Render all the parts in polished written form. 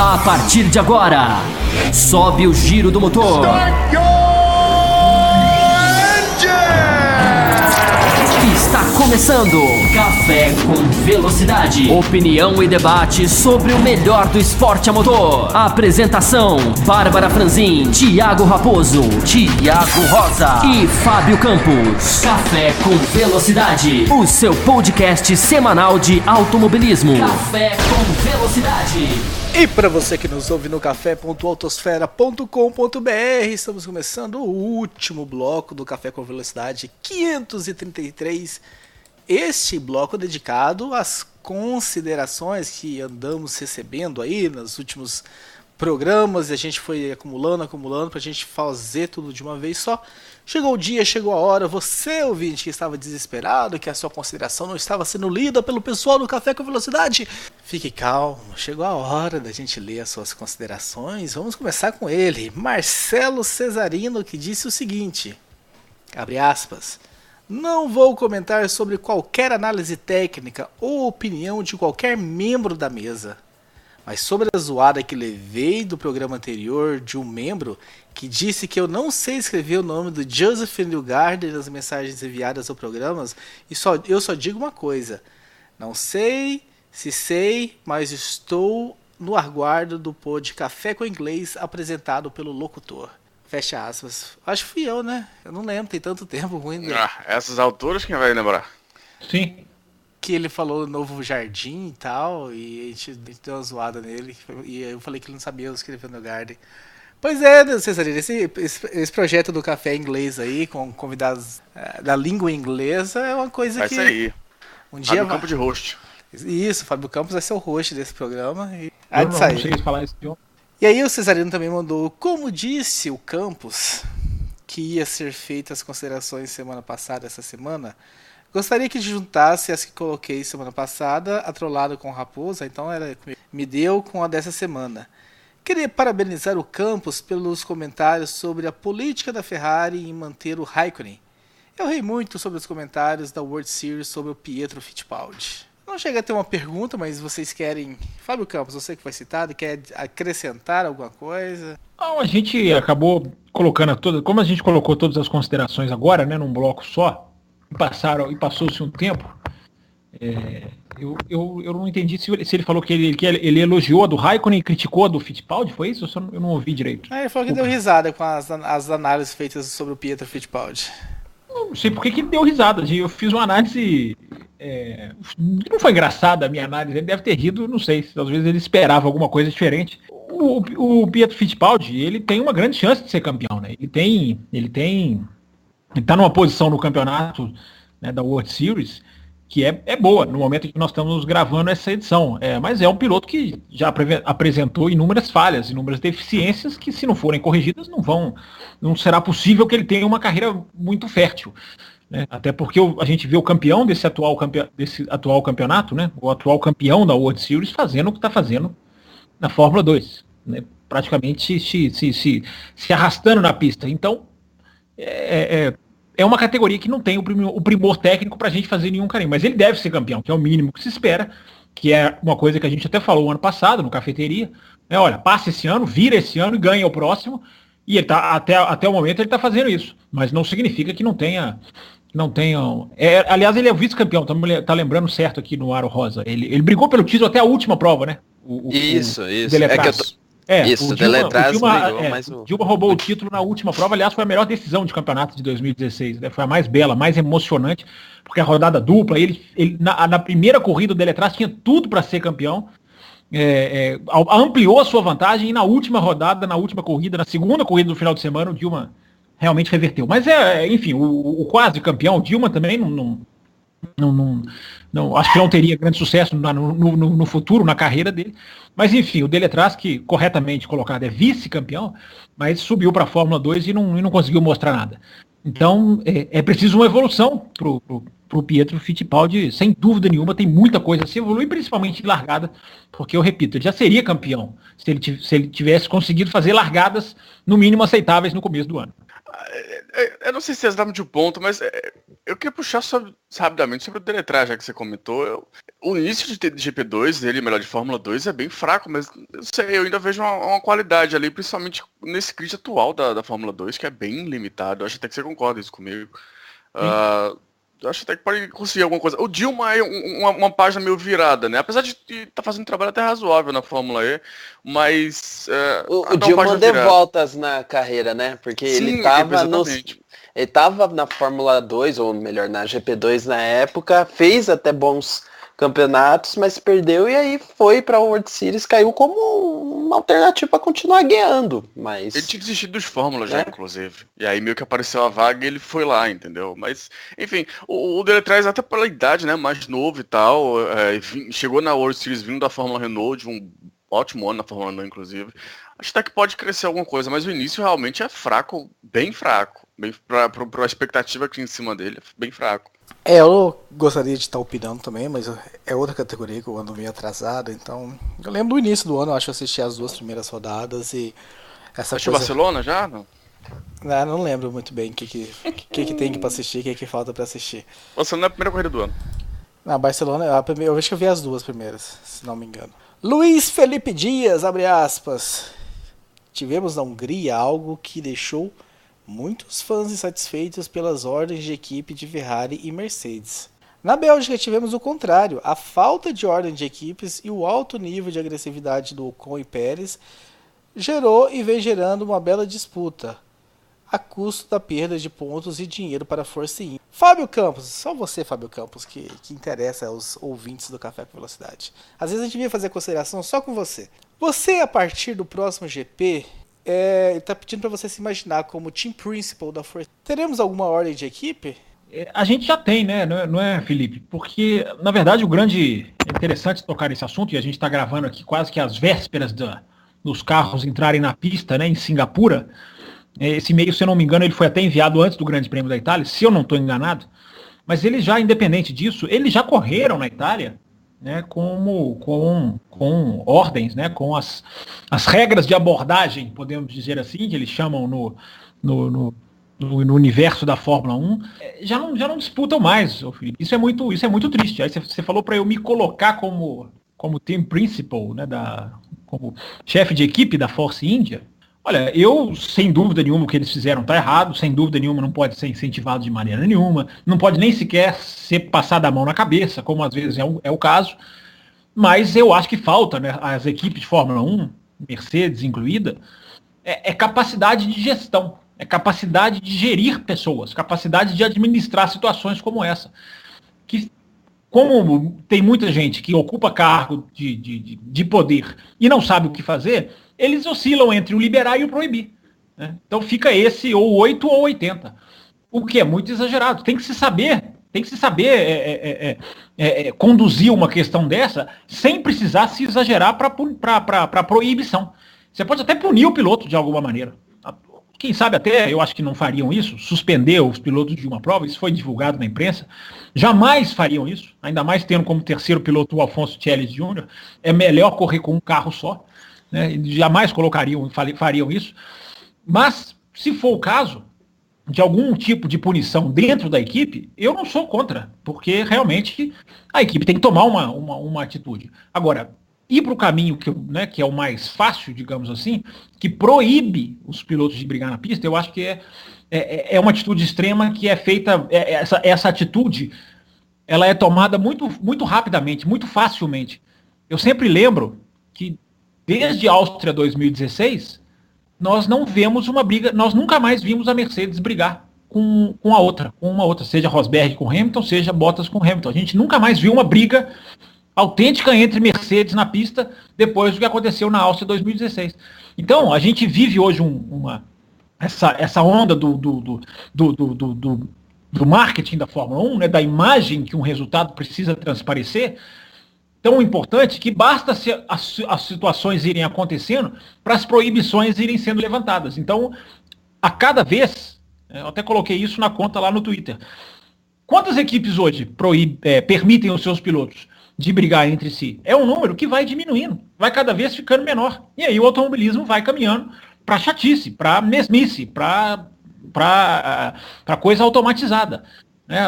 A partir de agora, sobe o giro do motor. Está começando Café com Velocidade. Opinião e debate sobre o melhor do esporte a motor. Apresentação: Bárbara Franzin, Thiago Raposo, Thiago Rosa e Fábio Campos. Café com Velocidade, o seu podcast semanal de automobilismo. Café com Velocidade. E para você que nos ouve no café.autosfera.com.br, estamos começando o último bloco do Café com Velocidade 533. Este bloco dedicado às considerações que andamos recebendo aí nos últimos programas, e a gente foi acumulando para a gente fazer tudo de uma vez só. Chegou o dia, chegou a hora, você ouvinte que estava desesperado, que a sua consideração não estava sendo lida pelo pessoal do Café com Velocidade, fique calmo, chegou a hora da gente ler as suas considerações. Vamos começar com ele, Marcelo Cesarino, que disse o seguinte, abre aspas: não vou comentar sobre qualquer análise técnica ou opinião de qualquer membro da mesa, mas sobre a zoada que levei do programa anterior de um membro que disse que eu não sei escrever o nome do Joseph Newgarden nas mensagens enviadas ao programa, eu só digo uma coisa: não sei se sei, mas estou no aguardo do pod Café com Inglês apresentado pelo locutor. Fecha aspas. Acho que fui eu, né? Eu não lembro, tem tanto tempo ruim. Essas alturas quem vai lembrar? Sim. Que ele falou Novo Jardim e tal, e a gente deu uma zoada nele, e eu falei que ele não sabia escrever no Garden. Pois é, Cesarino, esse projeto do Café Inglês aí, com convidados da língua inglesa, é uma coisa vai que... sair. Um dia Fábio Campos de host. Isso, Fábio Campos vai ser o host desse programa. E... não sei falar esse idioma. E aí o Cesarino também mandou, como disse o Campos, que ia ser feitas as considerações essa semana, gostaria que juntasse as que coloquei semana passada, a trollada com o Raposa, então me deu com a dessa semana. Queria parabenizar o Campos pelos comentários sobre a política da Ferrari em manter o Raikkonen. Eu ri muito sobre os comentários da World Series sobre o Pietro Fittipaldi. Não chega a ter uma pergunta, mas vocês querem... Fábio Campos, você que foi citado, quer acrescentar alguma coisa? Não, a gente acabou colocando como a gente colocou todas as considerações agora, né, num bloco só, passou-se um tempo, eu não entendi se ele falou que ele elogiou a do Raikkonen e criticou a do Fittipaldi, foi isso? Eu não ouvi direito. Ele falou que deu risada com as análises feitas sobre o Pietro Fittipaldi. Não sei por que ele deu risada. Eu fiz uma análise... não foi engraçada a minha análise, ele deve ter rido, não sei, às vezes ele esperava alguma coisa diferente. O Pietro Fittipaldi, ele tem uma grande chance de ser campeão, né? Ele tá numa posição no campeonato, né, da World Series que é boa no momento em que nós estamos gravando essa edição, mas é um piloto que já apresentou inúmeras falhas, inúmeras deficiências que, se não forem corrigidas, não será possível que ele tenha uma carreira muito fértil, né? Até porque a gente vê o campeão desse atual campeonato, né, o atual campeão da World Series, fazendo o que está fazendo na Fórmula 2, né, praticamente se arrastando na pista. Então é uma categoria que não tem o primor técnico para a gente fazer nenhum carinho, mas ele deve ser campeão, que é o mínimo que se espera, que é uma coisa que a gente até falou ano passado no Cafeteria, né? Olha, passa esse ano, vira esse ano e ganha o próximo, e ele tá, até o momento ele está fazendo isso, mas não significa que não tenha... aliás, ele é o vice-campeão, tá lembrando certo aqui no Aro Rosa, ele brigou pelo título até a última prova, né? Isso. O Dilma roubou o título na última prova, aliás, foi a melhor decisão de campeonato de 2016, né? Foi a mais bela, mais emocionante, porque a rodada dupla, ele na primeira corrida dele atrás tinha tudo para ser campeão, ampliou a sua vantagem, e na última rodada, na última corrida, na segunda corrida do final de semana, o Dilma realmente reverteu. Mas enfim, o quase campeão, o Dilma também não, acho que não teria grande sucesso no futuro, na carreira dele. Mas enfim, o Deletraz, que corretamente colocado é vice-campeão, mas subiu para a Fórmula 2 e não conseguiu mostrar nada. Então é preciso uma evolução pro Pietro Fittipaldi, sem dúvida nenhuma, tem muita coisa a se evoluir, principalmente em largada, porque eu repito, ele já seria campeão se ele tivesse conseguido fazer largadas no mínimo aceitáveis no começo do ano. Eu não sei se é exatamente o ponto, mas eu queria puxar rapidamente sobre o Deletraz, já que você comentou. O início de GP2 dele, melhor de Fórmula 2, é bem fraco, mas eu sei, eu ainda vejo uma qualidade ali, principalmente nesse grid atual da Fórmula 2, que é bem limitado. Eu acho até que você concorda isso comigo. Eu acho até que pode conseguir alguma coisa. O Dilma é uma página meio virada, né? Apesar de estar fazendo um trabalho até razoável na Fórmula E, mas... O Dilma deu voltas na carreira, né? Porque Sim, ele tava na Fórmula 2, ou melhor, na GP2 na época, fez até bons campeonatos, mas perdeu e aí foi para World Series, caiu como uma alternativa para continuar ganhando, mas... Ele tinha desistido dos Fórmulas já, inclusive. E aí meio que apareceu a vaga e ele foi lá, entendeu? Mas, enfim, o Deletraz, até pela idade, né, mais novo e tal, chegou na World Series vindo da Fórmula Renault, de um ótimo ano na Fórmula Renault, inclusive. Acho até que pode crescer alguma coisa, mas o início realmente é fraco, bem fraco. Bem pra expectativa que tinha em cima dele, bem fraco. Eu gostaria de estar opinando também, mas é outra categoria que eu ando meio atrasado, então... Eu lembro do início do ano, eu acho que eu assisti as 2 primeiras rodadas e... Assistiu Barcelona já? Não? Não lembro muito bem o que tem pra assistir, o que falta pra assistir. Barcelona é a primeira corrida do ano. Barcelona, eu acho que eu vi as 2 primeiras, se não me engano. Luiz Felipe Dias, abre aspas. Tivemos na Hungria algo que deixou muitos fãs insatisfeitos pelas ordens de equipe de Ferrari e Mercedes. Na Bélgica tivemos o contrário, a falta de ordem de equipes e o alto nível de agressividade do Ocon e Pérez gerou e vem gerando uma bela disputa, a custo da perda de pontos e dinheiro para a Force India. Fábio Campos, só você, Fábio Campos, que interessa aos ouvintes do Café com Velocidade. Às vezes a gente devia fazer consideração só com você. Você, a partir do próximo GP... está pedindo para você se imaginar como team principal da Force. Teremos alguma ordem de equipe? A gente já tem, né? Não é, Felipe? Porque, na verdade, é interessante tocar esse assunto, e a gente está gravando aqui quase que às vésperas dos carros entrarem na pista, né, em Singapura. Esse e-mail, se eu não me engano, ele foi até enviado antes do Grande Prêmio da Itália, se eu não estou enganado. Mas eles já, independente disso, eles já correram na Itália, né, com ordens, né, com as regras de abordagem, podemos dizer assim, que eles chamam no universo da Fórmula 1, já não disputam mais, Felipe. Isso é muito triste. Aí você falou para eu me colocar como team principal, né, como chefe de equipe da Force India. Olha, eu, sem dúvida nenhuma, o que eles fizeram está errado, sem dúvida nenhuma não pode ser incentivado de maneira nenhuma, não pode nem sequer ser passado a mão na cabeça, como às vezes é o caso, mas eu acho que falta, né, as equipes de Fórmula 1, Mercedes incluída, capacidade de gestão, é capacidade de gerir pessoas, capacidade de administrar situações como essa. Que, como tem muita gente que ocupa cargo de poder e não sabe o que fazer, eles oscilam entre o liberar e o proibir, né? Então fica esse ou 8 ou 80, o que é muito exagerado. Tem que se saber conduzir uma questão dessa sem precisar se exagerar para proibição. Você pode até punir o piloto de alguma maneira. Quem sabe até, eu acho que não fariam isso, suspender os pilotos de uma prova, isso foi divulgado na imprensa, jamais fariam isso, ainda mais tendo como terceiro piloto o Alfonso Telles Jr., é melhor correr com um carro só, né? Jamais fariam isso, mas se for o caso de algum tipo de punição dentro da equipe, eu não sou contra, porque realmente a equipe tem que tomar uma atitude. Agora, ir para o caminho que é o mais fácil, digamos assim, que proíbe os pilotos de brigar na pista, eu acho que é uma atitude extrema que é feita, essa atitude, ela é tomada muito, muito rapidamente, muito facilmente. Eu sempre lembro que desde a Áustria 2016, nós não vemos uma briga, nós nunca mais vimos a Mercedes brigar com uma outra, seja Rosberg com Hamilton, seja Bottas com Hamilton. A gente nunca mais viu uma briga autêntica entre Mercedes na pista depois do que aconteceu na Áustria 2016. Então, a gente vive hoje essa onda do marketing da Fórmula 1, né, da imagem que um resultado precisa transparecer, tão importante que basta as situações irem acontecendo para as proibições irem sendo levantadas. Então, a cada vez, eu até coloquei isso na conta lá no Twitter, quantas equipes hoje permitem os seus pilotos de brigar entre si? É um número que vai diminuindo, vai cada vez ficando menor. E aí o automobilismo vai caminhando para chatice, para mesmice, para para coisa automatizada.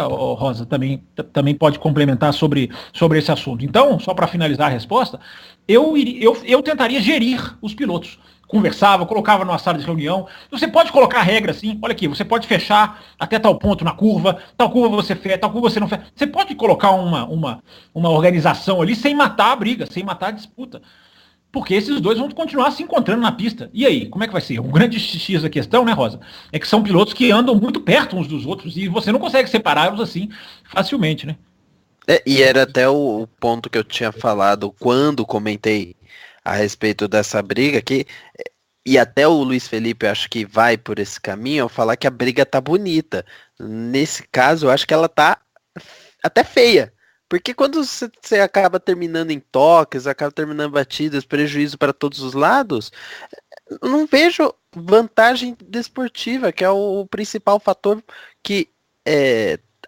O Rosa também pode complementar sobre esse assunto. Então, só para finalizar a resposta, eu tentaria gerir os pilotos. Conversava, colocava numa sala de reunião. Você pode colocar regra assim, olha aqui, você pode fechar até tal ponto na curva, tal curva você fecha, tal curva você não fecha. Você pode colocar uma organização ali sem matar a briga, sem matar a disputa. Porque esses dois vão continuar se encontrando na pista. E aí, como é que vai ser? O grande X da questão, né, Rosa? É que são pilotos que andam muito perto uns dos outros e você não consegue separá-los assim facilmente, né? E era até o ponto que eu tinha falado quando comentei a respeito dessa briga, e até o Luiz Felipe acho que vai por esse caminho, ao falar que a briga tá bonita. Nesse caso, eu acho que ela tá até feia. Porque quando você acaba terminando em toques, acaba terminando batidas, prejuízo para todos os lados, eu não vejo vantagem desportiva, que é o principal fator que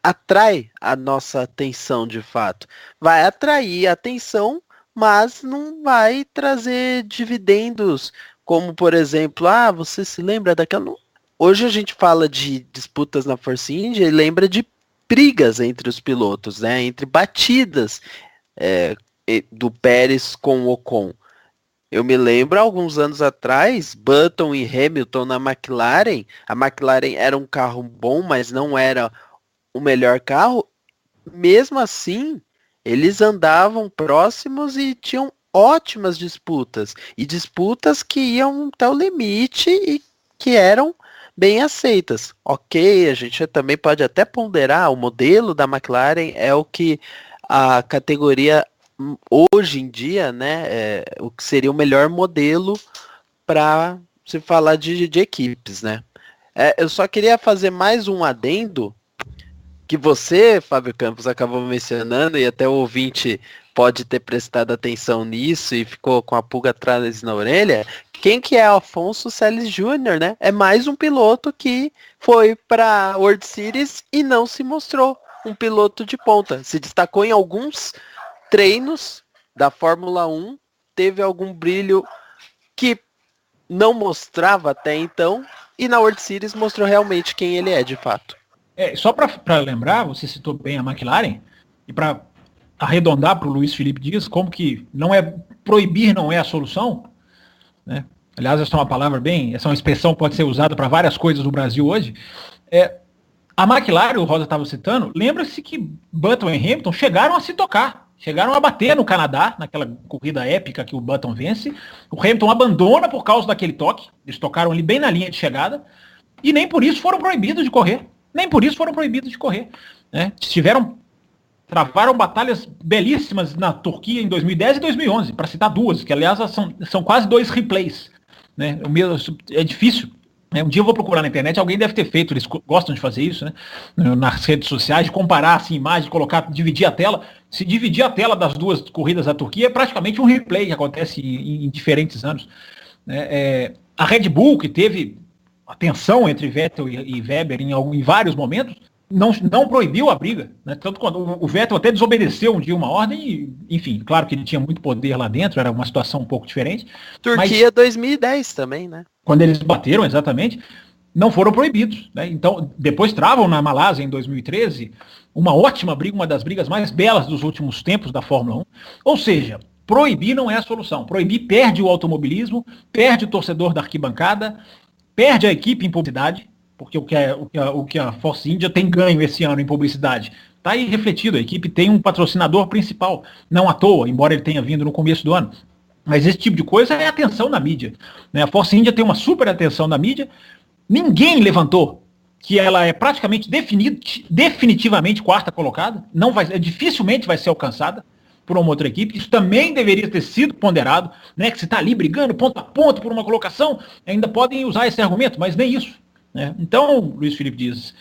atrai a nossa atenção de fato. Vai atrair a atenção, mas não vai trazer dividendos, como por exemplo, você se lembra daquela... Hoje a gente fala de disputas na Force India e lembra de brigas entre os pilotos, né? Entre batidas do Pérez com o Ocon. Eu me lembro, alguns anos atrás, Button e Hamilton na McLaren. A McLaren era um carro bom, mas não era o melhor carro. Mesmo assim, eles andavam próximos e tinham ótimas disputas. E disputas que iam até o limite e que eram bem aceitas. Ok, a gente também pode até ponderar, o modelo da McLaren é o que a categoria hoje em dia, né, o que seria o melhor modelo para se falar de equipes, né. Eu só queria fazer mais um adendo, que você, Fábio Campos, acabou mencionando, e até o ouvinte pode ter prestado atenção nisso e ficou com a pulga atrás na orelha. Quem que é Alfonso Celis Jr., né? É mais um piloto que foi para World Series e não se mostrou um piloto de ponta. Se destacou em alguns treinos da Fórmula 1, teve algum brilho que não mostrava até então, e na World Series mostrou realmente quem ele é de fato. Só para lembrar, você citou bem a McLaren, e para arredondar para o Luiz Felipe Dias, como que proibir não é a solução, né? Aliás, essa é uma palavra essa é uma expressão que pode ser usada para várias coisas no Brasil hoje. A McLaren, o Rosa estava citando, lembra-se que Button e Hamilton chegaram a se tocar, chegaram a bater no Canadá, naquela corrida épica que o Button vence. O Hamilton abandona por causa daquele toque, eles tocaram ali bem na linha de chegada, e nem por isso foram proibidos de correr. Né? Travaram batalhas belíssimas na Turquia em 2010 e 2011, para citar duas, que aliás são quase 2 replays. Né? É difícil. Né? Um dia eu vou procurar na internet, alguém deve ter feito, eles gostam de fazer isso, né? Nas redes sociais, de comparar assim, imagem, dividir a tela. Se dividir a tela das duas corridas da Turquia, é praticamente um replay que acontece em diferentes anos. A Red Bull, que teve a tensão entre Vettel e Weber em vários momentos, não proibiu a briga, né? Tanto quando o Vettel até desobedeceu um dia uma ordem, e, enfim, claro que ele tinha muito poder lá dentro, era uma situação um pouco diferente. Turquia 2010 também, né? Quando eles bateram, exatamente, não foram proibidos, né? Então, depois travam na Malásia em 2013, uma ótima briga, uma das brigas mais belas dos últimos tempos da Fórmula 1. Ou seja, proibir não é a solução. Proibir perde o automobilismo, perde o torcedor da arquibancada, perde a equipe em publicidade, porque o que a Force India tem ganho esse ano em publicidade está aí refletido. A equipe tem um patrocinador principal, não à toa, embora ele tenha vindo no começo do ano. Mas esse tipo de coisa é atenção da mídia. Né? A Force India tem uma super atenção da mídia. Ninguém levantou que ela é praticamente definitivamente quarta colocada. Dificilmente vai ser alcançada por uma outra equipe. Isso também deveria ter sido ponderado, né? Que se está ali brigando ponto a ponto por uma colocação, ainda podem usar esse argumento, mas nem isso. Né? Então, Luiz Felipe diz,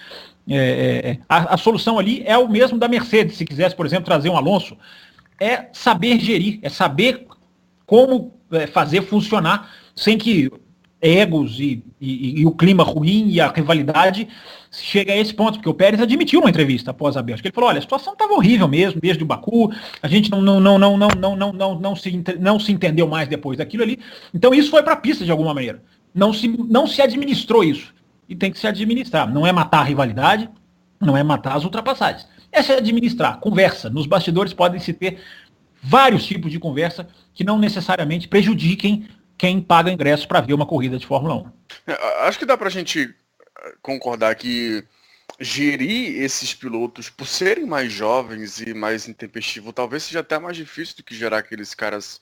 a solução ali é o mesmo da Mercedes, se quisesse, por exemplo, trazer um Alonso, é saber gerir, é saber como fazer funcionar sem que egos e o clima ruim e a rivalidade chegue a esse ponto, porque o Pérez admitiu numa entrevista após a Bélgica, ele falou, olha, a situação estava horrível mesmo, desde o Baku, a gente não se entendeu mais depois daquilo ali, então isso foi para a pista de alguma maneira, não se administrou isso. e tem que se administrar. Não é matar a rivalidade, não é matar as ultrapassagens. É se administrar, conversa. Nos bastidores podem se ter vários tipos de conversa que não necessariamente prejudiquem quem paga ingresso para ver uma corrida de Fórmula 1. Acho que dá pra gente concordar que gerir esses pilotos, por serem mais jovens e mais intempestivos, talvez seja até mais difícil do que gerar aqueles caras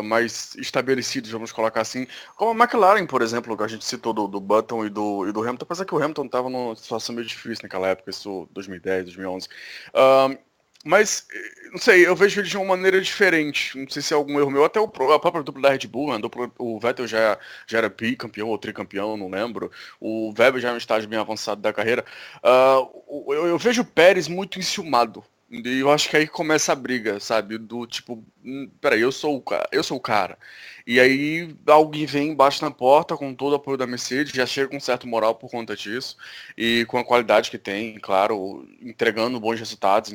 mais estabelecidos, vamos colocar assim, como a McLaren, por exemplo, que a gente citou do Button e do Hamilton, apesar que o Hamilton estava numa situação meio difícil naquela época, isso 2010, 2011. Mas, não sei, eu vejo ele de uma maneira diferente. Não sei se é algum erro meu. Até a própria dupla da Red Bull, o Vettel já era bicampeão ou tricampeão, não lembro. O Weber já é um estágio bem avançado da carreira. Eu vejo o Pérez muito enciumado. E eu acho que aí começa a briga, sabe? Do tipo, peraí, eu sou o cara. E aí alguém vem, bate na porta com todo o apoio da Mercedes, já chega com certo moral por conta disso. E com a qualidade que tem, claro, entregando bons resultados,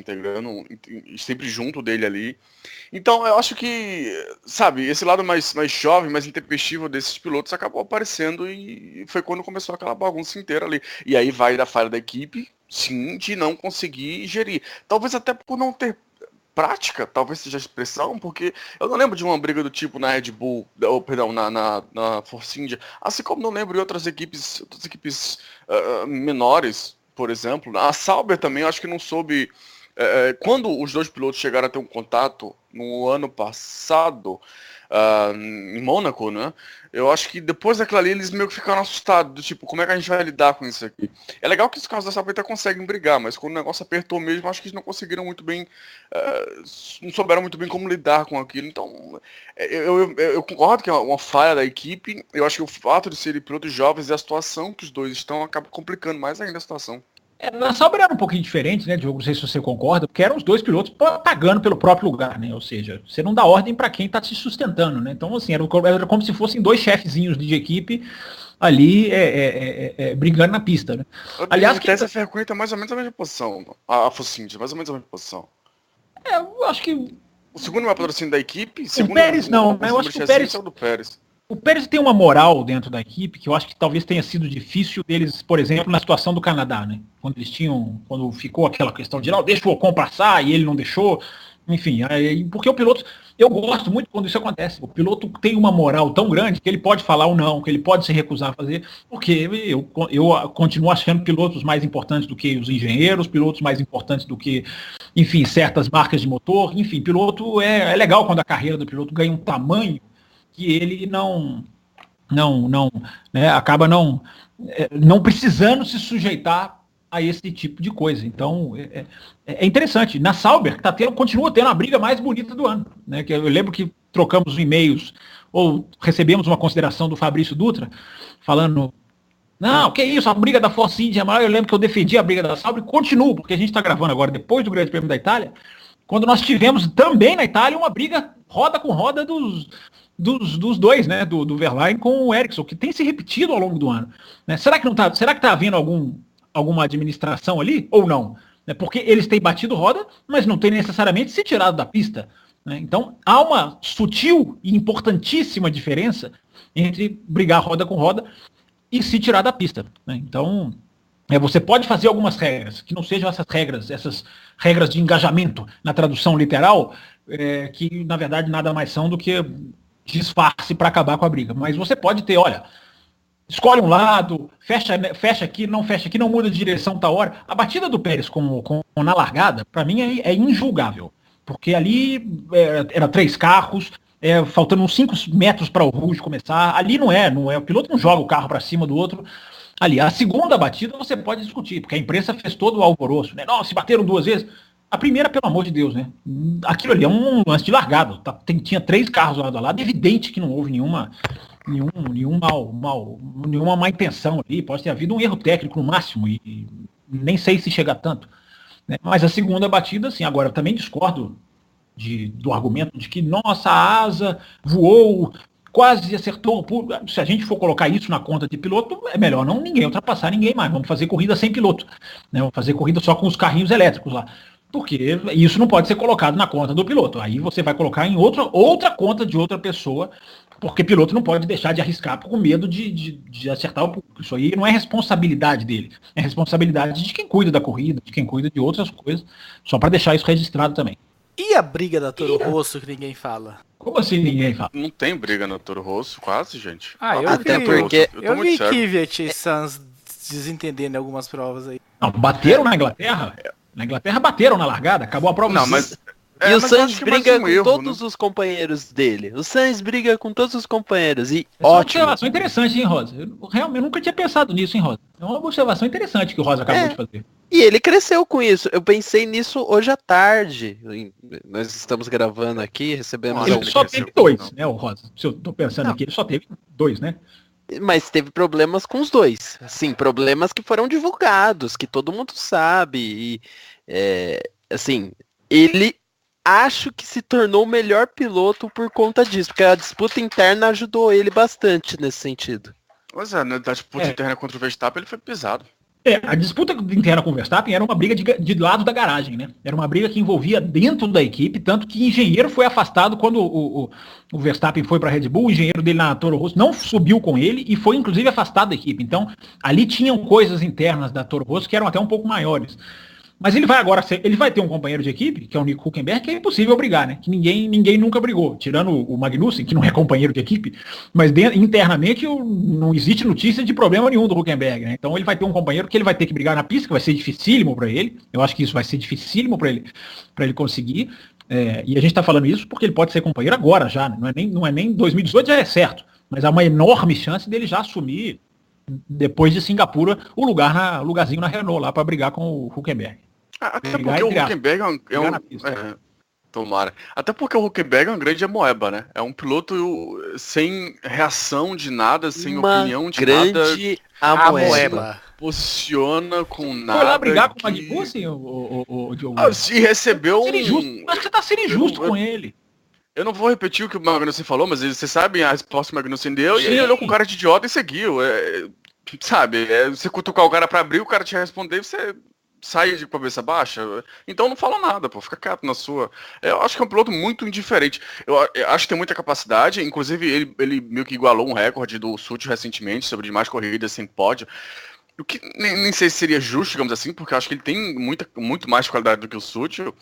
sempre junto dele ali. Então eu acho que, sabe, esse lado mais jovem, mais intempestivo desses pilotos acabou aparecendo e foi quando começou aquela bagunça inteira ali. E aí vai da falha da equipe, sim, de não conseguir gerir. Talvez até por não ter prática, talvez seja a expressão, porque eu não lembro de uma briga do tipo na Red Bull, ou perdão, na Force India, assim como não lembro de outras equipes menores, por exemplo. A Sauber também, eu acho que não soube. Quando os dois pilotos chegaram a ter um contato no ano passado, em Mônaco, né? Eu acho que depois daquilo ali eles meio que ficaram assustados, do tipo, como é que a gente vai lidar com isso aqui? É legal que os carros da Sauber até conseguem brigar, mas quando o negócio apertou mesmo, acho que eles não conseguiram muito bem, não souberam muito bem como lidar com aquilo. Então, eu concordo que é uma falha da equipe. Eu acho que o fato de serem pilotos jovens e a situação que os dois estão acaba complicando mais ainda a situação. Na Sauber era um pouquinho diferente, né, Diogo? Não sei se você concorda, porque eram os dois pilotos pagando pelo próprio lugar, né? Ou seja, você não dá ordem para quem está se sustentando, né? Então, assim, era como se fossem dois chefezinhos de equipe ali brigando na pista, né? Aliás, que essa frequenta mais ou menos a mesma posição. A Force India, mais ou menos a mesma posição. Eu acho que o segundo é patrocínio da equipe, o Pérez não, né? Eu acho que o Pérez é o do Pérez. O Pérez tem uma moral dentro da equipe que eu acho que talvez tenha sido difícil deles, por exemplo, na situação do Canadá, né? Quando ficou aquela questão de não, deixa o Ocon passar e ele não deixou, enfim, porque o piloto, eu gosto muito quando isso acontece. O piloto tem uma moral tão grande que ele pode falar ou não, que ele pode se recusar a fazer, porque eu continuo achando pilotos mais importantes do que os engenheiros, pilotos mais importantes do que, enfim, certas marcas de motor, enfim, piloto é legal quando a carreira do piloto ganha um tamanho que ele acaba não precisando se sujeitar a esse tipo de coisa. Então, é interessante. Na Sauber, continua tendo a briga mais bonita do ano. Né? Que eu lembro que trocamos e-mails, ou recebemos uma consideração do Fabrício Dutra, falando, não, que isso, a briga da Force India é maior. Eu lembro que eu defendi a briga da Sauber e continuo, porque a gente está gravando agora, depois do Grande Prêmio da Itália, quando nós tivemos também na Itália uma briga roda com roda dos dois, né, do Verlaine com o Ericsson, que tem se repetido ao longo do ano. Né? Será que está havendo alguma administração ali ou não? Né? Porque eles têm batido roda, mas não tem necessariamente se tirado da pista. Né? Então há uma sutil e importantíssima diferença entre brigar roda com roda e se tirar da pista. Né? Então você pode fazer algumas regras, que não sejam essas regras de engajamento na tradução literal, que na verdade nada mais são do que disfarce para acabar com a briga. Mas você pode ter, olha, escolhe um lado, fecha aqui, não muda de direção tal hora. A batida do Pérez na largada, para mim, é injulgável. Porque ali era 3 carros, faltando uns 5 metros para o Rouge começar. Ali não é. O piloto não joga o carro para cima do outro. Ali, a segunda batida você pode discutir, porque a imprensa fez todo o alvoroço. Né? Nossa, se bateram 2 vezes. A primeira, pelo amor de Deus, né? Aquilo ali é um lance de largado. Tinha 3 carros lado a lado, é evidente que não houve nenhuma má intenção ali. Pode ter havido um erro técnico no máximo, e nem sei se chega a tanto. Né? Mas a segunda batida, assim, agora eu também discordo do argumento de que, nossa, a asa voou, quase acertou. Se a gente for colocar isso na conta de piloto, é melhor ninguém ultrapassar ninguém mais. Vamos fazer corrida sem piloto. Né? Vamos fazer corrida só com os carrinhos elétricos lá. Porque isso não pode ser colocado na conta do piloto. Aí você vai colocar em outra conta de outra pessoa porque piloto não pode deixar de arriscar com medo de acertar o público. Isso aí não é responsabilidade dele, é responsabilidade de quem cuida da corrida, de quem cuida de outras coisas, só para deixar isso registrado também. E a briga da Toro Rosso que ninguém fala? Como assim ninguém fala? Não tem briga na Toro Rosso, quase, gente. Eu Até vi, porque- eu vi Kvyat e Sainz desentendendo em algumas provas aí. Não, bateram na Inglaterra? Na Inglaterra bateram na largada, acabou a prova. Não, mas... E o mas eu Sainz acho que é mais briga um com erro, todos né? os companheiros dele. O Sainz briga com todos os companheiros. E Essa é uma ótimo. observação interessante, hein, Rosa? Eu realmente nunca tinha pensado nisso, hein, Rosa? É uma observação interessante que o Rosa acabou de fazer. E ele cresceu com isso. Eu pensei nisso hoje à tarde. Nós estamos gravando aqui, recebemos Olha, Ele alguns... só cresceu, teve 2, não. né, o Rosa? Se eu tô pensando Não. aqui, ele só teve 2, né? Mas teve problemas com os dois. Assim, problemas que foram divulgados, que todo mundo sabe. E, assim, ele acho que se tornou o melhor piloto por conta disso, porque a disputa interna ajudou ele bastante nesse sentido. Pois é, na disputa interna contra o Verstappen, ele foi pisado. A disputa interna com o Verstappen era uma briga de lado da garagem, né? Era uma briga que envolvia dentro da equipe, tanto que o engenheiro foi afastado quando o Verstappen foi para a Red Bull, o engenheiro dele na Toro Rosso não subiu com ele e foi inclusive afastado da equipe. Então, ali tinham coisas internas da Toro Rosso que eram até um pouco maiores. Mas ele vai ter um companheiro de equipe, que é o Nico Hülkenberg, que é impossível brigar, né? Que ninguém nunca brigou, tirando o Magnussen, que não é companheiro de equipe, mas internamente não existe notícia de problema nenhum do Hülkenberg, né? Então ele vai ter um companheiro que ele vai ter que brigar na pista, que vai ser dificílimo para ele. Eu acho que isso vai ser dificílimo para ele conseguir. E a gente está falando isso porque ele pode ser companheiro agora já, né? Não é nem 2018, já é certo. Mas há uma enorme chance dele já assumir, depois de Singapura, o lugarzinho na Renault lá para brigar com o Hülkenberg. Até Brigar porque o entre aspas. Huckenberg Brigar na pista. tomara. Até porque o Huckenberg é uma grande amoeba, né? É um piloto sem reação de nada, sem opinião de nada. grande A amoeba. moeba. Posiciona com nada. Foi lá brigar com o que- Magnussen, o Diogo? Se recebeu Ser injusto. Acho que você tá sendo injusto Eu- com ele. Eu não vou repetir o que o Magnussen falou, mas você sabe a resposta que o Magnussen deu, e Sim. ele olhou com cara de idiota e seguiu. Sabe, você cutucar o cara pra abrir, o cara te responder e você sai de cabeça baixa. Então não fala nada, pô, fica quieto na sua. Eu acho que é um piloto muito indiferente. Eu acho que tem muita capacidade, inclusive ele meio que igualou um recorde do Sutil recentemente sobre mais corridas sem pódio. O que nem sei se seria justo, digamos assim, porque eu acho que ele tem muito mais qualidade do que o Sutil.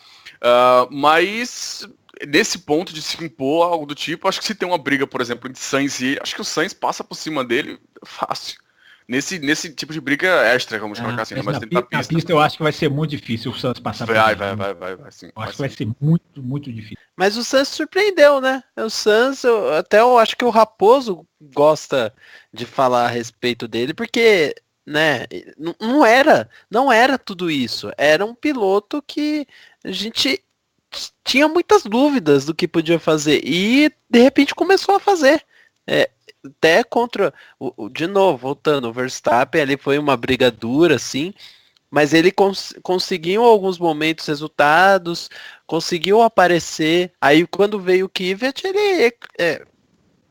Mas nesse ponto de se impor algo do tipo, acho que se tem uma briga, por exemplo, entre Sainz e ele, acho que o Sainz passa por cima dele fácil. Nesse tipo de briga extra, vamos colocar assim, né? Mas dentro da Na pista. pista eu acho que vai ser muito difícil o Santos passar por Vai, ele. sim. Eu acho que vai ser muito, muito difícil. Mas o Sainz surpreendeu, né? O Sainz, eu acho que o Raposo gosta de falar a respeito dele, porque, né, não era tudo isso. Era um piloto que a gente tinha muitas dúvidas do que podia fazer e de repente começou a fazer. Até contra, de novo, voltando, o Verstappen ali foi uma briga dura, assim, mas ele conseguiu em alguns momentos resultados, conseguiu aparecer, aí quando veio o Kvyat, ele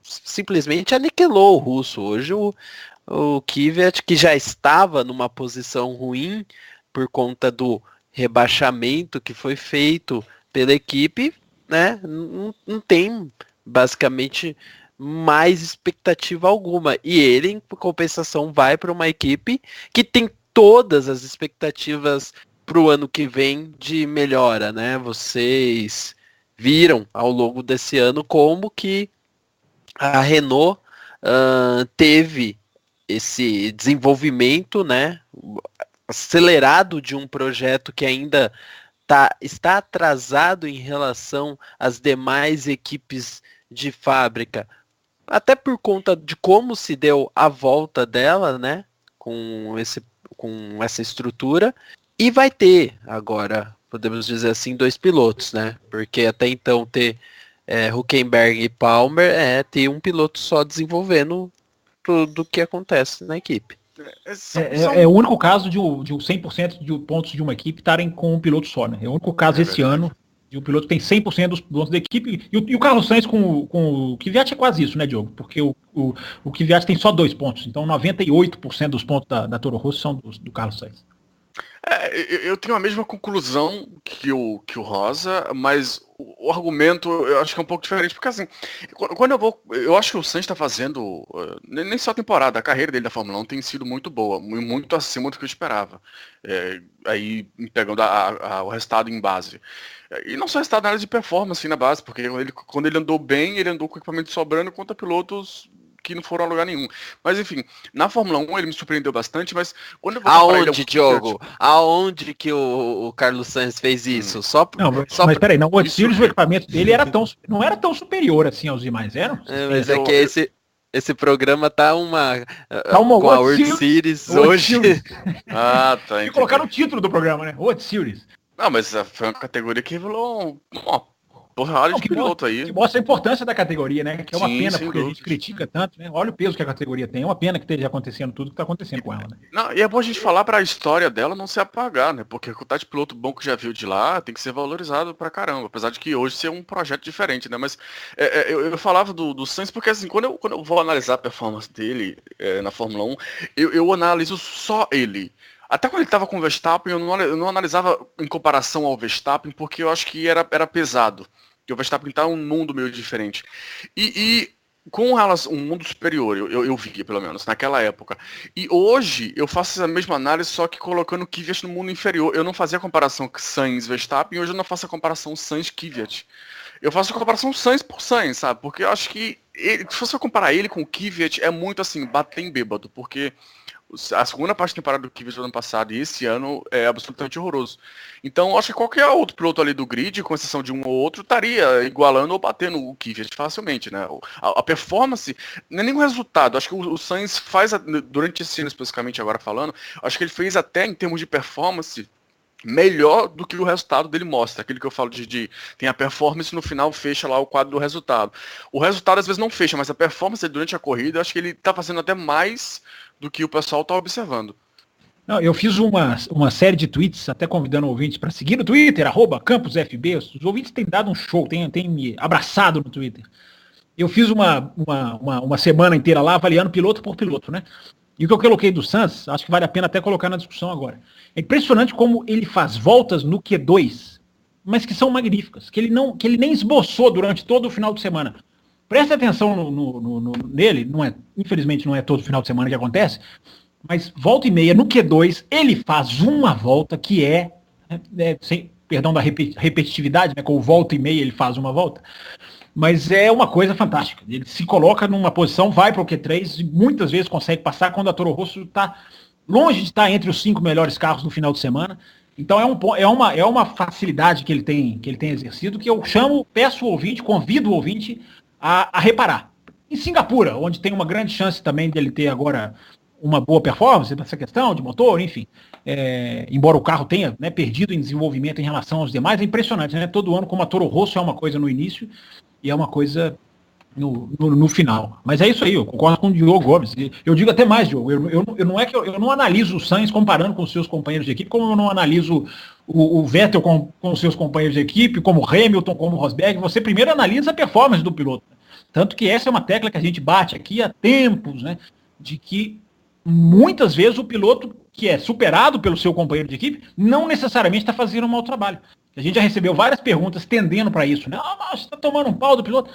simplesmente aniquilou o russo. Hoje o Kvyat, que já estava numa posição ruim por conta do rebaixamento que foi feito pela equipe, né, não tem basicamente mais expectativa alguma. E ele, em compensação, vai para uma equipe que tem todas as expectativas para o ano que vem de melhora, né? Vocês viram ao longo desse ano como que a Renault teve esse desenvolvimento, né, acelerado de um projeto que ainda está atrasado em relação às demais equipes de fábrica, até por conta de como se deu a volta dela, né, com essa estrutura, e vai ter agora, podemos dizer assim, 2 pilotos, né, porque até então ter Hülkenberg e Palmer ter um piloto só desenvolvendo tudo o que acontece na equipe. É o único caso de um 100% de pontos de uma equipe estarem com um piloto só, né? É o único caso esse ano de um piloto que tem 100% dos pontos da equipe. E o Carlos Sainz com o Kvyat é quase isso, né, Diogo? Porque o Kvyat tem só 2 pontos. Então 98% dos pontos da Toro Rosso são do Carlos Sainz. Eu tenho a mesma conclusão que o Rosa, mas o argumento eu acho que é um pouco diferente, porque assim, quando eu acho que o Sainz está fazendo, nem só a temporada, a carreira dele da Fórmula 1 tem sido muito boa, muito acima do que eu esperava, aí pegando o resultado em base. E não só resultado na área de performance na base, porque quando ele andou bem, ele andou com equipamento sobrando contra pilotos que não foram a lugar nenhum. Mas enfim, na Fórmula 1 ele me surpreendeu bastante, mas quando eu vou comparar ele ao Diogo? Aonde que o Carlos Sainz fez isso? Mas peraí, não, o equipamento dele não era tão superior assim aos demais, eram? Mas que esse programa tá com a World Series hoje. Tá. E colocar no título do programa, né? World Series. Não, mas foi uma categoria que revelou uma porrada de piloto aí. Que mostra a importância da categoria, né? Que é uma pena, porque a gente dúvida. critica tanto, né? Olha o peso que a categoria tem. É uma pena que esteja acontecendo tudo que está acontecendo com ela, né? Não, e é bom a gente falar pra história dela não se apagar, né? Porque a quantidade de piloto bom que já viu de lá tem que ser valorizado pra caramba. Apesar de que hoje ser um projeto diferente, né? Mas eu falava do Sainz porque, assim, quando eu vou analisar a performance dele na Fórmula 1, eu analiso só ele. Até quando ele estava com o Verstappen, eu não analisava em comparação ao Verstappen, porque eu acho que era pesado. Que o Verstappen tá um mundo meio diferente. E com relação um mundo superior, eu via, pelo menos, naquela época. E hoje eu faço a mesma análise, só que colocando o Kvyat no mundo inferior. Eu não fazia a comparação Sainz-Verstappen, hoje eu não faço a comparação Sainz-Kvyat. Eu faço a comparação Sainz por Sainz, sabe? Porque eu acho que, se você comparar ele com o Kvyat, é muito assim, bater em bêbado, porque a segunda parte da temporada do Kvyat do ano passado e esse ano é absolutamente horroroso. Então, acho que qualquer outro piloto ali do grid, com exceção de um ou outro, estaria igualando ou batendo o Kvyat facilmente, né? A performance, não é nem o resultado. Acho que o Sainz faz, durante esse ano especificamente agora falando, acho que ele fez até em termos de performance melhor do que o resultado dele mostra. Aquilo que eu falo tem a performance no final, fecha lá o quadro do resultado. O resultado às vezes não fecha, mas a performance durante a corrida, acho que ele tá fazendo até mais do que o pessoal tá observando. Não, eu fiz uma série de tweets, até convidando ouvintes para seguir no Twitter, @CampusFB. Os ouvintes têm dado um show, têm me abraçado no Twitter. Eu fiz uma semana inteira lá, avaliando piloto por piloto, né? E o que eu coloquei do Sainz, acho que vale a pena até colocar na discussão agora. É impressionante como ele faz voltas no Q2, mas que são magníficas, que ele nem esboçou durante todo o final de semana. Preste atenção nele, infelizmente não é todo final de semana que acontece, mas volta e meia, no Q2, ele faz uma volta que sem perdão da repetitividade, né, com o volta e meia ele faz uma volta, mas é uma coisa fantástica. Ele se coloca numa posição, vai para o Q3 e muitas vezes consegue passar quando a Toro Rosso está longe de estar entre os 5 melhores carros do final de semana. Então é uma facilidade que ele tem exercido, que eu peço o ouvinte, convido o ouvinte a reparar. Em Singapura, onde tem uma grande chance também dele ter agora uma boa performance nessa questão de motor, enfim, embora o carro tenha, né, perdido em desenvolvimento em relação aos demais, é impressionante, né? Todo ano, como a Toro Rosso é uma coisa no início e é uma coisa no final. Mas é isso aí, eu concordo com o Diogo Gomes. Eu digo até mais, Diogo, eu não analiso o Sainz comparando com os seus companheiros de equipe, como eu não analiso o Vettel com os seus companheiros de equipe, como o Hamilton, como o Rosberg. Você primeiro analisa a performance do piloto. Tanto que essa é uma tecla que a gente bate aqui há tempos, né? De que muitas vezes o piloto que é superado pelo seu companheiro de equipe não necessariamente está fazendo um mau trabalho. A gente já recebeu várias perguntas tendendo para isso, né? Mas você está tomando um pau do piloto.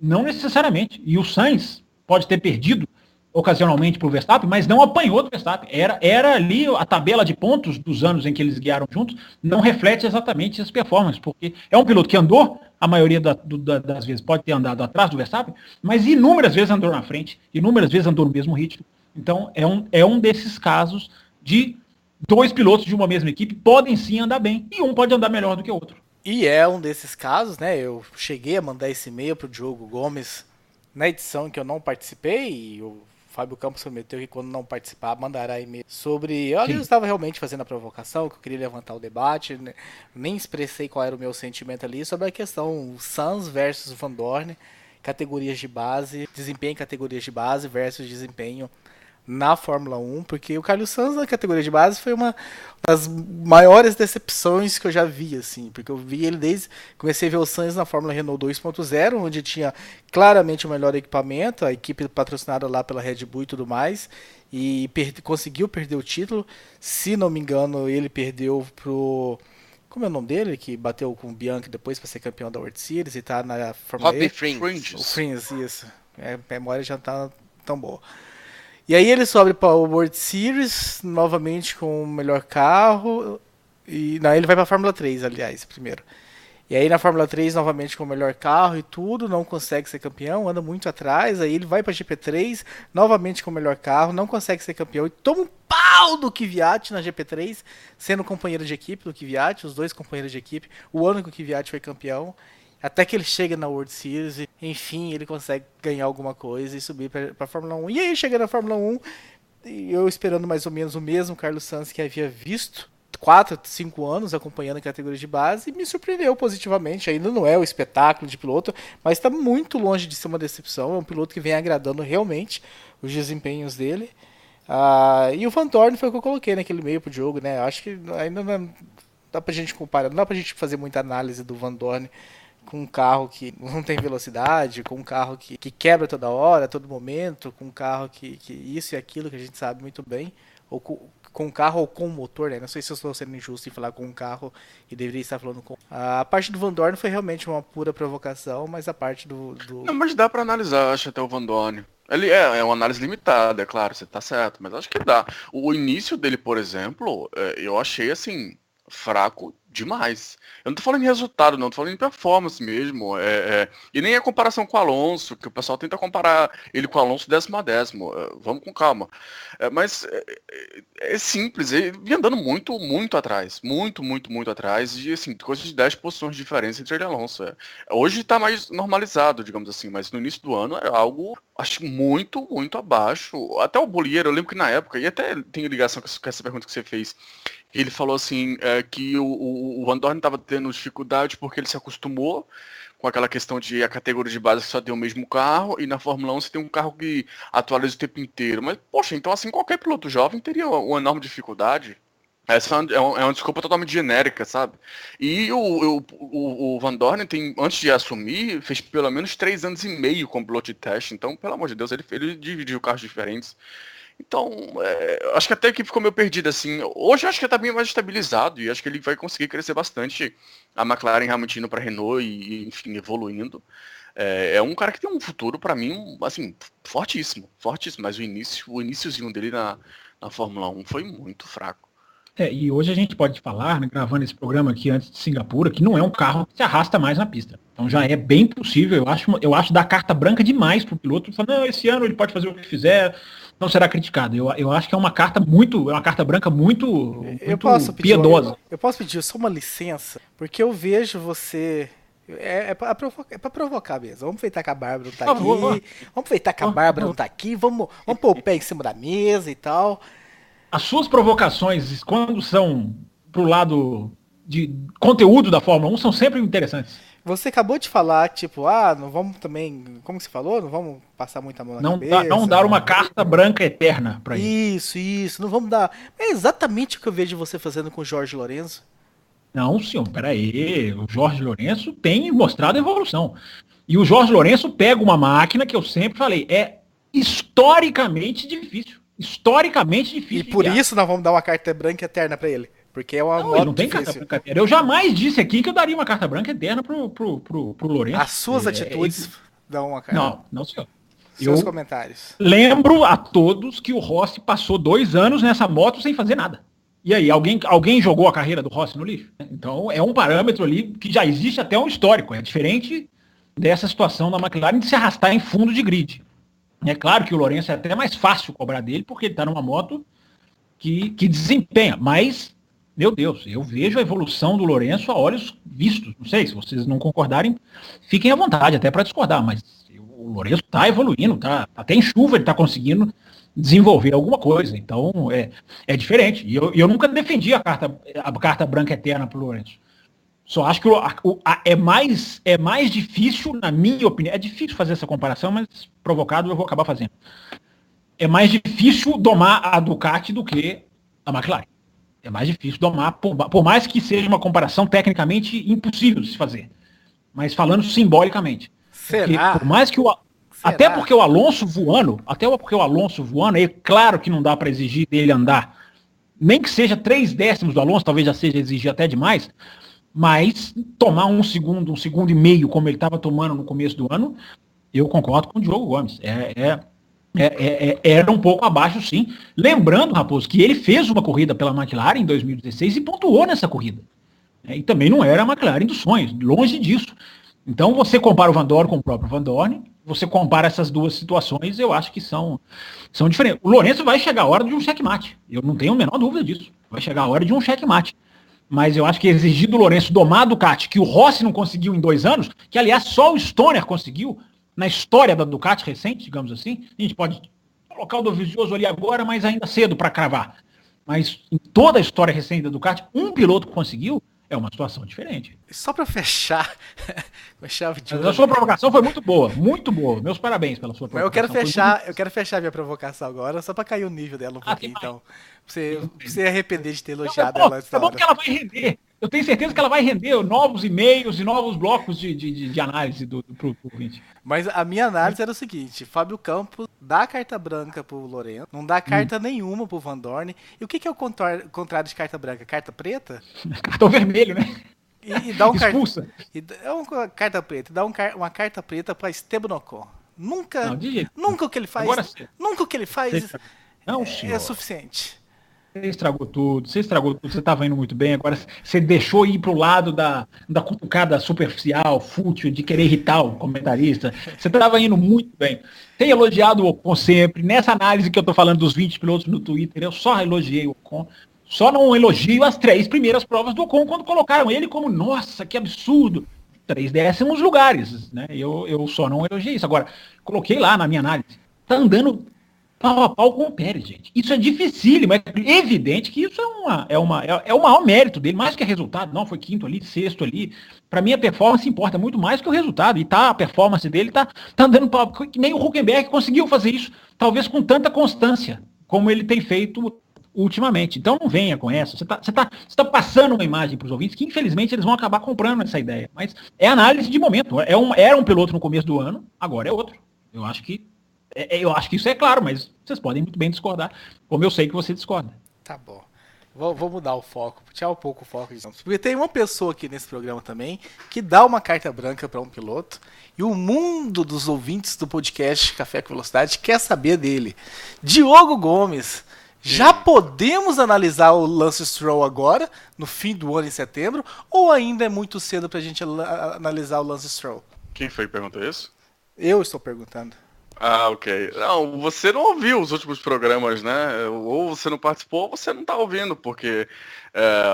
Não necessariamente. E o Sainz pode ter perdido ocasionalmente para o Verstappen, mas não apanhou do Verstappen. Era ali a tabela de pontos dos anos em que eles guiaram juntos, não reflete exatamente as performances, porque é um piloto que andou, a maioria das vezes pode ter andado atrás do Verstappen, mas inúmeras vezes andou na frente, inúmeras vezes andou no mesmo ritmo. Então é um desses casos de 2 pilotos de uma mesma equipe podem sim andar bem, e um pode andar melhor do que o outro. E é um desses casos, né? Eu cheguei a mandar esse e-mail pro Diogo Gomes na edição em que eu não participei, e o Fábio Campos prometeu que quando não participar, mandará e-mail sobre... Eu estava realmente fazendo a provocação, que eu queria levantar o debate, né? Nem expressei qual era o meu sentimento ali, sobre a questão Sainz versus Van Dorn, categorias de base, desempenho em categorias de base versus desempenho na Fórmula 1, porque o Carlos Sainz na categoria de base foi uma das maiores decepções que eu já vi, assim, porque eu vi ele comecei a ver o Sainz na Fórmula Renault 2.0, onde tinha claramente o melhor equipamento, a equipe patrocinada lá pela Red Bull e tudo mais, e conseguiu perder o título. Se não me engano, ele perdeu pro... Como é o nome dele? Que bateu com o Bianchi depois para ser campeão da World Series e tá na Fórmula Robbie E. Fringes. O Fringes, isso. A memória já tá tão boa. E aí ele sobe para o World Series, novamente com o melhor carro. E não, ele vai para a Fórmula 3, aliás, primeiro. E aí na Fórmula 3, novamente com o melhor carro e tudo, não consegue ser campeão, anda muito atrás. Aí ele vai para a GP3, novamente com o melhor carro, não consegue ser campeão e toma um pau do Kvyat na GP3, sendo companheiro de equipe do Kvyat, os dois companheiros de equipe. O ano que o Kvyat foi campeão. Até que ele chega na World Series, e, enfim, ele consegue ganhar alguma coisa e subir para a Fórmula 1. E aí chega na Fórmula 1, e eu esperando mais ou menos o mesmo Carlos Sainz que havia visto 4, 5 anos acompanhando a categoria de base, e me surpreendeu positivamente. Ainda não é o espetáculo de piloto, mas está muito longe de ser uma decepção. É um piloto que vem agradando realmente os desempenhos dele. E o Van Dorn foi o que eu coloquei naquele meio pro jogo, né? Acho que ainda não dá pra gente comparar, não dá pra gente fazer muita análise do Van Dorn com um carro que não tem velocidade, com um carro que quebra toda hora, a todo momento, com um carro que isso e aquilo que a gente sabe muito bem, ou com um carro ou com um motor, né? Não sei se eu estou sendo injusto em falar com um carro e deveria estar falando com... A parte do Van Dorn foi realmente uma pura provocação, mas a parte do... Não, mas dá pra analisar, acho, até o Van Dorn. Ele é uma análise limitada, é claro, você tá certo, mas acho que dá. O início dele, por exemplo, eu achei, assim, fraco demais. Eu não tô falando em resultado, não, tô falando em performance mesmo. E nem a comparação com o Alonso, que o pessoal tenta comparar ele com o Alonso 10º. Vamos com calma. Mas é simples, ele vinha andando muito, muito atrás. Muito, muito, muito atrás. E assim, coisa de 10 posições de diferença entre ele e Alonso. Hoje tá mais normalizado, digamos assim, mas no início do ano era algo, acho, muito, muito abaixo. Até o Bollier, eu lembro que na época, e até tem ligação com essa pergunta que você fez, ele falou assim, que o Van Dorn estava tendo dificuldade porque ele se acostumou com aquela questão de a categoria de base que só tem o mesmo carro, e na Fórmula 1 você tem um carro que atualiza o tempo inteiro. Mas, poxa, então assim, qualquer piloto jovem teria uma enorme dificuldade. Essa é uma desculpa totalmente genérica, sabe? E o Van Dorn, antes de assumir, fez pelo menos 3 anos e meio como piloto de teste. Então, pelo amor de Deus, ele dividiu carros diferentes. Então, acho que até a equipe ficou meio perdida, assim. Hoje acho que está bem mais estabilizado e acho que ele vai conseguir crescer bastante. A McLaren realmente indo para a Renault e, enfim, evoluindo. É um cara que tem um futuro, para mim, assim, fortíssimo, fortíssimo. Mas o iniciozinho dele na Fórmula 1 foi muito fraco. E hoje a gente pode falar, né, gravando esse programa aqui antes de Singapura, que não é um carro que se arrasta mais na pista. Então já é bem possível, eu acho dar carta branca demais pro piloto. Falar, não, esse ano ele pode fazer o que fizer, não será criticado. Eu acho que é uma carta branca muito piedosa. Eu posso pedir só uma licença, porque eu vejo você... É pra provocar mesmo. Vamos aproveitar que a Bárbara não tá aqui. Vamos aproveitar que a Bárbara não tá aqui. Vamos pôr o pé em cima da mesa e tal. As suas provocações, quando são pro lado de conteúdo da Fórmula 1, são sempre interessantes. Você acabou de falar, tipo, não vamos também, como você falou, não vamos passar muita mão na cabeça. Não dar uma carta branca eterna pra ele. Isso, não vamos dar. É exatamente o que eu vejo você fazendo com o Jorge Lorenzo. Não, senhor, peraí. O Jorge Lorenzo tem mostrado evolução. E o Jorge Lorenzo pega uma máquina que eu sempre falei, é historicamente difícil. Historicamente difícil. E por isso nós vamos dar uma carta branca eterna pra ele. Porque é uma moto ele não tem difícil. Carta branca eterna. Eu jamais disse aqui que eu daria uma carta branca eterna pro Lourenço. As suas atitudes dão uma carta. Não, senhor. Seus comentários. Lembro a todos que o Rossi passou 2 anos nessa moto sem fazer nada. E aí, alguém jogou a carreira do Rossi no lixo? Então é um parâmetro ali que já existe até um histórico. É diferente dessa situação da McLaren de se arrastar em fundo de grid. É claro que o Lourenço é até mais fácil cobrar dele, porque ele está numa moto que desempenha. Mas, meu Deus, eu vejo a evolução do Lourenço a olhos vistos. Não sei, se vocês não concordarem, fiquem à vontade até para discordar. Mas o Lourenço está evoluindo, até em chuva ele está conseguindo desenvolver alguma coisa. Então, é diferente. E eu nunca defendi a carta branca eterna para o Lourenço. Só acho que é mais difícil, na minha opinião, é difícil fazer essa comparação, mas provocado eu vou acabar fazendo. é mais difícil domar a Ducati do que a McLaren. É mais difícil domar, por mais que seja uma comparação tecnicamente impossível de se fazer. Mas falando simbolicamente. Será? Por mais que até porque o Alonso voando, é claro que não dá para exigir dele andar, nem que seja 3 décimos do Alonso, talvez já seja exigir até demais, mas tomar um segundo e meio, como ele estava tomando no começo do ano, eu concordo com o Diogo Gomes. Era um pouco abaixo, sim. Lembrando, Raposo, que ele fez uma corrida pela McLaren em 2016 e pontuou nessa corrida. E também não era a McLaren dos sonhos, longe disso. Então você compara o Van Dorn com o próprio Van Dorn, você compara essas duas situações, eu acho que são diferentes. O Lourenço vai chegar a hora de um checkmate, eu não tenho a menor dúvida disso. Vai chegar a hora de um checkmate. Mas eu acho que exigir do Lourenço domar a Ducati, que o Rossi não conseguiu em 2 anos, que aliás só o Stoner conseguiu na história da Ducati recente, digamos assim. A gente pode colocar o Dovizioso ali agora, mas ainda cedo para cravar. Mas em toda a história recente da Ducati, um piloto conseguiu, é uma situação diferente. Só para fechar, a sua provocação foi muito boa, muito boa. Meus parabéns pela sua provocação. Mas eu quero fechar minha provocação agora, só para cair o nível dela um pouquinho, então. Pra você arrepender de ter elogiado ela. É bom que ela vai render. Eu tenho certeza que ela vai render novos e-mails e novos blocos de análise pro ouvinte. Mas a minha análise era o seguinte: Fábio Campos dá carta branca pro Lourenço, não dá carta nenhuma pro Van Dorn. E o que é o contrário de carta branca? Carta preta? Cartão vermelho, né? E dá um expulsa. É uma carta preta, dá uma carta preta para Esteban Ocon. Nunca o que ele faz, é suficiente. Você estragou tudo, você estava indo muito bem, agora você deixou ir pro lado da cutucada superficial, fútil, de querer irritar o comentarista. Você estava indo muito bem. Tem elogiado o Ocon sempre. Nessa análise que eu tô falando dos 20 pilotos no Twitter, eu só elogiei o Ocon. Só não elogio as 3 primeiras provas do Ocon, quando colocaram ele como, nossa, que absurdo. 3 décimos lugares, né? Eu só não elogiei isso. Agora, coloquei lá na minha análise. Tá andando pau a pau com o Pérez, gente. Isso é dificílimo, é evidente que isso é o maior mérito dele, mais que resultado. Não, foi 5º ali, 6º ali. Para mim a performance importa muito mais que o resultado. E a performance dele tá andando pau, que nem o Hülkenberg conseguiu fazer isso, talvez com tanta constância, como ele tem feito ultimamente. Então não venha com essa. Você tá passando uma imagem para os ouvintes que infelizmente eles vão acabar comprando essa ideia. Mas é análise de momento. Era um piloto no começo do ano, agora é outro. Eu acho que isso é claro, mas vocês podem muito bem discordar, como eu sei que você discorda. Tá bom. Vou mudar o foco, tirar um pouco o foco. Porque tem uma pessoa aqui nesse programa também que dá uma carta branca para um piloto e o mundo dos ouvintes do podcast Café com Velocidade quer saber dele. Diogo Gomes. Já podemos analisar o Lance Stroll agora, no fim do ano, em setembro, ou ainda é muito cedo pra gente analisar o Lance Stroll? Quem foi que perguntou isso? Eu estou perguntando. Ah, ok. Não, você não ouviu os últimos programas, né? Ou você não participou, ou você não tá ouvindo, porque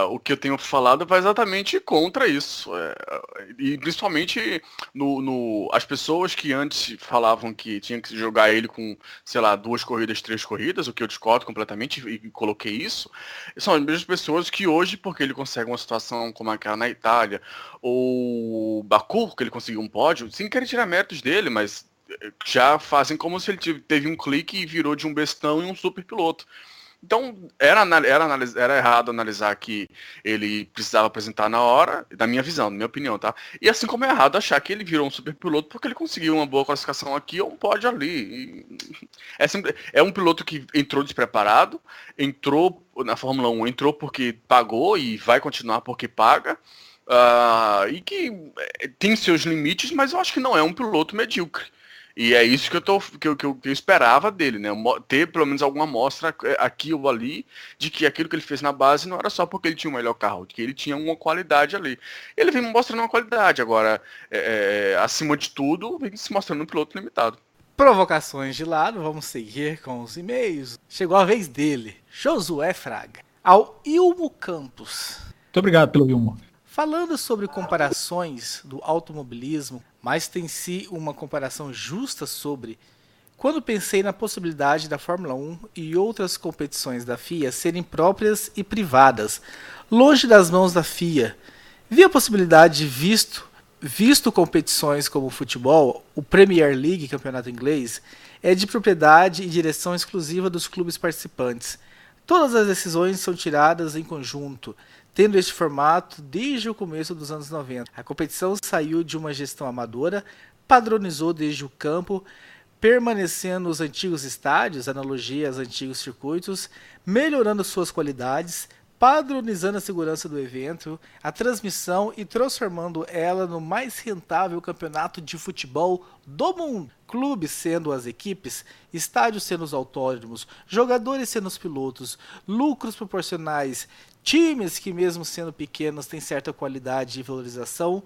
o que eu tenho falado vai exatamente contra isso. E principalmente as pessoas que antes falavam que tinha que jogar ele com, sei lá, 2 corridas, 3 corridas, o que eu discordo completamente e coloquei isso, são as mesmas pessoas que hoje, porque ele consegue uma situação como aquela na Itália, ou Baku, que ele conseguiu um pódio, sem querer tirar méritos dele, mas já fazem como se ele teve um clique e virou de um bestão em um super piloto. Então, era errado analisar que ele precisava apresentar na hora, da minha visão, da minha opinião, tá? E assim como é errado achar que ele virou um super piloto porque ele conseguiu uma boa classificação aqui ou um pódio ali. É um piloto que entrou despreparado, entrou na Fórmula 1, entrou porque pagou e vai continuar porque paga. E que tem seus limites, mas eu acho que não é um piloto medíocre. E é isso que eu esperava dele, né? Ter pelo menos alguma amostra aqui ou ali de que aquilo que ele fez na base não era só porque ele tinha o melhor carro, de que ele tinha uma qualidade ali. Ele vem mostrando uma qualidade, agora, acima de tudo, vem se mostrando um piloto limitado. Provocações de lado, vamos seguir com os e-mails. Chegou a vez dele, Josué Fraga, ao Ilmo Campos. Muito obrigado pelo Ilmo. Falando sobre comparações do automobilismo, mas tem si uma comparação justa sobre quando pensei na possibilidade da Fórmula 1 e outras competições da FIA serem próprias e privadas, longe das mãos da FIA. Vi a possibilidade visto competições como o futebol, o Premier League, campeonato inglês, é de propriedade e direção exclusiva dos clubes participantes. Todas as decisões são tiradas em conjunto, tendo este formato desde o começo dos anos 90. A competição saiu de uma gestão amadora, padronizou desde o campo, permanecendo os antigos estádios, analogia aos antigos circuitos, melhorando suas qualidades, padronizando a segurança do evento, a transmissão e transformando ela no mais rentável campeonato de futebol do mundo. Clubes sendo as equipes, estádios sendo os autódromos, jogadores sendo os pilotos, lucros proporcionais, times que mesmo sendo pequenos têm certa qualidade e valorização.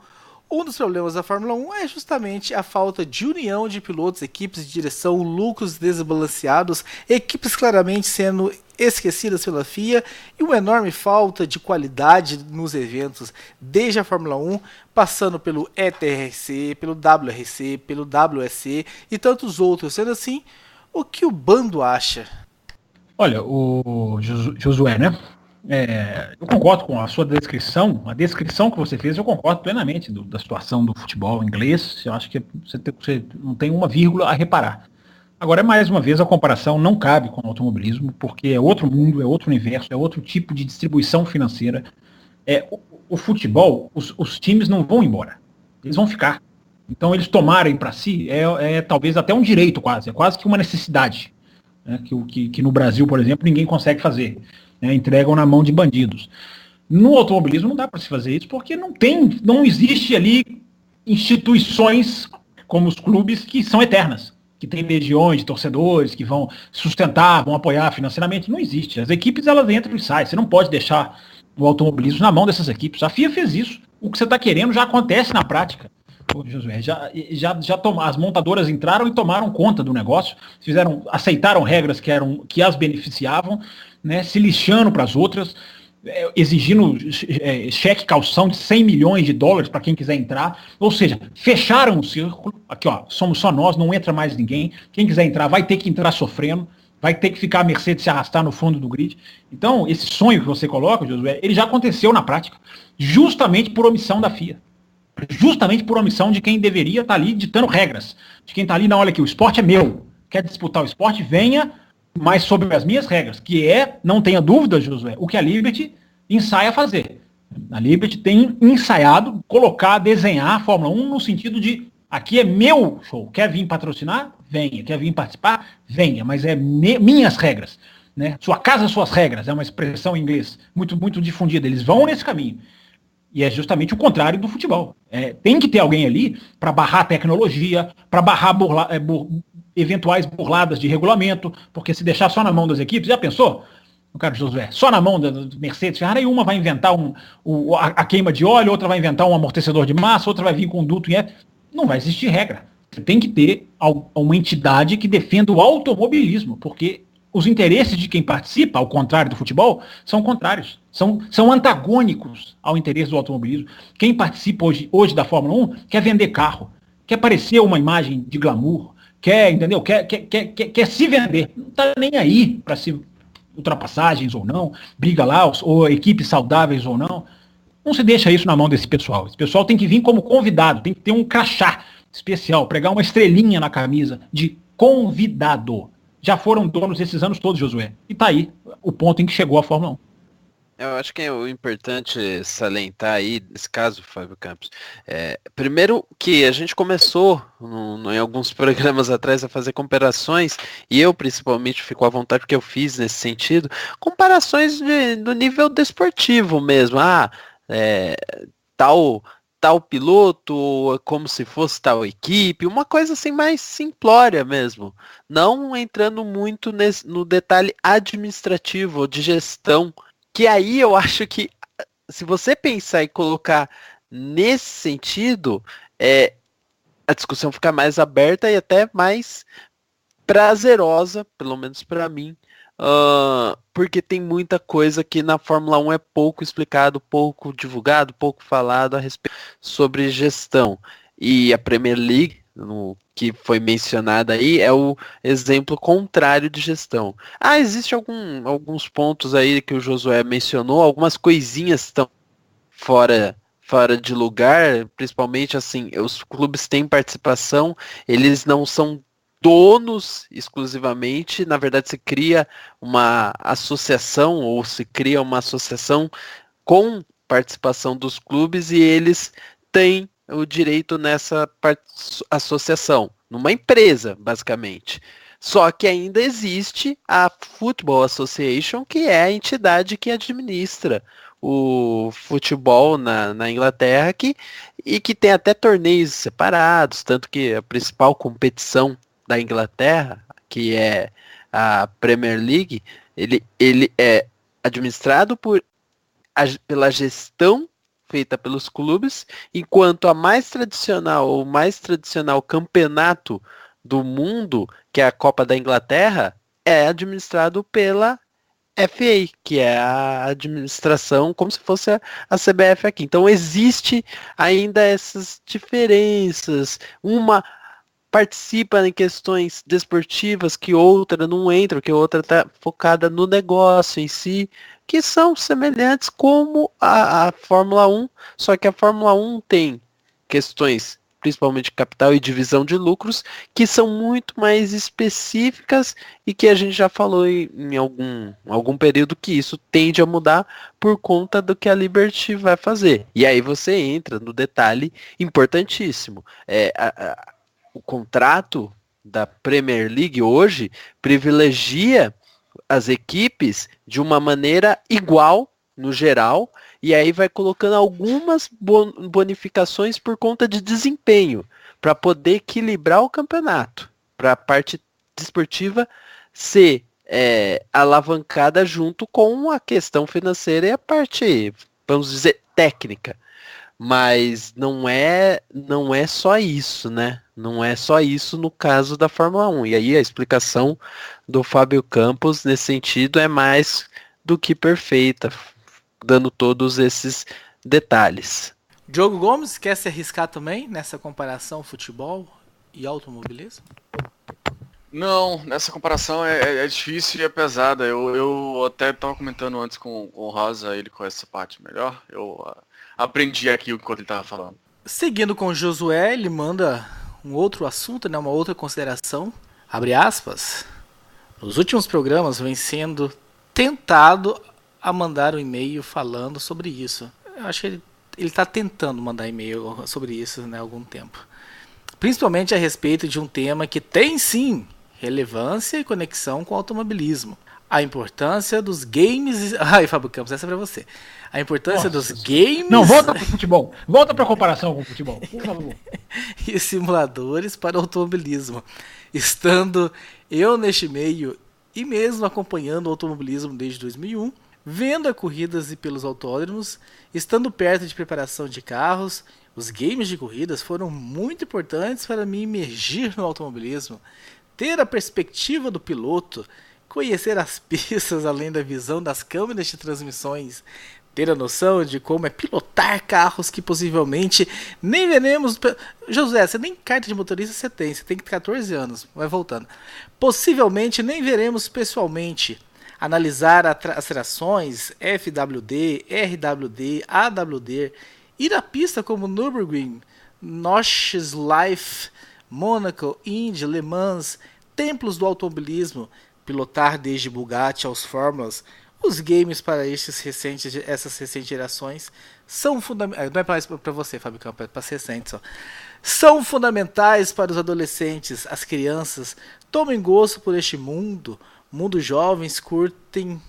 Um dos problemas da Fórmula 1 é justamente a falta de união de pilotos, equipes de direção, lucros desbalanceados, equipes claramente sendo esquecidas pela FIA e uma enorme falta de qualidade nos eventos, desde a Fórmula 1, passando pelo ETRC, pelo WRC, pelo WSC e tantos outros. Sendo assim, o que o bando acha? Olha, o Josué, né? Eu concordo com a sua descrição, a descrição que você fez, eu concordo plenamente da situação do futebol inglês. Eu acho que você não tem uma vírgula a reparar. Agora, mais uma vez, a comparação não cabe com o automobilismo, porque é outro mundo, é outro universo, é outro tipo de distribuição financeira. O futebol, os times não vão embora, eles vão ficar. Então, eles tomarem para si talvez até um direito quase, é quase que uma necessidade, né, que no Brasil, por exemplo, ninguém consegue fazer. Né, entregam na mão de bandidos. No automobilismo não dá para se fazer isso, porque não existe ali instituições como os clubes que são eternas, que tem legiões de torcedores que vão sustentar, vão apoiar financeiramente. Não existe. As equipes, elas entram e saem. Você não pode deixar o automobilismo na mão dessas equipes. A FIA fez isso. O que você está querendo já acontece na prática. Pô, Josué, as montadoras entraram e tomaram conta do negócio, aceitaram regras que as beneficiavam, né, se lixando para as outras, exigindo cheque calção de 100 milhões de dólares para quem quiser entrar. Ou seja, fecharam o círculo. Aqui, ó, somos só nós, não entra mais ninguém. Quem quiser entrar vai ter que entrar sofrendo, vai ter que ficar à mercê de se arrastar no fundo do grid. Então, esse sonho que você coloca, Josué, ele já aconteceu na prática, justamente por omissão da FIA. Justamente por omissão de quem deveria estar ali ditando regras. De quem está ali, não, olha aqui, o esporte é meu. Quer disputar o esporte? Venha, mas sobre as minhas regras. Que não tenha dúvida, Josué, o que a Liberty ensaia fazer. A Liberty tem ensaiado desenhar a Fórmula 1 no sentido de, aqui é meu show. Quer vir patrocinar? Venha. Quer vir participar? Venha. Mas é minhas regras. Né? Sua casa, suas regras. É uma expressão em inglês muito, muito difundida. Eles vão nesse caminho. E é justamente o contrário do futebol. Tem que ter alguém ali para barrar a tecnologia, para barrar eventuais burladas de regulamento, porque se deixar só na mão das equipes, já pensou? O cara Josué, só na mão da Mercedes, Ferrari, uma vai inventar a queima de óleo, outra vai inventar um amortecedor de massa, outra vai vir com um duto. Não vai existir regra. Você tem que ter uma entidade que defenda o automobilismo, porque os interesses de quem participa, ao contrário do futebol, são contrários. São antagônicos ao interesse do automobilismo. Quem participa hoje da Fórmula 1 quer vender carro, quer parecer uma imagem de glamour, quer se vender. Não está nem aí para se ultrapassagens ou não, briga lá, ou equipes saudáveis ou não. Não se deixa isso na mão desse pessoal. Esse pessoal tem que vir como convidado, tem que ter um crachá especial, pregar uma estrelinha na camisa de convidado. Já foram donos esses anos todos, Josué. E tá aí o ponto em que chegou a Fórmula 1. Eu acho que é o importante salientar aí, nesse caso, Fábio Campos. Primeiro que a gente começou em alguns programas atrás a fazer comparações, e eu principalmente fico à vontade porque eu fiz nesse sentido, comparações do nível desportivo mesmo. Tal piloto, como se fosse tal equipe, uma coisa assim mais simplória mesmo. Não entrando muito no detalhe administrativo, de gestão, que aí eu acho que, se você pensar e colocar nesse sentido, a discussão fica mais aberta e até mais prazerosa, pelo menos para mim, porque tem muita coisa que na Fórmula 1 é pouco explicado, pouco divulgado, pouco falado a respeito sobre gestão. E a Premier League, que foi mencionada aí, é o exemplo contrário de gestão. Existe alguns pontos aí que o Josué mencionou, algumas coisinhas estão fora de lugar, principalmente assim, os clubes têm participação, eles não são donos exclusivamente, na verdade se cria uma associação ou se cria uma associação com participação dos clubes e eles têm o direito nessa associação, numa empresa, basicamente. Só que ainda existe a Football Association, que é a entidade que administra o futebol na Inglaterra e que tem até torneios separados, tanto que a principal competição da Inglaterra, que é a Premier League, ele é administrado pela gestão feita pelos clubes, enquanto o mais tradicional campeonato do mundo, que é a Copa da Inglaterra, é administrado pela FA, que é a administração, como se fosse a CBF aqui. Então existe ainda essas diferenças. Uma participa em questões desportivas que outra não entra, que outra está focada no negócio em si, que são semelhantes como a Fórmula 1, só que a Fórmula 1 tem questões, principalmente capital e divisão de lucros, que são muito mais específicas e que a gente já falou em algum período que isso tende a mudar por conta do que a Liberty vai fazer. E aí você entra no detalhe importantíssimo. O contrato da Premier League hoje privilegia as equipes de uma maneira igual no geral, e aí vai colocando algumas bonificações por conta de desempenho, para poder equilibrar o campeonato, para a parte desportiva ser alavancada junto com a questão financeira e a parte, vamos dizer, técnica. Mas não é só isso, né? Não é só isso no caso da Fórmula 1. E aí a explicação do Fábio Campos nesse sentido é mais do que perfeita, dando todos esses detalhes. Diogo Gomes quer se arriscar também nessa comparação futebol e automobilismo? Não, nessa comparação é difícil e é pesada. Eu até estava comentando antes com o Rosa, ele conhece essa parte melhor. Eu aprendi aqui enquanto ele estava falando. Seguindo com o Josué, ele manda um outro assunto, né, uma outra consideração. Abre aspas. Nos últimos programas vem sendo tentado a mandar um e-mail falando sobre isso. Eu acho que ele está tentando mandar e-mail sobre isso, né, há algum tempo. Principalmente a respeito de um tema que tem sim relevância e conexão com o automobilismo. A importância dos games... Ai, Fábio Campos, essa é pra você. A importância dos games... Não, volta pro futebol. Volta pra comparação com o futebol. Por favor. E simuladores para o automobilismo. Estando eu neste meio e mesmo acompanhando o automobilismo desde 2001, vendo a corridas e pelos autódromos, estando perto de preparação de carros, os games de corridas foram muito importantes para me imergir no automobilismo, ter a perspectiva do piloto, conhecer as pistas além da visão das câmeras de transmissões, ter a noção de como é pilotar carros que possivelmente nem veremos... José, você nem carta de motorista você tem 14 anos, vai voltando. Possivelmente nem veremos pessoalmente. Analisar as trações, FWD, RWD, AWD, ir à pista como Nürburgring, Nordschleife, Mônaco, Indy, Le Mans, templos do automobilismo, pilotar desde Bugatti aos Fórmulas. Os games para essas recentes gerações são fundamentais. Não é para você, Fábio Campos, é para as recentes. Ó. São fundamentais para os adolescentes, as crianças. Tomem gosto por este mundo. Muitos jovens curtem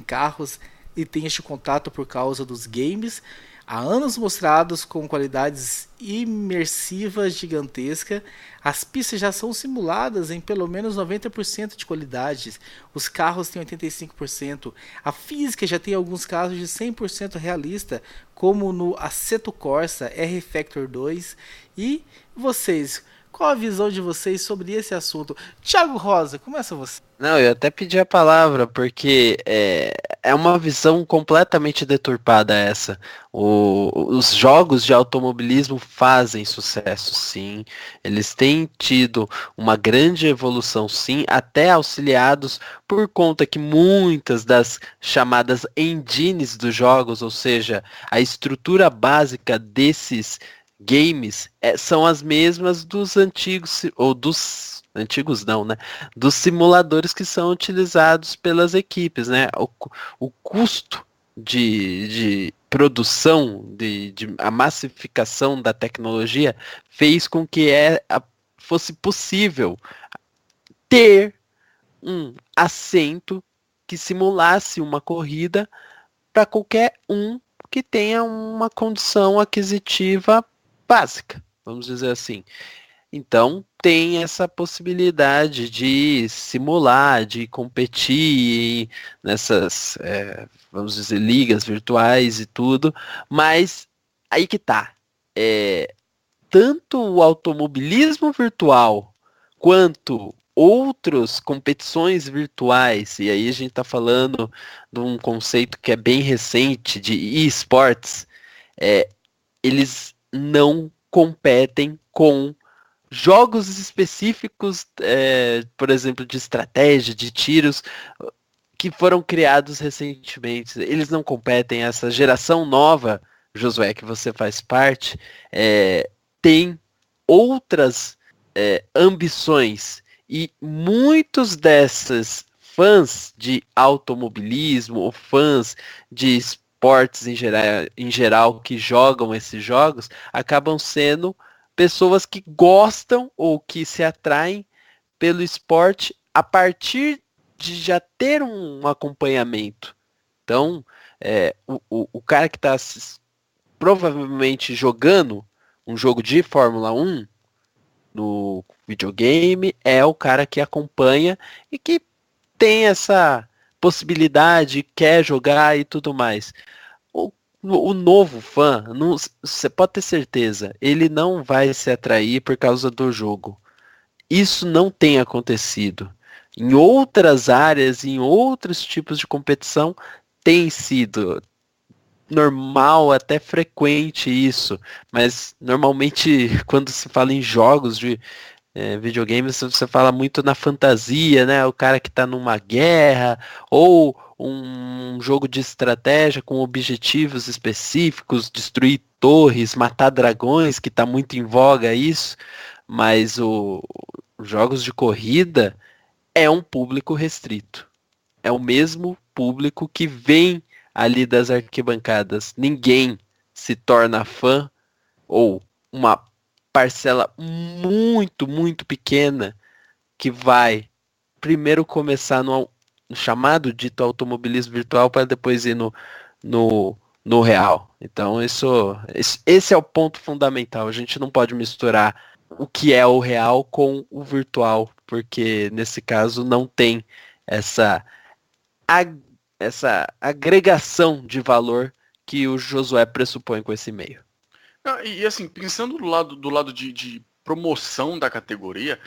carros e têm este contato por causa dos games. Há anos mostrados com qualidades imersivas gigantescas, as pistas já são simuladas em pelo menos 90% de qualidade, os carros têm 85%, a física já tem alguns casos de 100% realista, como no Assetto Corsa R-Factor 2. E vocês, qual a visão de vocês sobre esse assunto? Thiago Rosa, começa você. Não, eu até pedi a palavra, porque é uma visão completamente deturpada essa. Os jogos de automobilismo fazem sucesso, sim. Eles têm tido uma grande evolução, sim, até auxiliados por conta que muitas das chamadas engines dos jogos, ou seja, a estrutura básica desses games são as mesmas dos antigos, ou dos antigos não, né? Dos simuladores que são utilizados pelas equipes, né? O custo de produção, de a massificação da tecnologia fez com que fosse possível ter um assento que simulasse uma corrida para qualquer um que tenha uma condição aquisitiva básica, vamos dizer assim. Então, tem essa possibilidade de simular, de competir nessas, vamos dizer, ligas virtuais e tudo, mas aí que tá. Tanto o automobilismo virtual quanto outras competições virtuais, e aí a gente está falando de um conceito que é bem recente, de esportes, eles não competem com jogos específicos, por exemplo, de estratégia, de tiros, que foram criados recentemente. Eles não competem. Essa geração nova, Josué, que você faz parte, tem outras ambições. E muitos desses fãs de automobilismo, ou fãs de esportes em geral que jogam esses jogos, acabam sendo pessoas que gostam ou que se atraem pelo esporte a partir de já ter um acompanhamento. Então, o cara que está provavelmente jogando um jogo de Fórmula 1 no videogame é o cara que acompanha e que tem essa possibilidade, quer jogar e tudo mais. O novo fã, você pode ter certeza, ele não vai se atrair por causa do jogo. Isso não tem acontecido. Em outras áreas, em outros tipos de competição, tem sido normal, até frequente isso. Mas normalmente quando se fala em jogos de videogames, você fala muito na fantasia, né? O cara que está numa guerra, ou um jogo de estratégia com objetivos específicos, destruir torres, matar dragões, que está muito em voga isso, mas os jogos de corrida é um público restrito. É o mesmo público que vem ali das arquibancadas. Ninguém se torna fã, ou uma parcela muito, muito pequena que vai primeiro começar no chamado dito automobilismo virtual para depois ir no real. Então esse é o ponto fundamental. A gente não pode misturar o que é o real com o virtual, porque nesse caso não tem essa agregação de valor que o Josué pressupõe com esse meio. E assim, pensando do lado de promoção da categoria,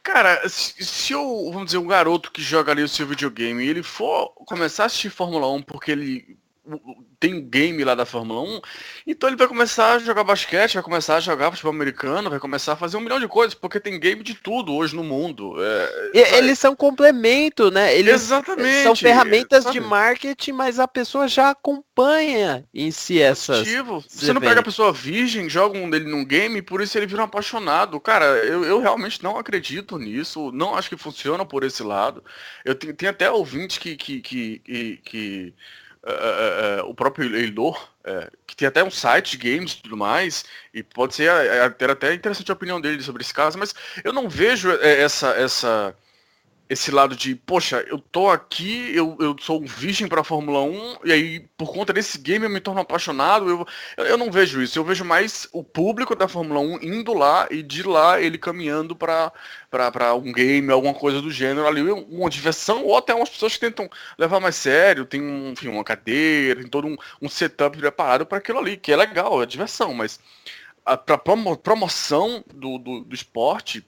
cara, se vamos dizer, um garoto que joga ali o seu videogame, ele for começar a assistir Fórmula 1 porque ele tem um game lá da Fórmula 1, então ele vai começar a jogar basquete, vai começar a jogar futebol americano, vai começar a fazer 1 milhão de coisas, porque tem game de tudo hoje no mundo. Eles são complemento, né? Eles exatamente, são ferramentas de marketing, mas a pessoa já acompanha em si essas. Você não pega a pessoa virgem, joga um dele num game, por isso ele vira um apaixonado. Cara, eu realmente não acredito nisso, não acho que funciona por esse lado. Eu tenho até ouvintes que o próprio Eilor, que tem até um site de games e tudo mais, e pode ser ter até interessante a opinião dele sobre esse caso, mas eu não vejo esse lado de, poxa, eu tô aqui, eu sou um virgem pra Fórmula 1, e aí, por conta desse game, eu me torno apaixonado. Eu não vejo isso. Eu vejo mais o público da Fórmula 1 indo lá, e de lá ele caminhando pra um game, alguma coisa do gênero ali, uma diversão, ou até umas pessoas que tentam levar mais sério, tem uma cadeira, tem todo um setup preparado para aquilo ali, que é legal, é diversão, mas pra promoção do esporte,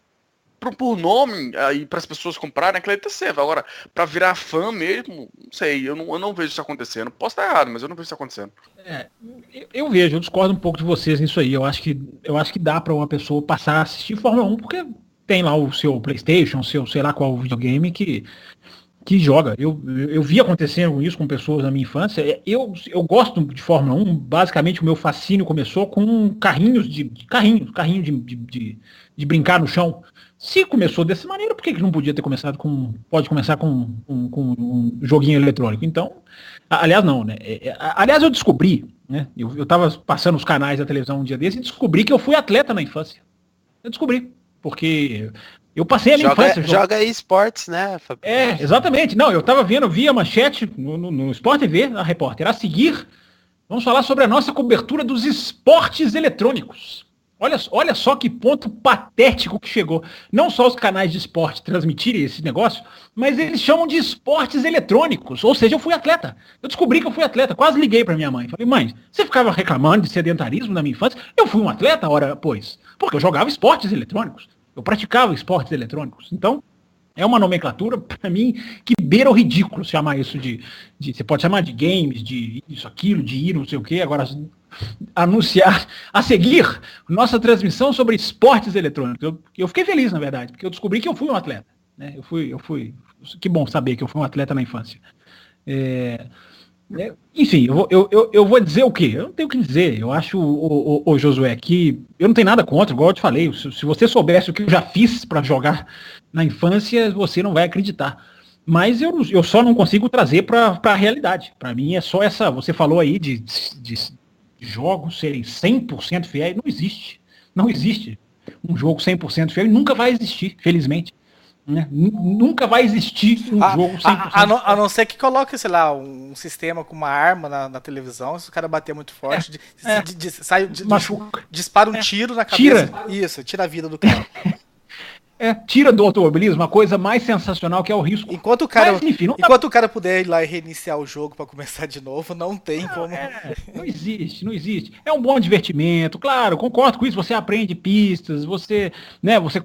por nome, aí para as pessoas comprarem, aquilo aí tá certo. Agora, para virar fã mesmo, não sei, eu não vejo isso acontecendo. Posso estar errado, mas eu não vejo isso acontecendo. Eu vejo, eu discordo um pouco de vocês nisso aí. Eu acho que dá para uma pessoa passar a assistir Fórmula 1, porque tem lá o seu PlayStation, sei lá qual videogame, que que joga. Eu vi acontecendo isso com pessoas na minha infância. Eu gosto de Fórmula 1. Basicamente, o meu fascínio começou com carrinho de brincar no chão. Se começou dessa maneira, por que não podia ter começado com... Pode começar com um joguinho eletrônico? Então, aliás, não, né? Aliás, eu descobri, né? Eu tava passando os canais da televisão um dia desse e descobri que eu fui atleta na infância. Eu descobri, porque eu passei a minha infância. Joga esportes, né, Fabio? Exatamente. Não, eu tava vendo, vi a manchete no Sport TV, a repórter. A seguir, vamos falar sobre a nossa cobertura dos esportes eletrônicos. Olha só que ponto patético que chegou. Não só os canais de esporte transmitirem esse negócio, mas eles chamam de esportes eletrônicos. Ou seja, eu fui atleta. Eu descobri que eu fui atleta. Quase liguei para minha mãe. Falei, mãe, você ficava reclamando de sedentarismo na minha infância? Eu fui um atleta, ora, pois. Porque eu jogava esportes eletrônicos. Eu praticava esportes eletrônicos. Então, é uma nomenclatura, para mim, que beira o ridículo chamar isso de... Você pode chamar de games, de isso, aquilo, de ir, não sei o quê. Agora, anunciar a seguir nossa transmissão sobre esportes eletrônicos. Eu fiquei feliz, na verdade, porque eu descobri que eu fui um atleta. Né? Eu fui. Que bom saber que eu fui um atleta na infância. Enfim, eu vou dizer o quê? Eu não tenho o que dizer. Eu acho, o Josué, que eu não tenho nada contra, igual eu te falei. Se você soubesse o que eu já fiz para jogar na infância, você não vai acreditar. Mas eu só não consigo trazer para a realidade. Para mim é só essa... Você falou aí de jogos serem 100% fiéis. Não existe. Não existe um jogo 100% fiel. Nunca vai existir, felizmente. Né? Nunca vai existir um jogo 100% a não ser que coloque, sei lá, um sistema com uma arma na televisão. Se o cara bater muito forte, machuca. Dispara um tiro na cabeça. Isso, tira a vida do cara. Tira do automobilismo a coisa mais sensacional, que é o risco. Enquanto o cara puder ir lá e reiniciar o jogo para começar de novo, não tem como. Não existe. É um bom divertimento, claro, concordo com isso. Você aprende pistas, você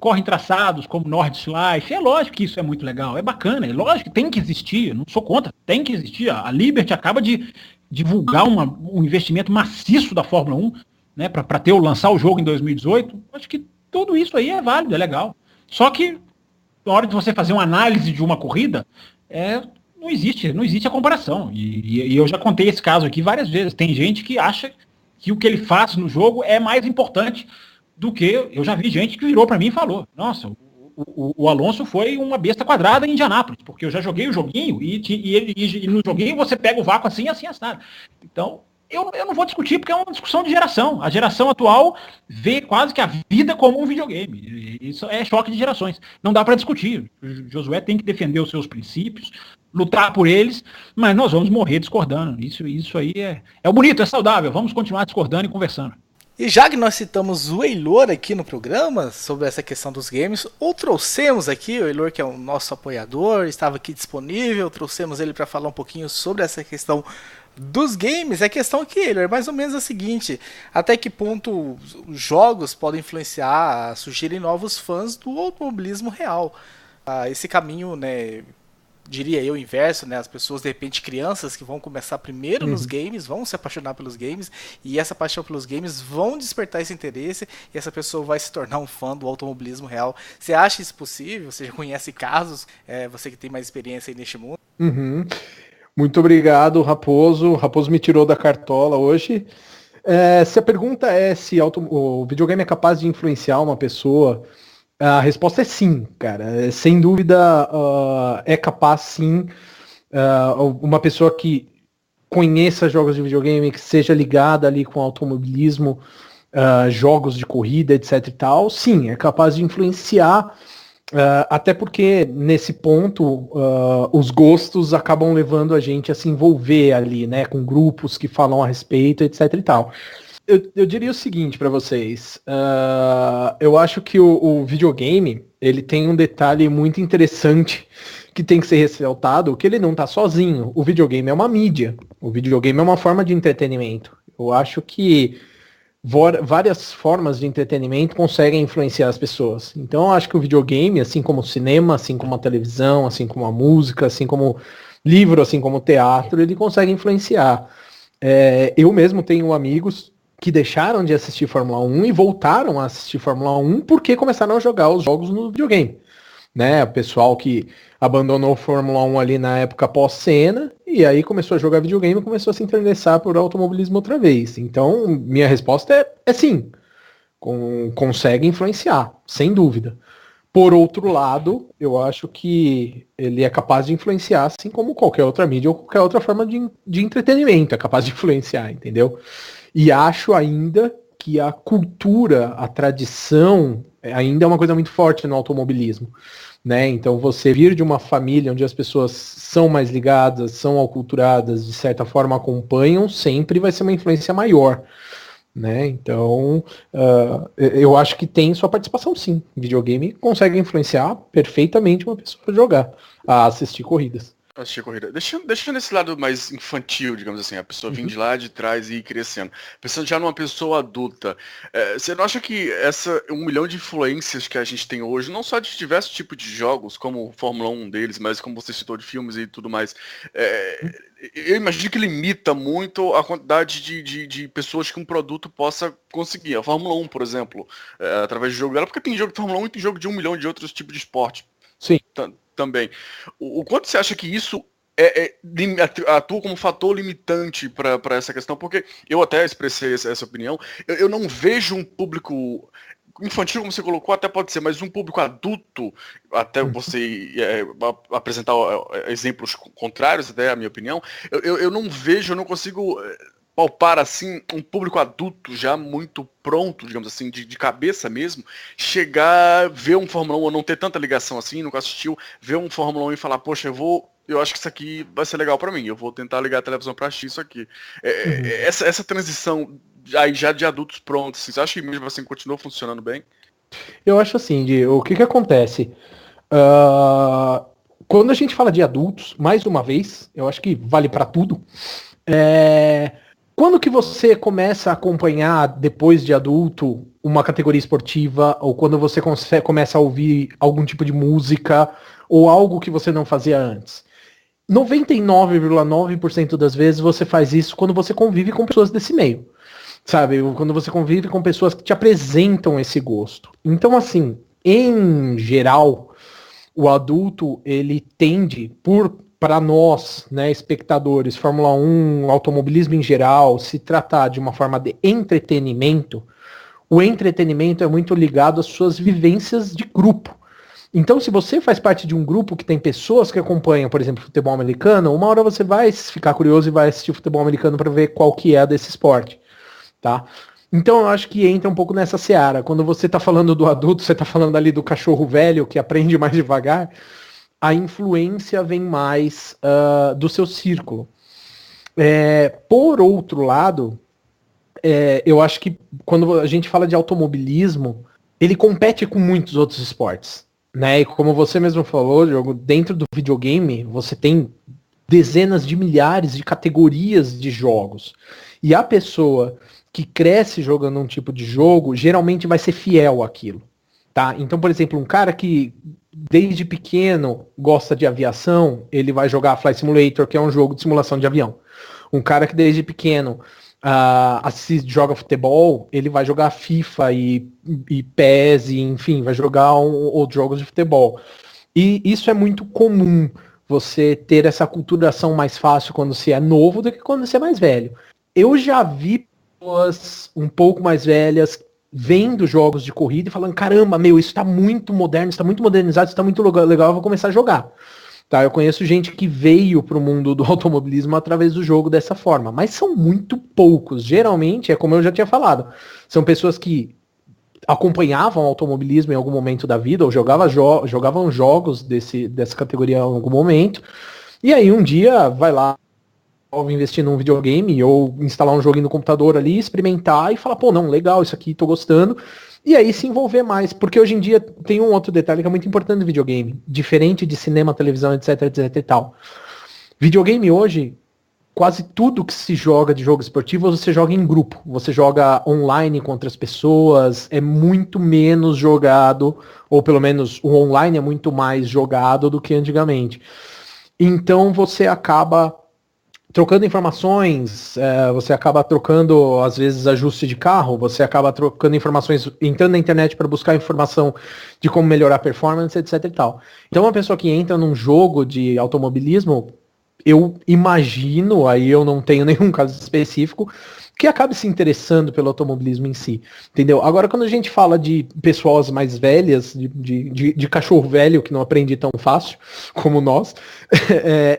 corre em traçados como Nordschleife. É lógico que isso é muito legal, é bacana, é lógico que tem que existir, não sou contra, tem que existir. A Liberty acaba de divulgar um investimento maciço da Fórmula 1, né, para lançar o jogo em 2018. Acho que tudo isso aí é válido, é legal. Só que, na hora de você fazer uma análise de uma corrida, não existe a comparação. E eu já contei esse caso aqui várias vezes. Tem gente que acha que o que ele faz no jogo é mais importante do que... Eu já vi gente que virou para mim e falou, nossa, o Alonso foi uma besta quadrada em Indianápolis, porque eu já joguei o joguinho e no joguinho você pega o vácuo assim, assado. Então... Eu não vou discutir, porque é uma discussão de geração. A geração atual vê quase que a vida como um videogame. Isso é choque de gerações. Não dá para discutir. O Josué tem que defender os seus princípios, lutar por eles, mas nós vamos morrer discordando. Isso aí é o bonito, é saudável. Vamos continuar discordando e conversando. E já que nós citamos o Eilor aqui no programa, sobre essa questão dos games, ou trouxemos aqui, o Eilor que é o nosso apoiador, estava aqui disponível, trouxemos ele para falar um pouquinho sobre essa questão dos games. A questão aqui, Eilor, é mais ou menos a seguinte: até que ponto os jogos podem influenciar, surgirem novos fãs do automobilismo real. Esse caminho, né, diria eu, inverso, né? As pessoas, de repente, crianças que vão começar primeiro nos games, vão se apaixonar pelos games, e essa paixão pelos games vão despertar esse interesse, e essa pessoa vai se tornar um fã do automobilismo real. Você acha isso possível? Você já conhece casos? Você que tem mais experiência aí neste mundo? Muito obrigado, Raposo. O Raposo me tirou da cartola hoje. Se a pergunta é se o videogame é capaz de influenciar uma pessoa, a resposta é sim, cara. Sem dúvida, é capaz sim. Uma pessoa que conheça jogos de videogame, que seja ligada ali com automobilismo, jogos de corrida, etc e tal, sim, é capaz de influenciar. Até porque, nesse ponto, os gostos acabam levando a gente a se envolver ali, né, com grupos que falam a respeito, etc e tal. Eu diria o seguinte para vocês, eu acho que o videogame, ele tem um detalhe muito interessante que tem que ser ressaltado, que ele não tá sozinho. O videogame é uma mídia, o videogame é uma forma de entretenimento. Eu acho que várias formas de entretenimento conseguem influenciar as pessoas. Então eu acho que o videogame, assim como o cinema, assim como a televisão, assim como a música, assim como o livro, assim como o teatro, ele consegue influenciar. Eu mesmo tenho amigos que deixaram de assistir Fórmula 1 e voltaram a assistir Fórmula 1 porque começaram a jogar os jogos no videogame. né? O pessoal que abandonou a Fórmula 1 ali na época pós-Senna, e aí começou a jogar videogame e começou a se interessar por automobilismo outra vez. Então, minha resposta é sim, consegue influenciar, sem dúvida. Por outro lado, eu acho que ele é capaz de influenciar, assim como qualquer outra mídia ou qualquer outra forma de entretenimento é capaz de influenciar, entendeu? E acho ainda que a cultura, a tradição, ainda é uma coisa muito forte no automobilismo, né? Então você vir de uma família onde as pessoas são mais ligadas, são aculturadas, de certa forma acompanham, sempre vai ser uma influência maior, né? Então, eu acho que tem sua participação sim. Videogame consegue influenciar perfeitamente uma pessoa a jogar, a assistir corridas. Assistir corrida. Deixa nesse lado mais infantil, digamos assim, a pessoa vir de lá de trás e ir crescendo. Pensando já numa pessoa adulta, você não acha que essa 1 milhão de influências que a gente tem hoje, não só de diversos tipos de jogos, como Fórmula 1 deles, mas como você citou de filmes e tudo mais, eu imagino que limita muito a quantidade de pessoas que um produto possa conseguir. A Fórmula 1, por exemplo, através do jogo dela, porque tem jogo de Fórmula 1 e tem jogo de 1 milhão de outros tipos de esporte. Sim. Também. O quanto você acha que isso atua como fator limitante para essa questão? Porque eu até expressei essa opinião. Eu não vejo um público infantil, como você colocou, até pode ser, mas um público adulto, até você apresentar exemplos contrários, até a minha opinião, eu não vejo, eu não consigo palpar assim um público adulto já muito pronto, digamos assim, de cabeça mesmo, chegar, ver um Fórmula 1 ou não ter tanta ligação assim, nunca assistiu, ver um Fórmula 1 e falar, poxa, eu acho que isso aqui vai ser legal pra mim, eu vou tentar ligar a televisão pra assistir isso aqui. Essa transição aí já de adultos prontos, você acha que mesmo assim continua funcionando bem? Eu acho assim, o que acontece? Quando a gente fala de adultos, mais uma vez, eu acho que vale pra tudo, quando que você começa a acompanhar, depois de adulto, uma categoria esportiva, ou quando você começa a ouvir algum tipo de música, ou algo que você não fazia antes? 99,9% das vezes você faz isso quando você convive com pessoas desse meio, sabe? Quando você convive com pessoas que te apresentam esse gosto. Então, assim, em geral, o adulto, ele tende, para nós, né, espectadores, Fórmula 1, automobilismo em geral, se tratar de uma forma de entretenimento, o entretenimento é muito ligado às suas vivências de grupo. Então, se você faz parte de um grupo que tem pessoas que acompanham, por exemplo, futebol americano, uma hora você vai ficar curioso e vai assistir futebol americano para ver qual que é desse esporte, tá? Então, eu acho que entra um pouco nessa seara. Quando você está falando do adulto, você está falando ali do cachorro velho que aprende mais devagar, a influência vem mais do seu círculo. Por outro lado, eu acho que quando a gente fala de automobilismo, ele compete com muitos outros esportes, né? E como você mesmo falou, Diogo, dentro do videogame, você tem dezenas de milhares de categorias de jogos. E a pessoa que cresce jogando um tipo de jogo, geralmente vai ser fiel àquilo, tá? Então, por exemplo, um cara que desde pequeno gosta de aviação, ele vai jogar Flight Simulator, que é um jogo de simulação de avião. Um cara que desde pequeno joga futebol, ele vai jogar FIFA e PES, e, enfim, vai jogar outros jogos de futebol. E isso é muito comum, você ter essa aculturação mais fácil quando você é novo do que quando você é mais velho. Eu já vi pessoas um pouco mais velhas vendo jogos de corrida e falando, caramba, isso tá muito moderno, isso tá muito modernizado, isso tá muito legal, eu vou começar a jogar. Tá, eu conheço gente que veio pro mundo do automobilismo através do jogo dessa forma, mas são muito poucos. Geralmente, é como eu já tinha falado, são pessoas que acompanhavam o automobilismo em algum momento da vida, ou jogavam jogos dessa categoria em algum momento, e aí um dia vai lá, investir num videogame ou instalar um joguinho no computador ali, experimentar e falar, pô, não, legal, isso aqui, tô gostando. E aí se envolver mais, porque hoje em dia tem um outro detalhe que é muito importante no videogame, diferente de cinema, televisão, etc, etc e tal. Videogame hoje, quase tudo que se joga de jogo esportivo, você joga em grupo, você joga online com outras pessoas, é muito menos jogado, ou pelo menos o online é muito mais jogado do que antigamente. Então você acaba trocando informações, você acaba trocando, às vezes, ajuste de carro, você acaba trocando informações, entrando na internet para buscar informação de como melhorar a performance, etc e tal. Então, uma pessoa que entra num jogo de automobilismo, eu imagino, aí eu não tenho nenhum caso específico, que acabe se interessando pelo automobilismo em si, entendeu? Agora, quando a gente fala de pessoas mais velhas, de cachorro velho que não aprende tão fácil como nós,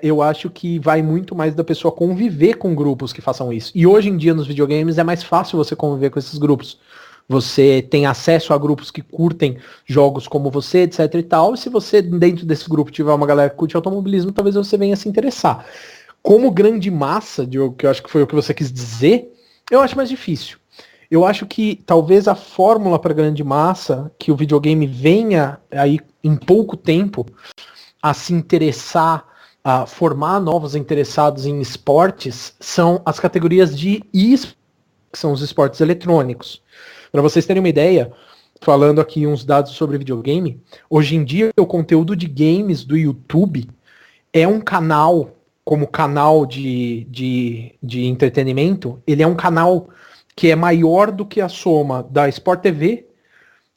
eu acho que vai muito mais da pessoa conviver com grupos que façam isso. E hoje em dia nos videogames é mais fácil você conviver com esses grupos. Você tem acesso a grupos que curtem jogos como você, etc e tal, e se você dentro desse grupo tiver uma galera que curte automobilismo, talvez você venha se interessar. Como grande massa, Diogo, que eu acho que foi o que você quis dizer, eu acho mais difícil. Eu acho que talvez a fórmula para grande massa, que o videogame venha aí em pouco tempo a se interessar, a formar novos interessados em esportes, são as categorias de esportes, que são os esportes eletrônicos. Para vocês terem uma ideia, falando aqui uns dados sobre videogame, hoje em dia o conteúdo de games do YouTube é um canal, como canal de entretenimento, ele é um canal que é maior do que a soma da Sport TV,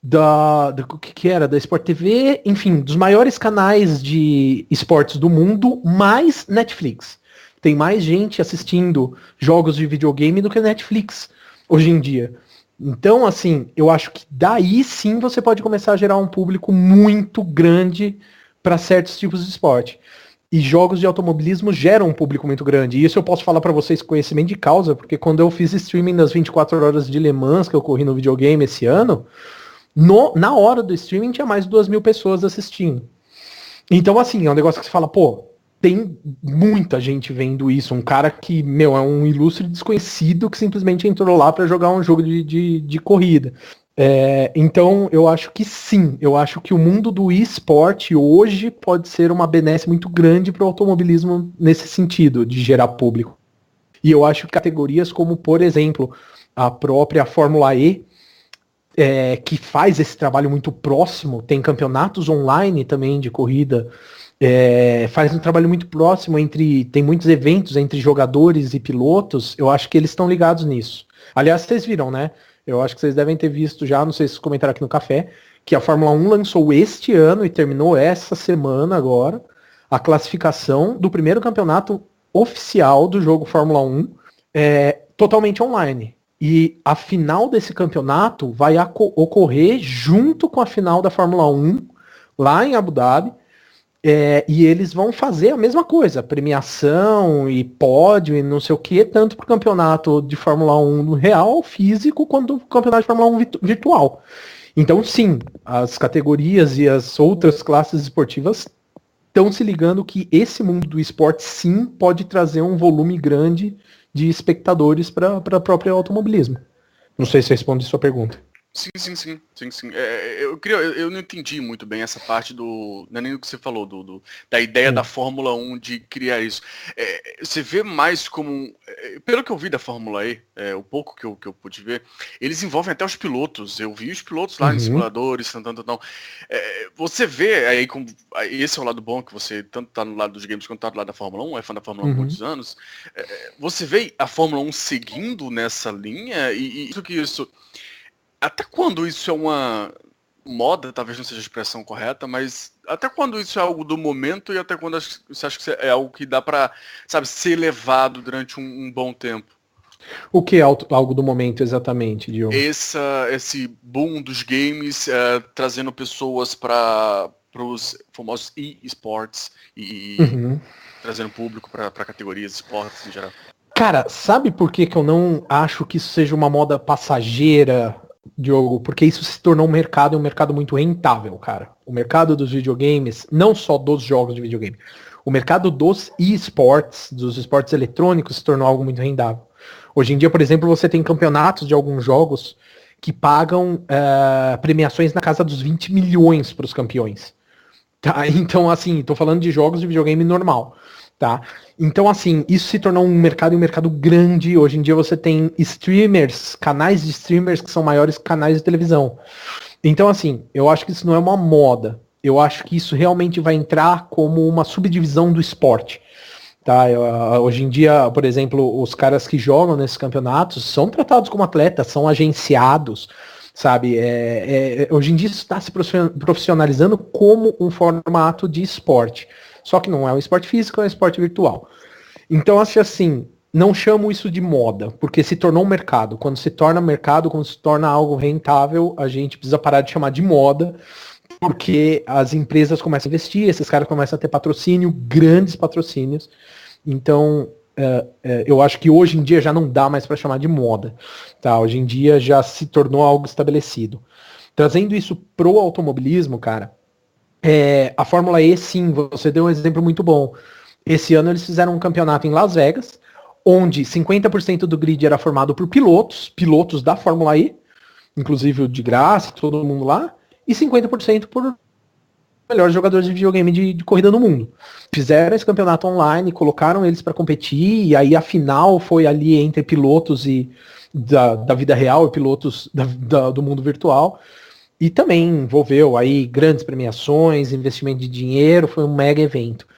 da Sport TV, enfim, dos maiores canais de esportes do mundo, mais Netflix. Tem mais gente assistindo jogos de videogame do que Netflix hoje em dia. Então, assim, eu acho que daí sim você pode começar a gerar um público muito grande para certos tipos de esporte. E jogos de automobilismo geram um público muito grande. E isso eu posso falar para vocês com conhecimento de causa, porque quando eu fiz streaming das 24 horas de Le Mans que eu corri no videogame esse ano, na hora do streaming tinha mais de 2.000 pessoas assistindo. Então, assim, é um negócio que você fala, pô, tem muita gente vendo isso. Um cara que, é um ilustre desconhecido que simplesmente entrou lá para jogar um jogo de corrida. Então, eu acho que sim. Eu acho que o mundo do esporte hoje pode ser uma benesse muito grande para o automobilismo nesse sentido, de gerar público. E eu acho que categorias como, por exemplo, a própria Fórmula E, que faz esse trabalho muito próximo, tem campeonatos online também de corrida, faz um trabalho muito próximo tem muitos eventos entre jogadores e pilotos, eu acho que eles estão ligados nisso. Aliás, vocês viram, né? Eu acho que vocês devem ter visto já, não sei se vocês comentaram aqui no café, que a Fórmula 1 lançou este ano e terminou essa semana agora, a classificação do primeiro campeonato oficial do jogo Fórmula 1, totalmente online. E a final desse campeonato vai ocorrer junto com a final da Fórmula 1, lá em Abu Dhabi, e eles vão fazer a mesma coisa, premiação e pódio e não sei o que, tanto para o campeonato de Fórmula 1 real, físico, quanto o campeonato de Fórmula 1 virtual. Então, sim, as categorias e as outras classes esportivas estão se ligando que esse mundo do esporte, sim, pode trazer um volume grande de espectadores para o próprio automobilismo. Não sei se responde a sua pergunta. Sim. Eu não entendi muito bem essa parte não é nem o que você falou, da ideia da Fórmula 1 de criar isso. Você vê mais como, pelo que eu vi da Fórmula E, o pouco que eu pude ver, eles envolvem até os pilotos. Eu vi os pilotos lá em simuladores, você vê, esse é o lado bom, que você tanto tá no lado dos games quanto tá do lado da Fórmula 1, é fã da Fórmula 1 há muitos anos, você vê a Fórmula 1 seguindo nessa linha, e isso até quando isso é uma moda, talvez não seja a expressão correta, mas até quando isso é algo do momento e até quando você acha que é algo que dá pra, ser levado durante um bom tempo? O que é algo do momento exatamente, Diogo? Esse boom dos games trazendo pessoas para os famosos e-sports e trazendo público para categorias de esportes em geral. Cara, sabe por que eu não acho que isso seja uma moda passageira, Diogo? Porque isso se tornou um mercado muito rentável, cara. O mercado dos videogames, não só dos jogos de videogame, o mercado dos esportes, dos esportes eletrônicos, se tornou algo muito rentável. Hoje em dia, por exemplo, você tem campeonatos de alguns jogos que pagam premiações na casa dos 20 milhões para os campeões. Tá? Então, assim, tô falando de jogos de videogame normal. Tá? Então, assim, isso se tornou um mercado grande. Hoje em dia você tem streamers, canais de streamers que são maiores que canais de televisão. Então, assim, eu acho que isso não é uma moda. Eu acho que isso realmente vai entrar como uma subdivisão do esporte. Tá? Hoje em dia, por exemplo, os caras que jogam nesses campeonatos são tratados como atletas, são agenciados, sabe? Hoje em dia isso está se profissionalizando como um formato de esporte. Só que não é um esporte físico, é um esporte virtual. Então, acho assim, não chamo isso de moda, porque se tornou um mercado. Quando se torna mercado, quando se torna algo rentável, a gente precisa parar de chamar de moda, porque as empresas começam a investir, esses caras começam a ter patrocínio, grandes patrocínios. Então, eu acho que hoje em dia já não dá mais para chamar de moda. Tá? Hoje em dia já se tornou algo estabelecido. Trazendo isso pro automobilismo, cara, a Fórmula E, sim, você deu um exemplo muito bom. Esse ano eles fizeram um campeonato em Las Vegas, onde 50% do grid era formado por pilotos da Fórmula E, inclusive o de graça, todo mundo lá, e 50% por melhores jogadores de videogame de corrida no mundo. Fizeram esse campeonato online, colocaram eles para competir, e aí a final foi ali entre pilotos da vida real e pilotos do mundo virtual. E também envolveu aí grandes premiações, investimento de dinheiro, foi um mega evento.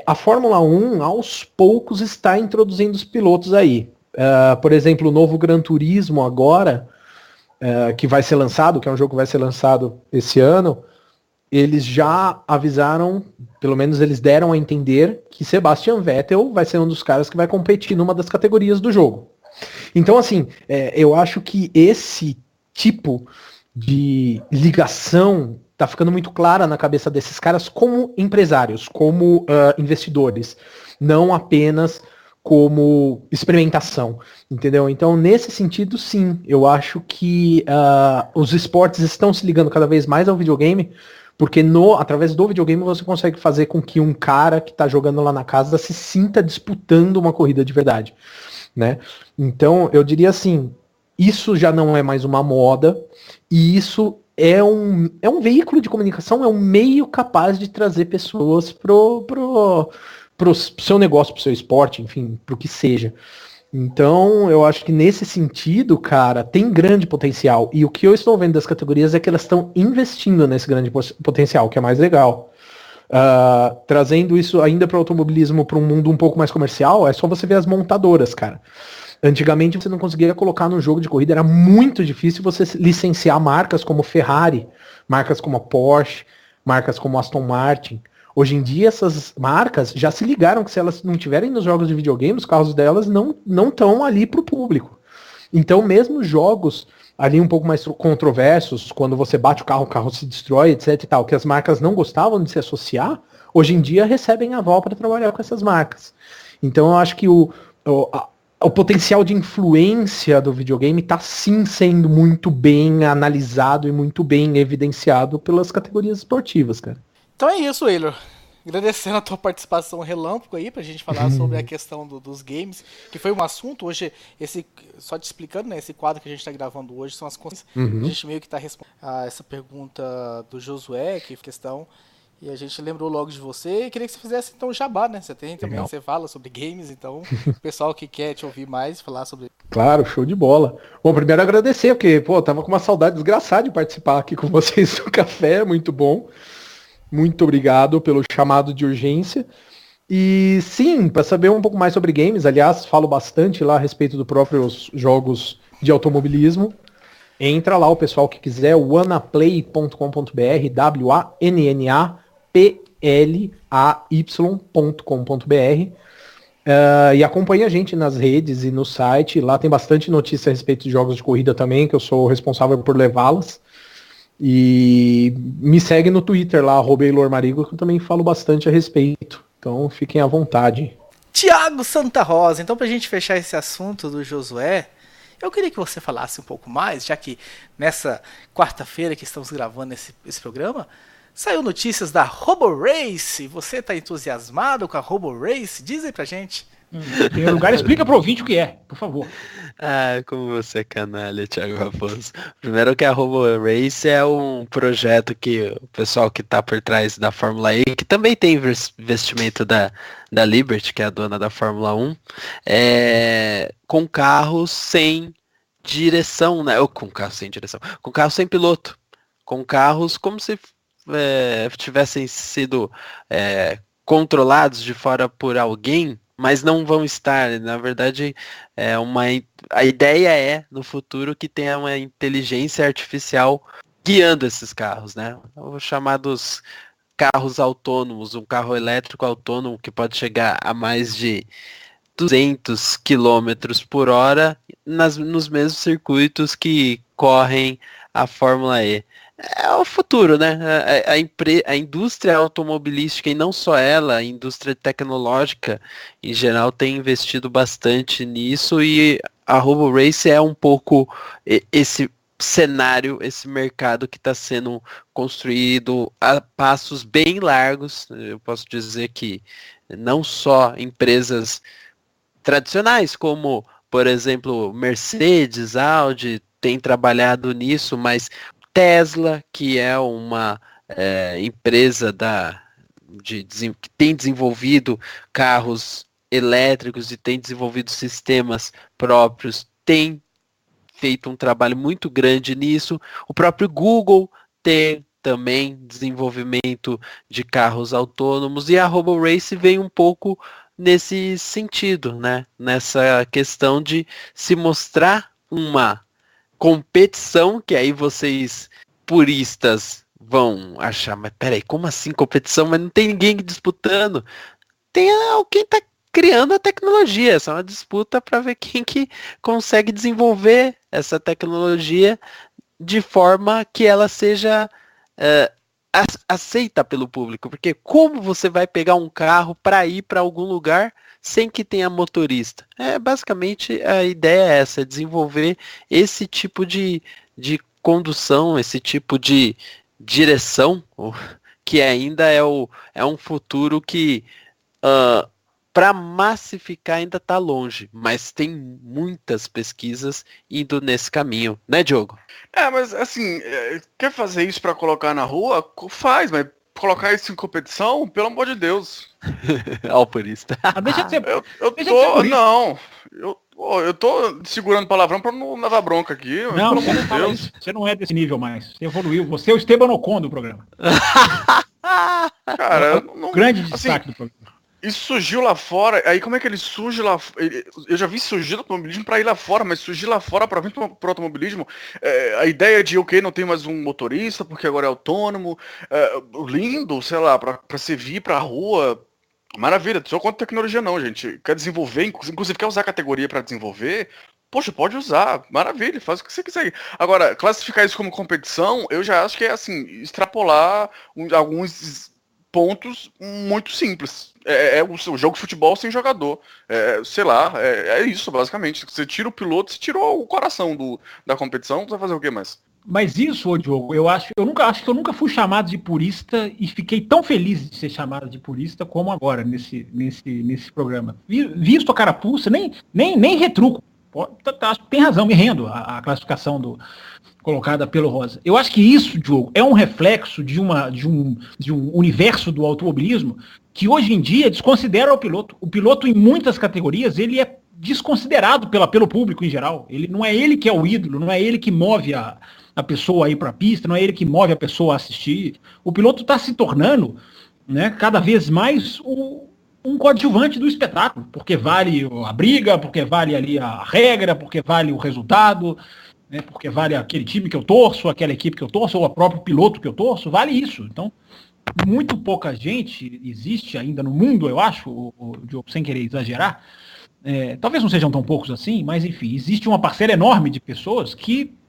A Fórmula 1, aos poucos, está introduzindo os pilotos aí. Por exemplo, o novo Gran Turismo agora, que vai ser lançado, que é um jogo que vai ser lançado esse ano, eles já avisaram, pelo menos eles deram a entender, que Sebastian Vettel vai ser um dos caras que vai competir numa das categorias do jogo. Então, assim, eu acho que esse tipo de ligação tá ficando muito clara na cabeça desses caras como empresários, como investidores, não apenas como experimentação, entendeu? Então, nesse sentido, sim, eu acho que os esportes estão se ligando cada vez mais ao videogame, porque através do videogame você consegue fazer com que um cara que tá jogando lá na casa se sinta disputando uma corrida de verdade, né? Então, eu diria assim, isso já não é mais uma moda, e isso é um veículo de comunicação, é um meio capaz de trazer pessoas pro seu negócio, pro seu esporte, enfim, pro que seja. Então, eu acho que nesse sentido, cara, tem grande potencial. E o que eu estou vendo das categorias é que elas estão investindo nesse grande potencial, que é mais legal. Trazendo isso ainda para o automobilismo, para um mundo um pouco mais comercial, é só você ver as montadoras, cara. Antigamente você não conseguia colocar no jogo de corrida, era muito difícil você licenciar marcas como Ferrari, marcas como a Porsche, marcas como Aston Martin. Hoje em dia essas marcas já se ligaram que se elas não tiverem nos jogos de videogame, os carros delas não estão ali para o público. Então mesmo jogos ali um pouco mais controversos, quando você bate o carro se destrói, etc e tal, que as marcas não gostavam de se associar, hoje em dia recebem aval para trabalhar com essas marcas. Então eu acho que o potencial de influência do videogame está sim sendo muito bem analisado e muito bem evidenciado pelas categorias esportivas, cara. Então é isso, Eilor. Agradecendo a tua participação relâmpago aí pra gente falar sobre a questão dos games, que foi um assunto hoje, só te explicando, né, esse quadro que a gente tá gravando hoje são as coisas. A gente meio que tá respondendo a essa pergunta do Josué, que questão, e a gente lembrou logo de você e queria que você fizesse então o jabá, né? Você tem também, você fala sobre games, então o pessoal que quer te ouvir mais, falar sobre... Claro, show de bola. Bom, primeiro agradecer, porque, tava com uma saudade desgraçada de participar aqui com vocês do café, muito bom. Muito obrigado pelo chamado de urgência. E sim, para saber um pouco mais sobre games, aliás, falo bastante lá a respeito dos próprios jogos de automobilismo. Entra lá o pessoal que quiser, wannaplay.com.br, WANNAPLAY.com.br. E acompanha a gente nas redes e no site. Lá tem bastante notícia a respeito de jogos de corrida também, que eu sou responsável por levá-las. E me segue no Twitter lá, @EilorMarigo, que eu também falo bastante a respeito. Então fiquem à vontade. Thiago Santa Rosa, então pra gente fechar esse assunto do Josué, eu queria que você falasse um pouco mais, já que nessa quarta-feira que estamos gravando esse programa, saiu notícias da RoboRace. Você tá entusiasmado com a RoboRace? Diz aí pra gente. Tem lugar, explica pro ouvinte o que é, por favor. Como você é canalha, Thiago Raposo. Primeiro que a RoboRace é um projeto que o pessoal que tá por trás da Fórmula E, que também tem investimento da Liberty, que é a dona da Fórmula 1, com carros sem direção, né? Ou com carros sem direção, com carros sem piloto. Com carros como se tivessem sido controlados de fora por alguém, mas não vão estar. Na verdade, a ideia é, no futuro, que tenha uma inteligência artificial guiando esses carros, né? Os chamados carros autônomos, um carro elétrico autônomo que pode chegar a mais de 200 km por hora nos mesmos circuitos que correm a Fórmula E. É o futuro, né? A indústria automobilística, e não só ela, a indústria tecnológica em geral tem investido bastante nisso, e a RoboRace é um pouco esse cenário, esse mercado que está sendo construído a passos bem largos. Eu posso dizer que não só empresas tradicionais, como, por exemplo, Mercedes, Audi, têm trabalhado nisso, mas Tesla, que é uma empresa que tem desenvolvido carros elétricos e tem desenvolvido sistemas próprios, tem feito um trabalho muito grande nisso. O próprio Google tem também desenvolvimento de carros autônomos, e a RoboRace vem um pouco nesse sentido, né? Nessa questão de se mostrar uma competição, que aí vocês puristas vão achar, mas peraí, como assim competição? Mas não tem ninguém disputando. Tem alguém tá criando a tecnologia, essa é uma disputa para ver quem que consegue desenvolver essa tecnologia de forma que ela seja aceita pelo público, porque como você vai pegar um carro para ir para algum lugar sem que tenha motorista? Basicamente a ideia é essa, desenvolver esse tipo de condução, esse tipo de direção, que ainda é um futuro que para massificar ainda está longe, mas tem muitas pesquisas indo nesse caminho, né, Diogo? Mas assim, quer fazer isso para colocar na rua? Faz, mas colocar isso em competição, pelo amor de Deus. Ó, o purista. Deixa de ser, eu tô segurando palavrão para não levar bronca aqui. Não, você não fala isso. Você não é desse nível mais. Você evoluiu. Você é o Esteban Ocon do programa. Cara, grande destaque do programa. Isso surgiu lá fora, aí como é que ele surge lá? Eu já vi surgir do automobilismo para ir lá fora, mas surgir lá fora para vir para o automobilismo, a ideia de, não tem mais um motorista, porque agora é autônomo, lindo, sei lá, para você vir para a rua, maravilha, não sou contra tecnologia não, gente, quer desenvolver, inclusive quer usar a categoria para desenvolver, poxa, pode usar, maravilha, faz o que você quiser. Agora, classificar isso como competição, eu já acho que é assim, extrapolar alguns pontos muito simples. O jogo de futebol sem jogador. Sei lá, é isso, basicamente. Você tira o piloto, você tirou o coração da competição, você vai fazer o que mais? Mas isso, Diogo, eu acho que eu nunca fui chamado de purista e fiquei tão feliz de ser chamado de purista como agora, nesse programa. Visto a carapuça, nem retruco. Tem razão, me rendo a classificação colocada pelo Rosa. Eu acho que isso, Diogo, é um reflexo de um universo do automobilismo que hoje em dia desconsidera o piloto. O piloto, em muitas categorias, ele é desconsiderado pelo público em geral. Ele não é ele que é o ídolo, não é ele que move a pessoa a ir para a pista, não é ele que move a pessoa a assistir. O piloto está se tornando, né, cada vez mais um coadjuvante do espetáculo, porque vale a briga, porque vale ali a regra, porque vale o resultado, né, porque vale aquele time que eu torço, aquela equipe que eu torço, ou o próprio piloto que eu torço, vale isso. Então, muito pouca gente existe ainda no mundo, eu acho, sem querer exagerar, talvez não sejam tão poucos assim, mas enfim, existe uma parcela enorme de pessoas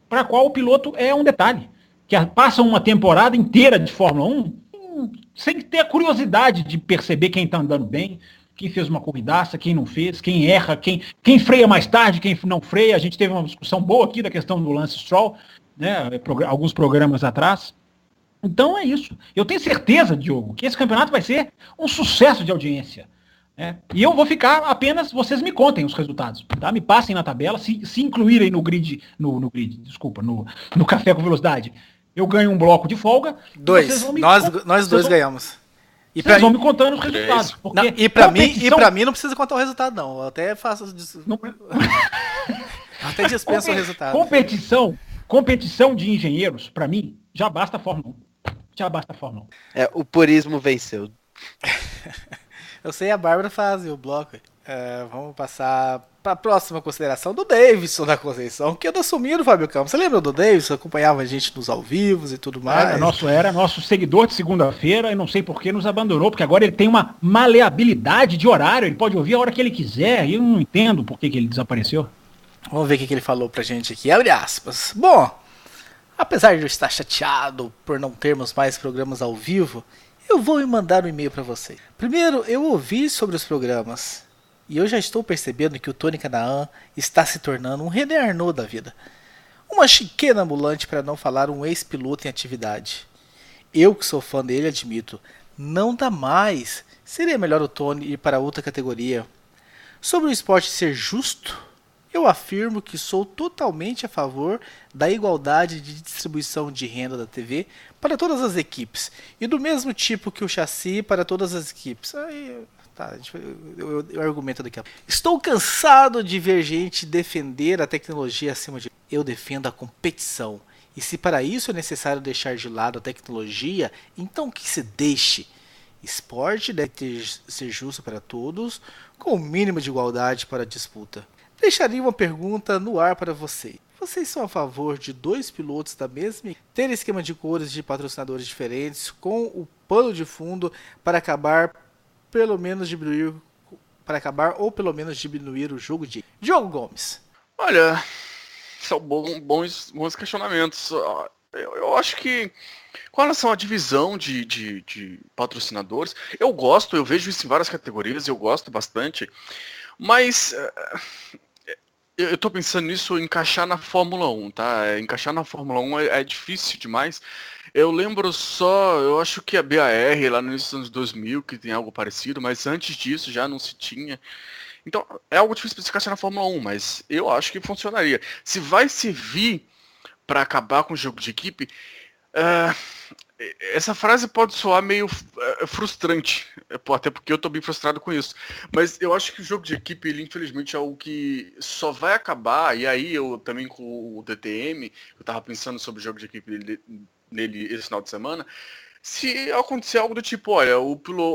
para a qual o piloto é um detalhe, que passam uma temporada inteira de Fórmula 1 sem ter a curiosidade de perceber quem está andando bem, quem fez uma corridaça, quem não fez, quem erra, quem freia mais tarde, quem não freia. A gente teve uma discussão boa aqui da questão do Lance Stroll, né, alguns programas atrás. Então é isso. Eu tenho certeza, Diogo, que esse campeonato vai ser um sucesso de audiência. E eu vou ficar apenas, vocês me contem os resultados, tá? Me passem na tabela, se incluírem no Café com Velocidade. Eu ganho um bloco de folga. Nós dois ganhamos. E vocês vão me contando os resultados. E pra mim não precisa contar o resultado, não. Eu até faço. Até dispenso o resultado. Competição de engenheiros, pra mim, já basta a Fórmula 1. Já basta a Fórmula 1. O purismo venceu. Eu sei, a Bárbara faz o bloco. Vamos passar para a próxima consideração do Davidson da Conceição, que anda sumindo, Fábio Campos. Você lembra do Davidson? Acompanhava a gente nos ao vivos e tudo mais. Era nosso seguidor de segunda-feira e não sei por que nos abandonou, porque agora ele tem uma maleabilidade de horário, ele pode ouvir a hora que ele quiser, e eu não entendo por que ele desapareceu. Vamos ver o que ele falou pra gente aqui. Abre aspas. Bom, apesar de eu estar chateado por não termos mais programas ao vivo, eu vou mandar um e-mail para você. Primeiro, eu ouvi sobre os programas e eu já estou percebendo que o Tony Canaan está se tornando um René Arnoux da vida. Uma chiquena ambulante, para não falar um ex-piloto em atividade. Eu, que sou fã dele, admito, não dá mais. Seria melhor o Tony ir para outra categoria. Sobre o esporte ser justo, eu afirmo que sou totalmente a favor da igualdade de distribuição de renda da TV para todas as equipes, e do mesmo tipo que o chassi para todas as equipes. Aí, tá, eu argumento daqui a pouco. Estou cansado de ver gente defender a tecnologia acima de... Eu defendo a competição, e se para isso é necessário deixar de lado a tecnologia, então que se deixe. Esporte deve ser justo para todos, com o mínimo de igualdade para a disputa. Deixaria uma pergunta no ar para você. Vocês são a favor de 2 pilotos da mesma equipe ter esquema de cores de patrocinadores diferentes com o pano de fundo para acabar ou pelo menos diminuir o jogo de Diogo Gomes? Olha, são bons questionamentos. Eu acho que com relação à divisão de patrocinadores, eu vejo isso em várias categorias, eu gosto bastante, mas eu tô pensando nisso encaixar na Fórmula 1, tá? Encaixar na Fórmula 1 é difícil demais. Eu lembro só, eu acho que a BAR lá no início dos anos 2000, que tem algo parecido, mas antes disso já não se tinha. Então, é algo difícil para se encaixar na Fórmula 1, mas eu acho que funcionaria. Se vai servir para acabar com o jogo de equipe, essa frase pode soar meio frustrante, até porque eu tô bem frustrado com isso, mas eu acho que o jogo de equipe, ele infelizmente é algo que só vai acabar, e aí eu também com o DTM, eu tava pensando sobre o jogo de equipe nele esse final de semana, se acontecer algo do tipo, olha,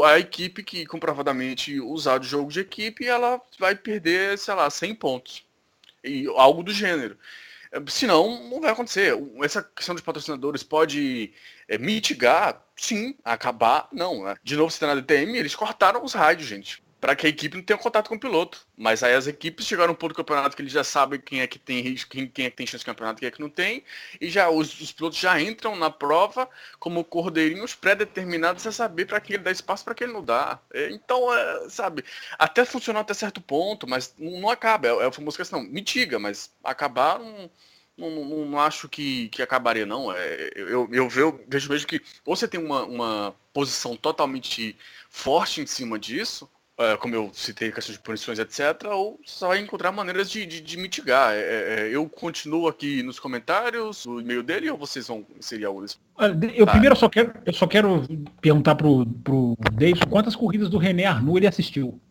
a equipe que comprovadamente usar o jogo de equipe, ela vai perder, sei lá, 100 pontos, e algo do gênero. Senão, não vai acontecer. Essa questão de patrocinadores pode mitigar, sim, acabar, não. Né? De novo, se tá na DTM, eles cortaram os rádios, gente, para que a equipe não tenha contato com o piloto. Mas aí as equipes chegaram a um ponto do campeonato que eles já sabem quem é que tem risco, quem é que tem chance de campeonato, quem é que não tem, e já os pilotos já entram na prova como cordeirinhos pré-determinados a saber para que ele dá espaço, para que ele não dá. Então, sabe, até funcionou até certo ponto, mas não acaba. É a famosa questão, mitiga, mas acabar não acho que acabaria, não. Eu vejo mesmo que ou você tem uma posição totalmente forte em cima disso, como eu citei, questão de punições, etc., ou só vai encontrar maneiras de mitigar. Eu continuo aqui nos comentários, o e-mail dele, ou vocês vão inserir algo desse? Primeiro eu só quero perguntar pro Davidson quantas corridas do René Arnoux ele assistiu.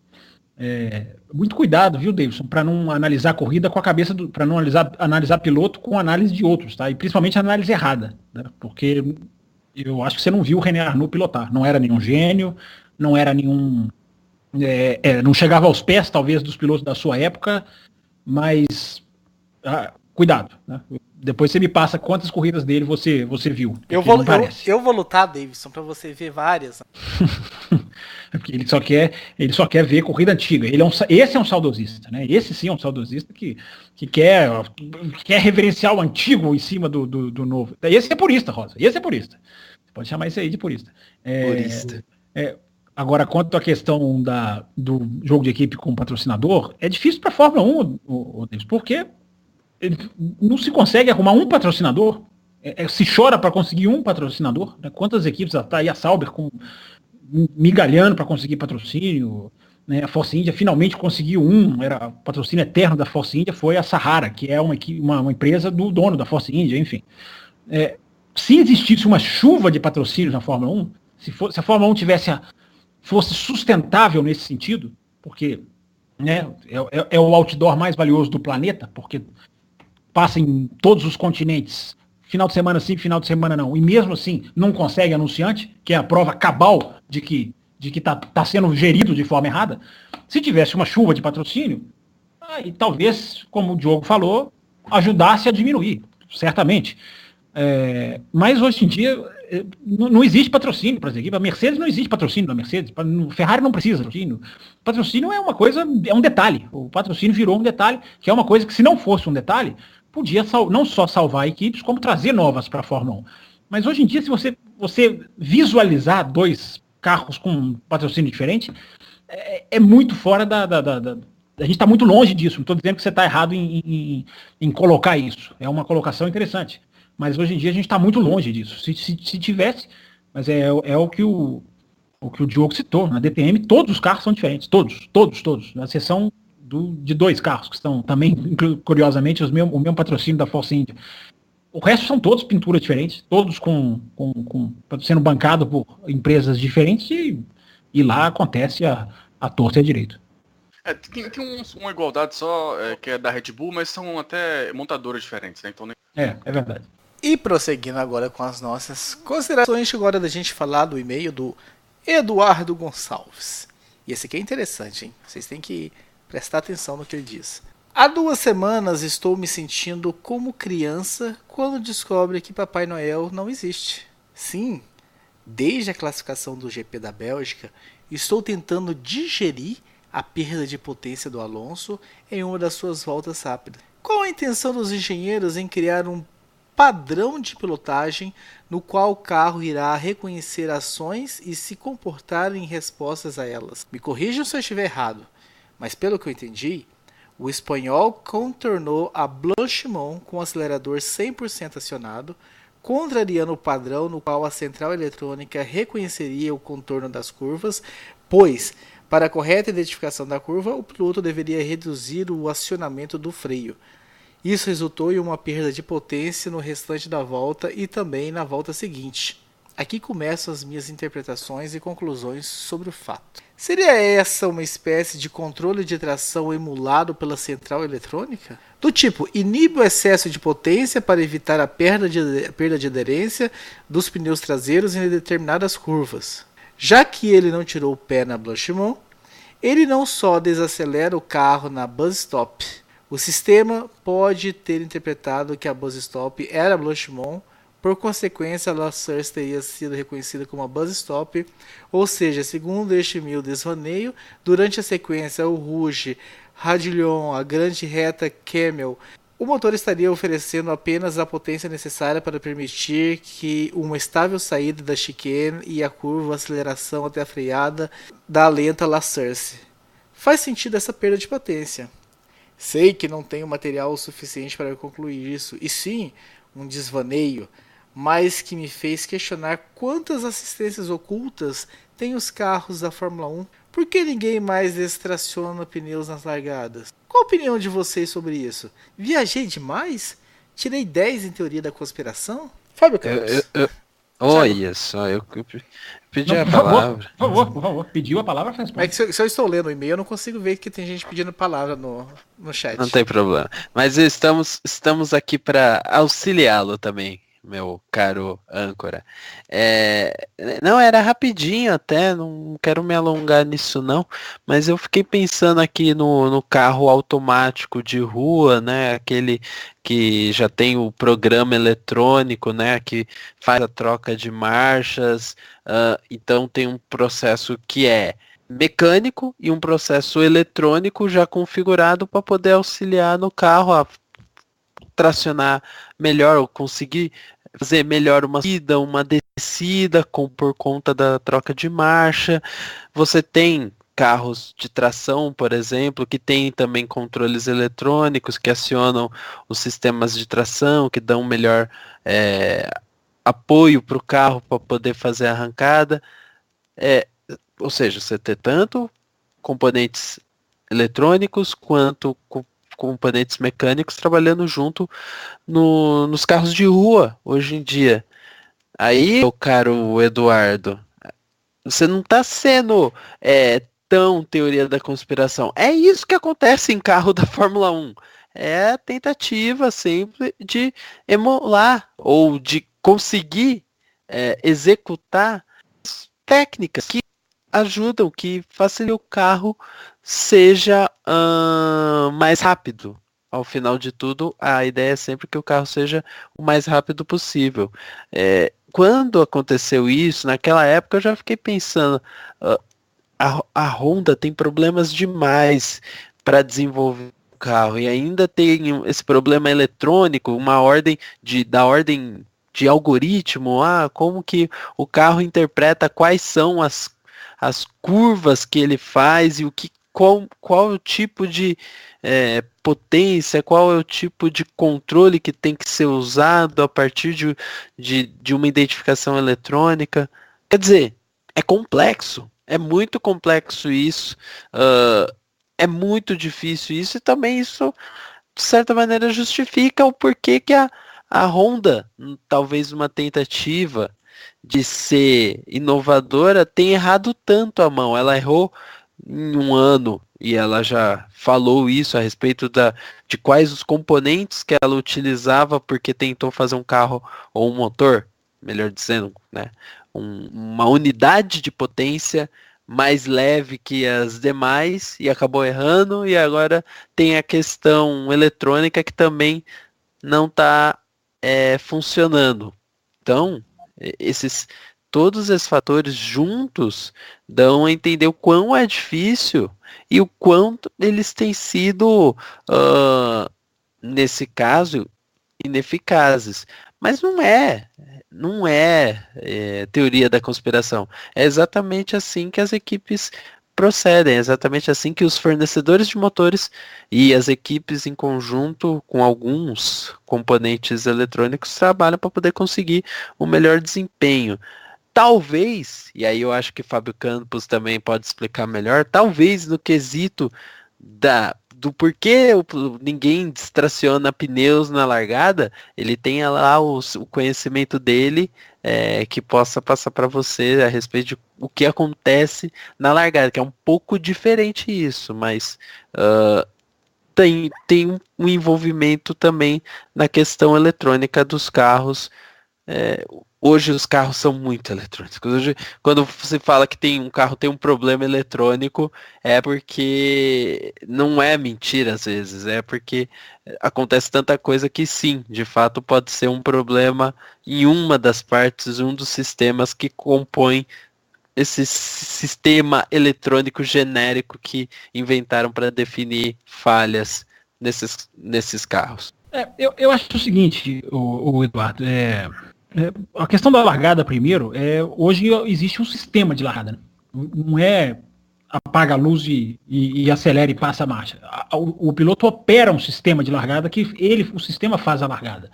Muito cuidado, viu, Davidson, para não analisar a corrida com a cabeça para não analisar piloto com análise de outros, tá? E principalmente análise errada, né? Porque eu acho que você não viu o René Arnoux pilotar. Não era nenhum gênio, não era nenhum... não chegava aos pés, talvez, dos pilotos da sua época, mas cuidado, né? Depois você me passa quantas corridas dele você viu. Eu vou lutar, Davidson, para você ver várias. Porque ele só quer ver corrida antiga. Esse é um saudosista, né? Esse sim é um saudosista que quer reverenciar o antigo em cima do novo. Esse é purista, Rosa. Esse é purista. Você pode chamar isso aí de purista. Purista. Agora, quanto à questão do jogo de equipe com patrocinador, é difícil para a Fórmula 1, porque não se consegue arrumar um patrocinador. Se chora para conseguir um patrocinador. Né? Quantas equipes está aí a Sauber migalhando para conseguir patrocínio? Né? A Force India finalmente conseguiu era o patrocínio eterno da Force India, foi a Sahara, que é uma empresa do dono da Force India, enfim. Se existisse uma chuva de patrocínios na Fórmula 1, se a Fórmula 1 fosse sustentável nesse sentido, porque né, é o outdoor mais valioso do planeta, porque passa em todos os continentes, final de semana sim, final de semana não, e mesmo assim não consegue anunciante, que é a prova cabal de que de que tá sendo gerido de forma errada. Se tivesse uma chuva de patrocínio, aí talvez, como o Diogo falou, ajudasse a diminuir, certamente. Mas hoje em dia não existe patrocínio para as equipes. A Mercedes não existe patrocínio da Mercedes. A Ferrari não precisa de patrocínio. Patrocínio é uma coisa, é um detalhe. O patrocínio virou um detalhe, que é uma coisa que, se não fosse um detalhe, podia não só salvar equipes, como trazer novas para a Fórmula 1. Mas hoje em dia, se você visualizar 2 carros com patrocínio diferente, é muito fora a gente está muito longe disso. Não estou dizendo que você está errado em colocar isso. É uma colocação interessante. Mas hoje em dia a gente está muito longe disso. Se tivesse, mas é o que o Diogo citou. Na DTM todos os carros são diferentes. Todos. Na exceção de 2 carros, que estão também, curiosamente, o mesmo patrocínio da Force India. O resto são todos pinturas diferentes, todos sendo bancado por empresas diferentes e lá acontece a torta e a direito. Tem uma igualdade só, que é da Red Bull, mas são até montadoras diferentes, né? Então, É verdade. E prosseguindo agora com as nossas considerações, agora da gente falar do e-mail do Eduardo Gonçalves. E esse aqui é interessante, hein? Vocês têm que prestar atenção no que ele diz. Há 2 semanas estou me sentindo como criança quando descobre que Papai Noel não existe. Sim, desde a classificação do GP da Bélgica, estou tentando digerir a perda de potência do Alonso em uma das suas voltas rápidas. Qual a intenção dos engenheiros em criar um padrão de pilotagem no qual o carro irá reconhecer ações e se comportar em respostas a elas? Me corrijam se eu estiver errado, mas pelo que eu entendi, o espanhol contornou a Blanchimont com o acelerador 100% acionado, contrariando o padrão no qual a central eletrônica reconheceria o contorno das curvas, pois, para a correta identificação da curva, o piloto deveria reduzir o acionamento do freio. Isso resultou em uma perda de potência no restante da volta e também na volta seguinte. Aqui começam as minhas interpretações e conclusões sobre o fato. Seria essa uma espécie de controle de tração emulado pela central eletrônica? Do tipo, inibe o excesso de potência para evitar a perda de aderência dos pneus traseiros em determinadas curvas. Já que ele não tirou o pé na Blanchimont, ele não só desacelera o carro na buzz stop. O sistema pode ter interpretado que a buzz stop era Blanchimont, por consequência a La Source teria sido reconhecida como a buzz stop, ou seja, segundo este meu desvaneio, durante a sequência o Rouge, Radillon, a grande reta Camel, o motor estaria oferecendo apenas a potência necessária para permitir que uma estável saída da chicane e a curva aceleração até a freada da lenta La Source. Faz sentido essa perda de potência. Sei que não tenho material suficiente para concluir isso, e sim, um desvaneio, mas que me fez questionar quantas assistências ocultas tem os carros da Fórmula 1. Por que ninguém mais extraciona pneus nas largadas? Qual a opinião de vocês sobre isso? Viajei demais? Tirei 10 em teoria da conspiração? Fábio Campos. Olha só, eu pedi a palavra. Por favor, pediu a palavra, faz parte. É que se eu estou lendo o e-mail, eu não consigo ver que tem gente pedindo palavra no chat. Não tem problema. Mas estamos aqui para auxiliá-lo também, meu caro âncora. Não, era rapidinho até, não quero me alongar nisso não, mas eu fiquei pensando aqui no carro automático de rua, né, aquele que já tem o programa eletrônico, né, que faz a troca de marchas, então tem um processo que é mecânico e um processo eletrônico já configurado para poder auxiliar no carro a tracionar melhor, ou conseguir fazer melhor uma subida, uma descida por conta da troca de marcha. Você tem carros de tração, por exemplo, que tem também controles eletrônicos que acionam os sistemas de tração, que dão melhor apoio para o carro para poder fazer a arrancada. Ou seja, você tem tanto componentes eletrônicos quanto componentes mecânicos trabalhando junto nos carros de rua hoje em dia. Aí, meu caro Eduardo, você não está sendo tão teoria da conspiração. É isso que acontece em carro da Fórmula 1. É a tentativa sempre de emular ou de conseguir executar técnicas que ajudam, que facilitam que o carro seja mais rápido. Ao final de tudo, a ideia é sempre que o carro seja o mais rápido possível. Quando aconteceu isso, naquela época eu já fiquei pensando, a Honda tem problemas demais para desenvolver o carro e ainda tem esse problema eletrônico, da ordem de algoritmo, como que o carro interpreta quais são as curvas que ele faz e qual é o tipo de potência, qual é o tipo de controle que tem que ser usado a partir de uma identificação eletrônica. Quer dizer, é complexo, é muito complexo isso, é muito difícil isso, e também isso, de certa maneira, justifica o porquê que a Honda, talvez uma tentativa de ser inovadora, tem errado tanto a mão. Ela errou em um ano, e ela já falou isso a respeito de quais os componentes que ela utilizava, porque tentou fazer um carro, ou um motor, melhor dizendo, né? Uma unidade de potência mais leve que as demais, e acabou errando, e agora tem a questão eletrônica que também não está funcionando. Então, todos esses fatores juntos dão a entender o quão é difícil e o quanto eles têm sido, nesse caso, ineficazes. Mas não é teoria da conspiração. É exatamente assim que as equipes procedem, é exatamente assim que os fornecedores de motores e as equipes em conjunto com alguns componentes eletrônicos trabalham para poder conseguir o melhor desempenho. Talvez, e aí eu acho que Fábio Campos também pode explicar melhor, talvez no quesito do porquê ninguém distraciona pneus na largada, ele tenha lá o conhecimento dele que possa passar para você a respeito de o que acontece na largada, que é um pouco diferente isso, mas tem um envolvimento também na questão eletrônica dos carros. Hoje os carros são muito eletrônicos. Hoje, quando você fala que um carro tem um problema eletrônico, é porque não é mentira às vezes, é porque acontece tanta coisa que sim, de fato pode ser um problema em uma das partes, um dos sistemas que compõem esse sistema eletrônico genérico que inventaram para definir falhas nesses carros. Eu acho o seguinte, o Eduardo, a questão da largada primeiro, hoje existe um sistema de largada, né? Não é apaga a luz e acelera e passa a marcha. O piloto opera um sistema de largada que o sistema faz a largada,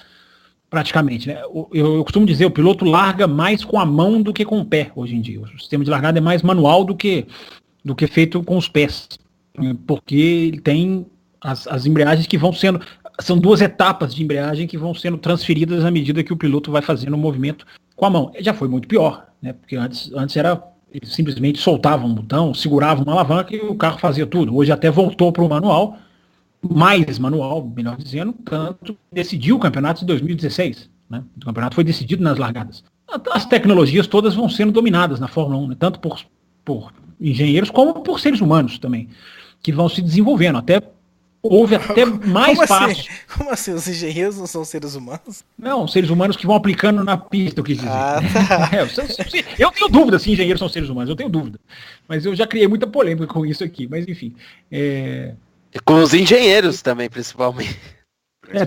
praticamente, né? Eu costumo dizer, o piloto larga mais com a mão do que com o pé hoje em dia. O sistema de largada é mais manual do que feito com os pés, porque ele tem as embreagens que vão sendo... São duas etapas de embreagem que vão sendo transferidas à medida que o piloto vai fazendo o movimento com a mão. Já foi muito pior, né? Porque antes ele simplesmente soltava um botão, segurava uma alavanca e o carro fazia tudo. Hoje até voltou para o manual, mais manual, melhor dizendo, tanto decidiu o campeonato de 2016. Né? O campeonato foi decidido nas largadas. As tecnologias todas vão sendo dominadas na Fórmula 1, né? Tanto por engenheiros como por seres humanos também, que vão se desenvolvendo. Houve até mais passos. Como assim? Os engenheiros não são seres humanos? Não, seres humanos que vão aplicando na pista, eu quis dizer. Tá. Eu tenho dúvida se engenheiros são seres humanos, eu tenho dúvida. Mas eu já criei muita polêmica com isso aqui, mas enfim. Com os engenheiros também, principalmente.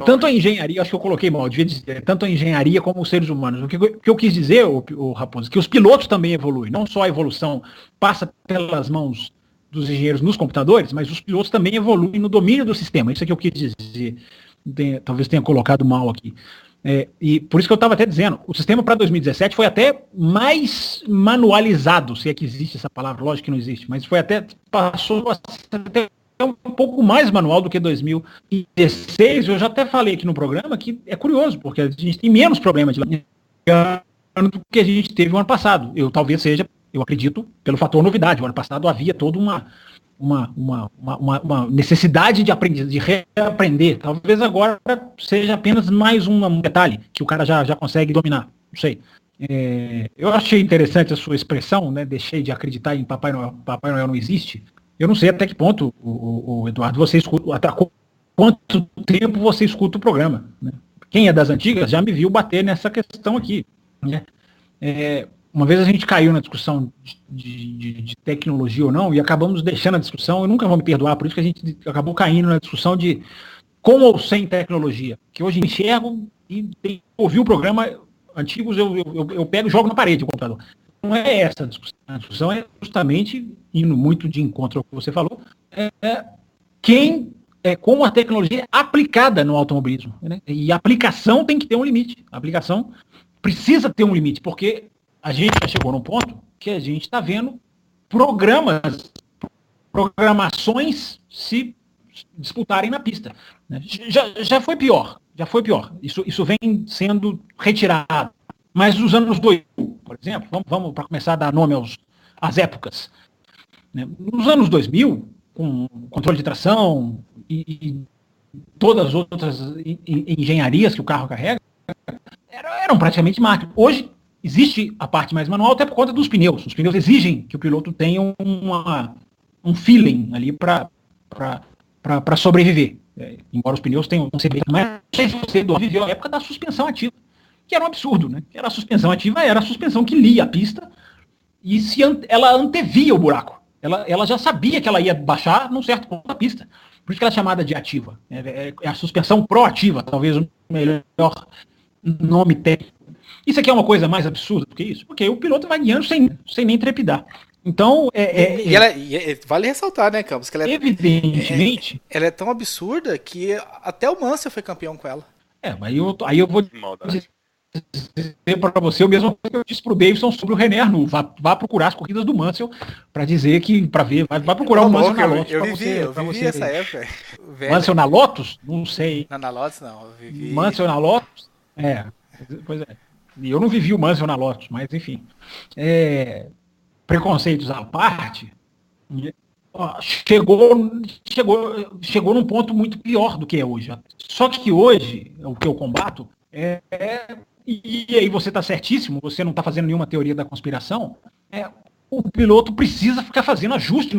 Tanto a engenharia, acho que eu coloquei mal, devia dizer, tanto a engenharia como os seres humanos. O que eu quis dizer, o Raposo, que os pilotos também evoluem, não só a evolução passa pelas mãos dos engenheiros nos computadores, mas os pilotos também evoluem no domínio do sistema. Isso é que eu quis dizer. Talvez tenha colocado mal aqui. E por isso que eu estava até dizendo, o sistema para 2017 foi até mais manualizado, se é que existe essa palavra, lógico que não existe, mas passou a ser até um pouco mais manual do que 2016. Eu já até falei aqui no programa que é curioso, porque a gente tem menos problema de do que a gente teve o ano passado. Eu acredito, pelo fator novidade. O ano passado havia toda uma necessidade de aprender, de reaprender. Talvez agora seja apenas mais um detalhe que o cara já consegue dominar. Não sei. Eu achei interessante a sua expressão, né? Deixei de acreditar em Papai Noel. Papai Noel não existe. Eu não sei até que ponto, o Eduardo, você escuta, até quanto tempo você escuta o programa, né? Quem é das antigas já me viu bater nessa questão aqui, né? Uma vez a gente caiu na discussão de tecnologia ou não, e acabamos deixando a discussão, eu nunca vou me perdoar, por isso que a gente acabou caindo na discussão de com ou sem tecnologia, que hoje enxergo e ouvi o programa antigos, eu pego e jogo na parede o computador. Não é essa a discussão. A discussão é justamente, indo muito de encontro ao que você falou, como a tecnologia é aplicada no automobilismo, né? E a aplicação tem que ter um limite. A aplicação precisa ter um limite, porque a gente já chegou num ponto que a gente está vendo programações se disputarem na pista, né? Já foi pior. Isso vem sendo retirado. Mas nos anos 2000, por exemplo, vamos para começar a dar nome às épocas, né? Nos anos 2000, com controle de tração e todas as outras engenharias que o carro carrega, eram praticamente máquinas. Hoje existe a parte mais manual até por conta dos pneus. Os pneus exigem que o piloto tenha um feeling ali para sobreviver. Embora os pneus tenham mas não sei se você viveu a época da suspensão ativa, que era um absurdo, né? Que era a suspensão ativa, era a suspensão que lia a pista e ela antevia o buraco. Ela já sabia que ela ia baixar num certo ponto da pista. Por isso que ela é chamada de ativa. É a suspensão proativa, talvez o melhor nome técnico. Isso aqui é uma coisa mais absurda do que isso, porque o piloto vai guiando sem nem trepidar. Então, vale ressaltar, né, Campos, que ela evidentemente... ela é tão absurda que até o Mansell foi campeão com ela. Aí eu vou dizer para você o mesmo que eu disse pro Davidson sobre o René Arnoux. Vá procurar as corridas do Mansell para dizer que, para ver, vai procurar o Mansell na Lotus. Eu vivi essa época. Mansell na Lotus? Não sei. Na Lotus não, eu vivi... Mansell na Lotus? Pois é. Eu não vivi o Mansell na Lotus, mas enfim. Preconceitos à parte, chegou num ponto muito pior do que é hoje. Só que hoje, o que eu combato e aí você está certíssimo, você não está fazendo nenhuma teoria da conspiração, o piloto precisa ficar fazendo ajuste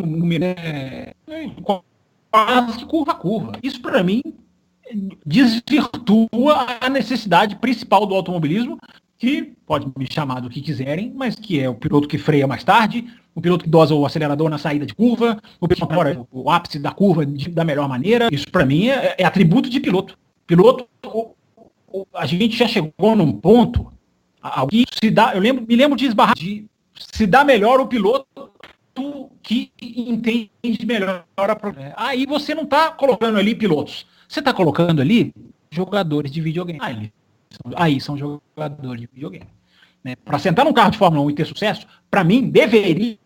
quase que curva a curva. Isso, para mim, desvirtua a necessidade principal do automobilismo, que pode me chamar do que quiserem, mas que é o piloto que freia mais tarde, o piloto que dosa o acelerador na saída de curva, o piloto que mora o ápice da curva da melhor maneira. Isso, para mim, é atributo de piloto. A gente já chegou num ponto que me lembro de esbarrar, de se dá melhor o piloto que entende melhor a programa. Aí você não está colocando ali pilotos, você está colocando ali jogadores de videogame. Aí são jogadores de videogame, né? Para sentar num carro de Fórmula 1 e ter sucesso, para mim, deveria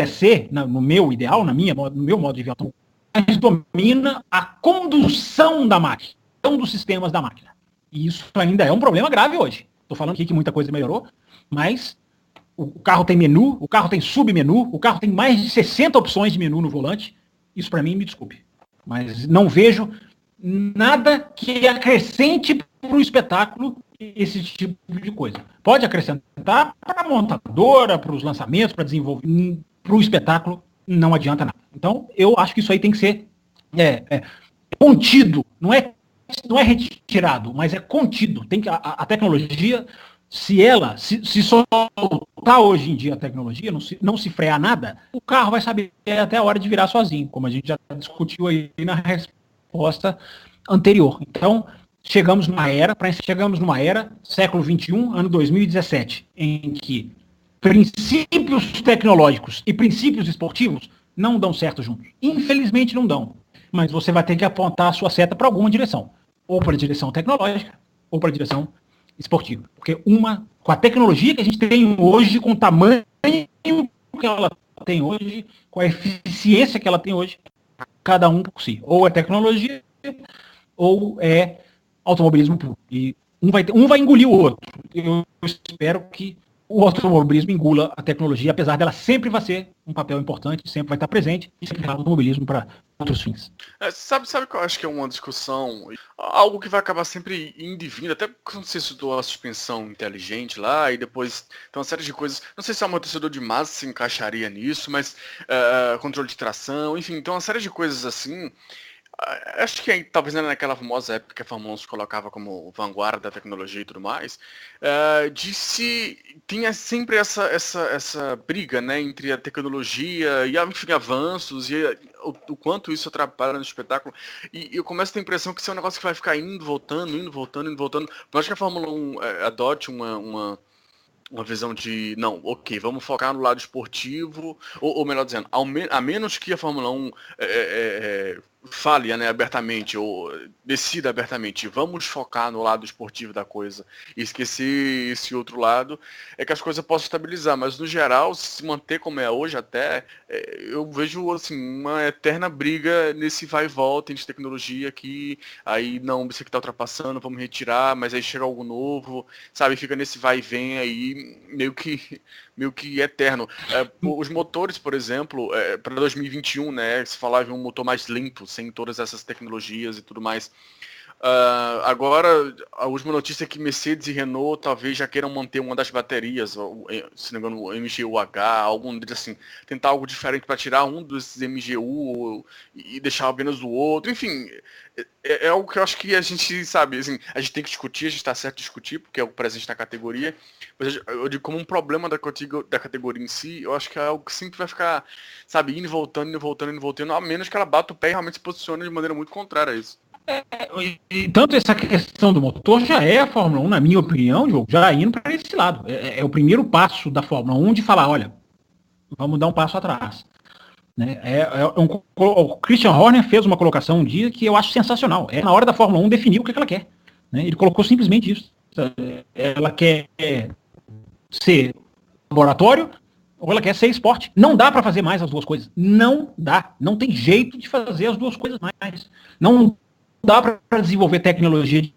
ser, no meu ideal, no meu modo de ver, mas domina a condução da máquina, dos sistemas da máquina. E isso ainda é um problema grave hoje. Estou falando aqui que muita coisa melhorou, mas o carro tem menu, o carro tem submenu, o carro tem mais de 60 opções de menu no volante. Isso, para mim, me desculpe, mas não vejo nada que acrescente para o espetáculo esse tipo de coisa. Pode acrescentar para a montadora, para os lançamentos, para desenvolver, para o espetáculo não adianta nada. Então, eu acho que isso aí tem que ser contido, não é retirado, mas é contido. Tem que a tecnologia, se soltar hoje em dia a tecnologia, não se frear nada, o carro vai saber até a hora de virar sozinho, como a gente já discutiu aí na resposta anterior. Então, chegamos numa era, século XXI, ano 2017, em que princípios tecnológicos e princípios esportivos não dão certo juntos. Infelizmente não dão. Mas você vai ter que apontar a sua seta para alguma direção. Ou para a direção tecnológica, ou para a direção esportiva. Porque com a tecnologia que a gente tem hoje, com o tamanho que ela tem hoje, com a eficiência que ela tem hoje, cada um por si. Ou é tecnologia, ou é automobilismo puro. E um vai engolir o outro. Eu espero que o automobilismo engula a tecnologia, apesar dela sempre vai ser um papel importante, sempre vai estar presente, e sempre vai o automobilismo para outros fins. Sabe que eu acho que é uma discussão, algo que vai acabar sempre indo e vindo, até quando você estudou a suspensão inteligente lá, e depois tem uma série de coisas, não sei se o amortecedor de massa se encaixaria nisso, mas controle de tração, enfim, tem uma série de coisas assim. Acho que talvez naquela famosa época que a Fórmula 1 se colocava como vanguarda da tecnologia e tudo mais, tinha sempre essa briga, né, entre a tecnologia e enfim, avanços e o quanto isso atrapalha no espetáculo. E eu começo a ter a impressão que isso é um negócio que vai ficar indo, voltando. Eu acho que a Fórmula 1 adote uma visão de, não, ok, vamos focar no lado esportivo, ou melhor dizendo, a menos que a Fórmula 1 fale, né, abertamente, ou decida abertamente, vamos focar no lado esportivo da coisa e esquecer esse outro lado, é que as coisas possam estabilizar, mas no geral, se manter como é hoje até, eu vejo assim, uma eterna briga nesse vai e volta entre tecnologia que aí não, isso aqui tá ultrapassando, vamos retirar, mas aí chega algo novo, sabe, fica nesse vai e vem aí, meio que eterno. Os motores, por exemplo, para 2021, né, se falava em um motor mais limpo, sem todas essas tecnologias e tudo mais. Agora, a última notícia é que Mercedes e Renault talvez já queiram manter uma das baterias, se não me engano, o MGU-H, algum deles assim, tentar algo diferente para tirar um desses MGU e deixar apenas o outro, enfim, é algo que eu acho que a gente, sabe, assim, a gente tem que discutir, a gente está certo de discutir, porque é o presente da categoria, mas eu digo como um problema da categoria em si, eu acho que é algo que sempre vai ficar, sabe, indo e voltando, a menos que ela bata o pé e realmente se posicione de maneira muito contrária a isso. E tanto essa questão do motor já é a Fórmula 1, na minha opinião, Diogo, já indo para esse lado. É o primeiro passo da Fórmula 1 de falar, olha, vamos dar um passo atrás. Né? O Christian Horner fez uma colocação um dia que eu acho sensacional. É na hora da Fórmula 1 definir o que ela quer. Né? Ele colocou simplesmente isso. Ela quer ser laboratório ou ela quer ser esporte. Não dá para fazer mais as duas coisas. Não dá. Não tem jeito de fazer as duas coisas mais. Não dá para desenvolver tecnologia de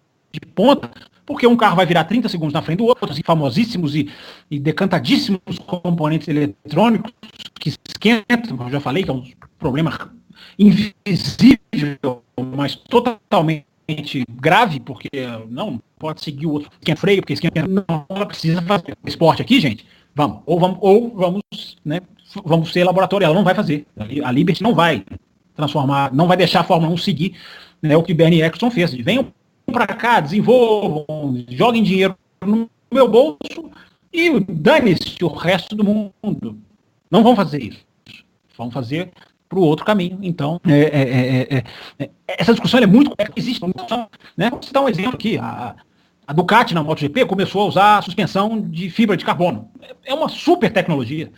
ponta, porque um carro vai virar 30 segundos na frente do outro, assim, famosíssimos e decantadíssimos componentes eletrônicos que esquentam, eu já falei que é um problema invisível, mas totalmente grave, porque não pode seguir o outro esquenta freio, porque esquenta não, ela precisa fazer esporte aqui, gente. Vamos ser laboratório, ela não vai fazer. A Liberty não vai transformar, não vai deixar a Fórmula 1 seguir, né, o que Bernie Eccleston fez. Venham para cá, desenvolvam, joguem dinheiro no meu bolso e dane-se o resto do mundo. Não vão fazer isso. Vão fazer para o outro caminho. Então, essa discussão é muito... existe, né? Vou citar um exemplo aqui. A Ducati na MotoGP começou a usar a suspensão de fibra de carbono. É uma super tecnologia.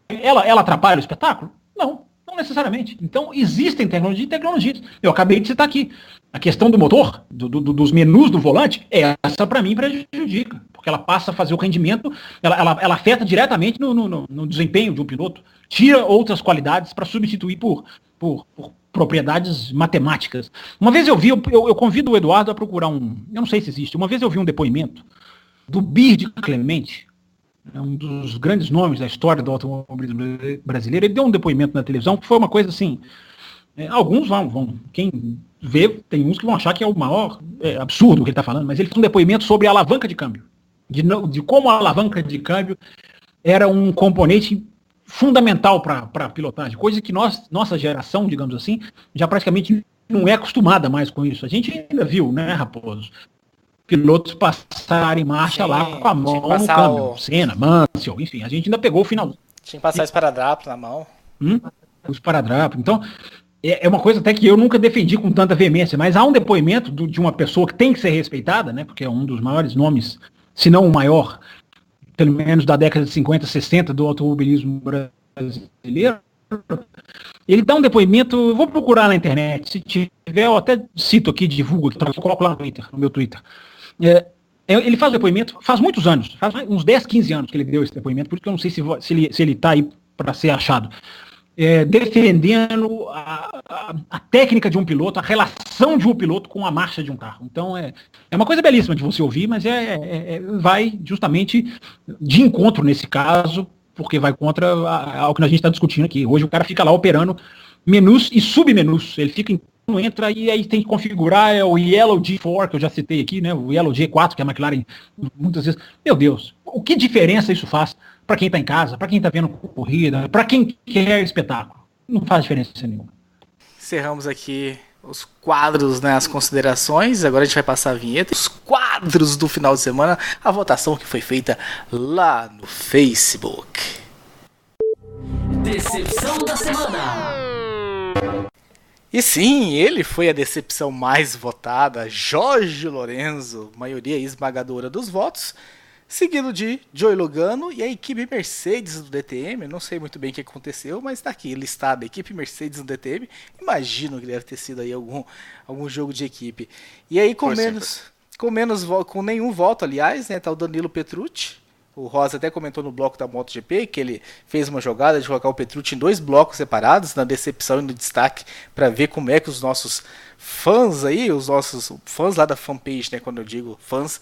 Ela atrapalha o espetáculo? Não necessariamente. Então, existem tecnologias e tecnologias. Eu acabei de citar aqui. A questão do motor, dos menus do volante, essa para mim prejudica. Porque ela passa a fazer o rendimento, ela afeta diretamente no desempenho de um piloto. Tira outras qualidades para substituir por propriedades matemáticas. Uma vez eu convido o Eduardo a procurar eu não sei se existe, uma vez eu vi um depoimento do Bird Clemente, um dos grandes nomes da história do automobilismo brasileiro. Ele deu um depoimento na televisão que foi uma coisa assim, alguns vão quem vê, tem uns que vão achar que é o maior absurdo o que ele está falando, mas ele fez um depoimento sobre a alavanca de câmbio, de como a alavanca de câmbio era um componente fundamental para a pilotagem, coisa que nossa geração, digamos assim, já praticamente não é acostumada mais com isso. A gente ainda viu, né, Raposo, pilotos passarem marcha lá com a mão no câmbio. Senna, Mansell, enfim, a gente ainda pegou o final. Tinha que passar esparadrapo na mão. O esparadrapo. Então, é uma coisa até que eu nunca defendi com tanta veemência, mas há um depoimento de uma pessoa que tem que ser respeitada, né, porque é um dos maiores nomes, se não o maior, pelo menos da década de 50, 60 do automobilismo brasileiro. Ele dá um depoimento, eu vou procurar na internet, se tiver, eu até cito aqui, divulgo aqui, eu coloco lá no meu Twitter. Ele faz o depoimento, faz muitos anos, faz uns 10, 15 anos que ele deu esse depoimento, por isso que eu não sei se ele está aí para ser achado. Defendendo a técnica de um piloto, a relação de um piloto com a marcha de um carro. Então é uma coisa belíssima de você ouvir, mas vai justamente de encontro nesse caso, porque vai contra o que a gente está discutindo aqui. Hoje o cara fica lá operando menus e submenus. Ele fica em entra e aí tem que configurar o Yellow G4, que eu já citei aqui, né? O Yellow G4, que a McLaren muitas vezes. Meu Deus, o que diferença isso faz para quem está em casa, para quem está vendo corrida, para quem quer espetáculo? Não faz diferença nenhuma. Encerramos aqui os quadros, né, as considerações. Agora a gente vai passar a vinheta. Os quadros do final de semana, a votação que foi feita lá no Facebook. Decepção da semana. E sim, ele foi a decepção mais votada, Jorge Lorenzo, maioria esmagadora dos votos, seguido de Joey Logano e a equipe Mercedes do DTM. Não sei muito bem o que aconteceu, mas está aqui listada a equipe Mercedes no DTM. Imagino que deve ter sido aí algum jogo de equipe. E aí com nenhum voto, aliás, né, tá o Danilo Petrucci. O Rosa até comentou no bloco da MotoGP que ele fez uma jogada de colocar o Petrucci em 2 blocos separados, na decepção e no destaque, para ver como é que os nossos fãs aí, os nossos fãs lá da fanpage, né, quando eu digo fãs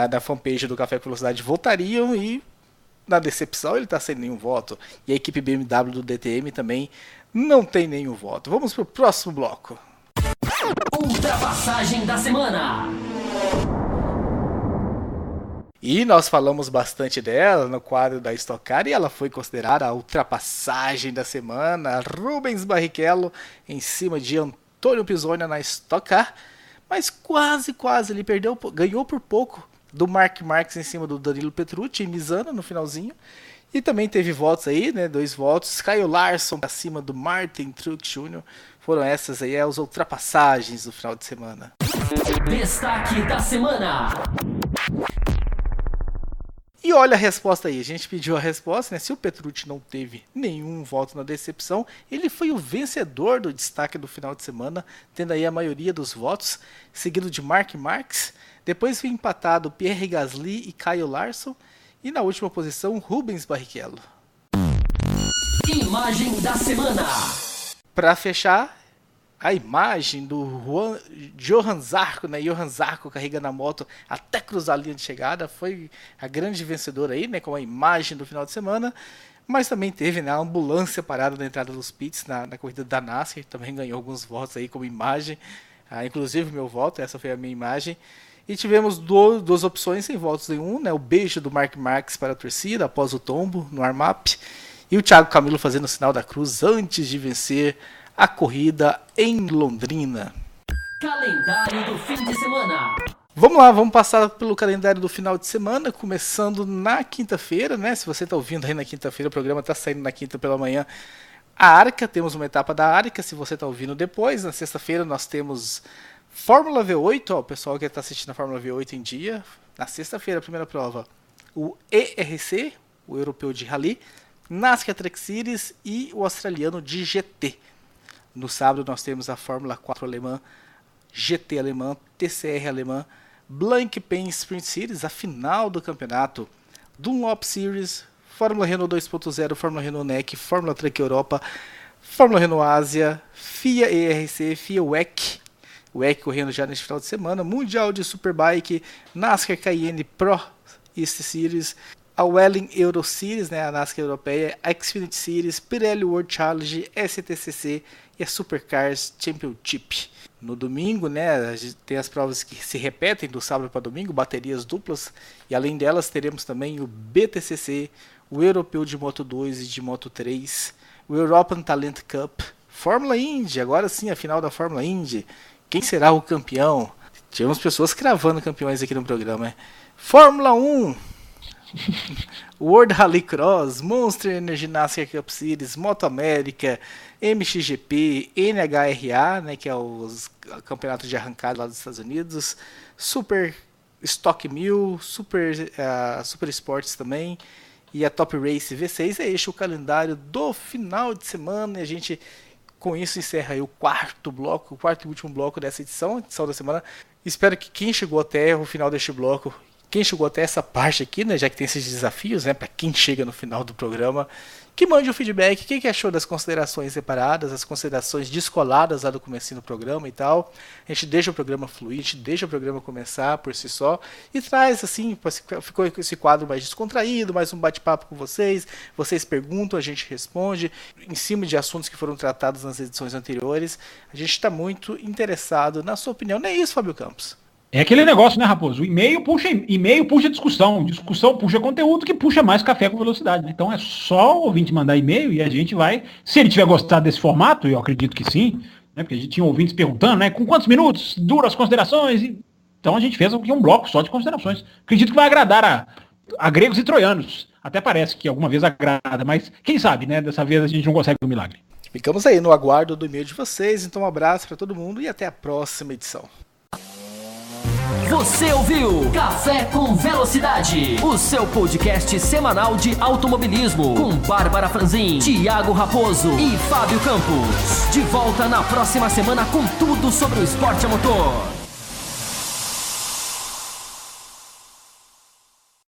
da fanpage do Café com Velocidade, votariam, e na decepção ele está sem nenhum voto. E a equipe BMW do DTM também não tem nenhum voto. Vamos para o próximo bloco. Ultrapassagem da semana. E nós falamos bastante dela no quadro da Stock Car e ela foi considerada a ultrapassagem da semana. Rubens Barrichello em cima de Antônio Pizzonia na Stock Car, mas quase ele ganhou por pouco do Mark Marques em cima do Danilo Petrucci em Misano no finalzinho. E também teve votos aí, né, 2 votos. Kyle Larson acima do Martin Truex Jr. Foram essas aí as ultrapassagens do final de semana. Destaque da semana. E olha a resposta aí, a gente pediu a resposta, né? Se o Petrucci não teve nenhum voto na decepção, ele foi o vencedor do destaque do final de semana, tendo aí a maioria dos votos, seguido de Mark Marques. Depois foi empatado Pierre Gasly e Kyle Larson, e na última posição Rubens Barrichello. Imagem da semana. Para fechar, a imagem do Johan Zarco, né? Johan Zarco carregando a moto até cruzar a linha de chegada, foi a grande vencedora aí, né? Com a imagem do final de semana. Mas também teve, né, a ambulância parada na entrada dos pits na corrida da NASCAR, também ganhou alguns votos aí como imagem. Inclusive o meu voto, essa foi a minha imagem. E tivemos 2 opções sem votos nenhum, né? O beijo do Mark Marques para a torcida após o tombo no warm-up. E o Thiago Camilo fazendo o sinal da cruz antes de vencer a corrida em Londrina. Calendário do fim de semana. Vamos lá, vamos passar pelo calendário do final de semana, começando na quinta-feira, né? Se você está ouvindo aí na quinta-feira, o programa está saindo na quinta pela manhã. A Arca, temos uma etapa da Arca, se você está ouvindo depois. Na sexta-feira nós temos Fórmula V8, ó, o pessoal que está assistindo a Fórmula V8 em dia. Na sexta-feira, a primeira prova, o ERC, o europeu de Rally, NASCAR Truck Series e o australiano de GT. No sábado nós temos a Fórmula 4 alemã, GT alemã, TCR alemã, Blancpain Sprint Series, a final do campeonato, Dunlop Series, Fórmula Renault 2.0, Fórmula Renault NEC, Fórmula Truck Europa, Fórmula Renault Ásia, FIA ERC, FIA WEC, WEC correndo já neste final de semana, Mundial de Superbike, NASCAR Cayenne Pro East Series, a Welling Euro Series, né, a NASCAR europeia, a Xfinity Series, Pirelli World Challenge, STCC e a Supercars Championship. No domingo, né, a gente tem as provas que se repetem do sábado para domingo, baterias duplas, e além delas teremos também o BTCC, o Europeu de Moto 2 e de Moto 3, o European Talent Cup, Fórmula Indy, agora sim a final da Fórmula Indy. Quem será o campeão? Tivemos pessoas cravando campeões aqui no programa, né? Fórmula 1, World Rallycross, Monster Energy NASCAR Cup Series, Moto América, MXGP, NHRA, né, que é os campeonatos de arrancada lá dos Estados Unidos, Super Stock 1000, Super Sports também, e a Top Race V6. É este o calendário do final de semana, e a gente com isso encerra aí o quarto e último bloco dessa edição da semana. Espero que quem chegou até o final deste bloco quem chegou até essa parte aqui, né, já que tem esses desafios, né, para quem chega no final do programa, que mande o feedback, o que achou das considerações separadas, as considerações descoladas lá do comecinho do programa e tal. A gente deixa o programa fluir, a gente deixa o programa começar por si só e traz, assim, ficou esse quadro mais descontraído, mais um bate-papo com vocês. Vocês perguntam, a gente responde, em cima de assuntos que foram tratados nas edições anteriores. A gente está muito interessado na sua opinião. Não é isso, Fábio Campos? É aquele negócio, né, Raposo? O e-mail puxa discussão puxa conteúdo, que puxa mais Café com Velocidade. Né? Então é só o ouvinte mandar e-mail e a gente vai, se ele tiver gostado desse formato, eu acredito que sim, né, porque a gente tinha ouvintes perguntando, né, com quantos minutos duram as considerações? Então a gente fez aqui um bloco só de considerações. Acredito que vai agradar a gregos e troianos. Até parece que alguma vez agrada, mas quem sabe, né? Dessa vez a gente não consegue o milagre. Ficamos aí no aguardo do e-mail de vocês, então um abraço para todo mundo e até a próxima edição. Você ouviu Café com Velocidade, o seu podcast semanal de automobilismo, com Bárbara Franzin, Thiago Raposo e Fábio Campos. De volta na próxima semana com tudo sobre o esporte a motor.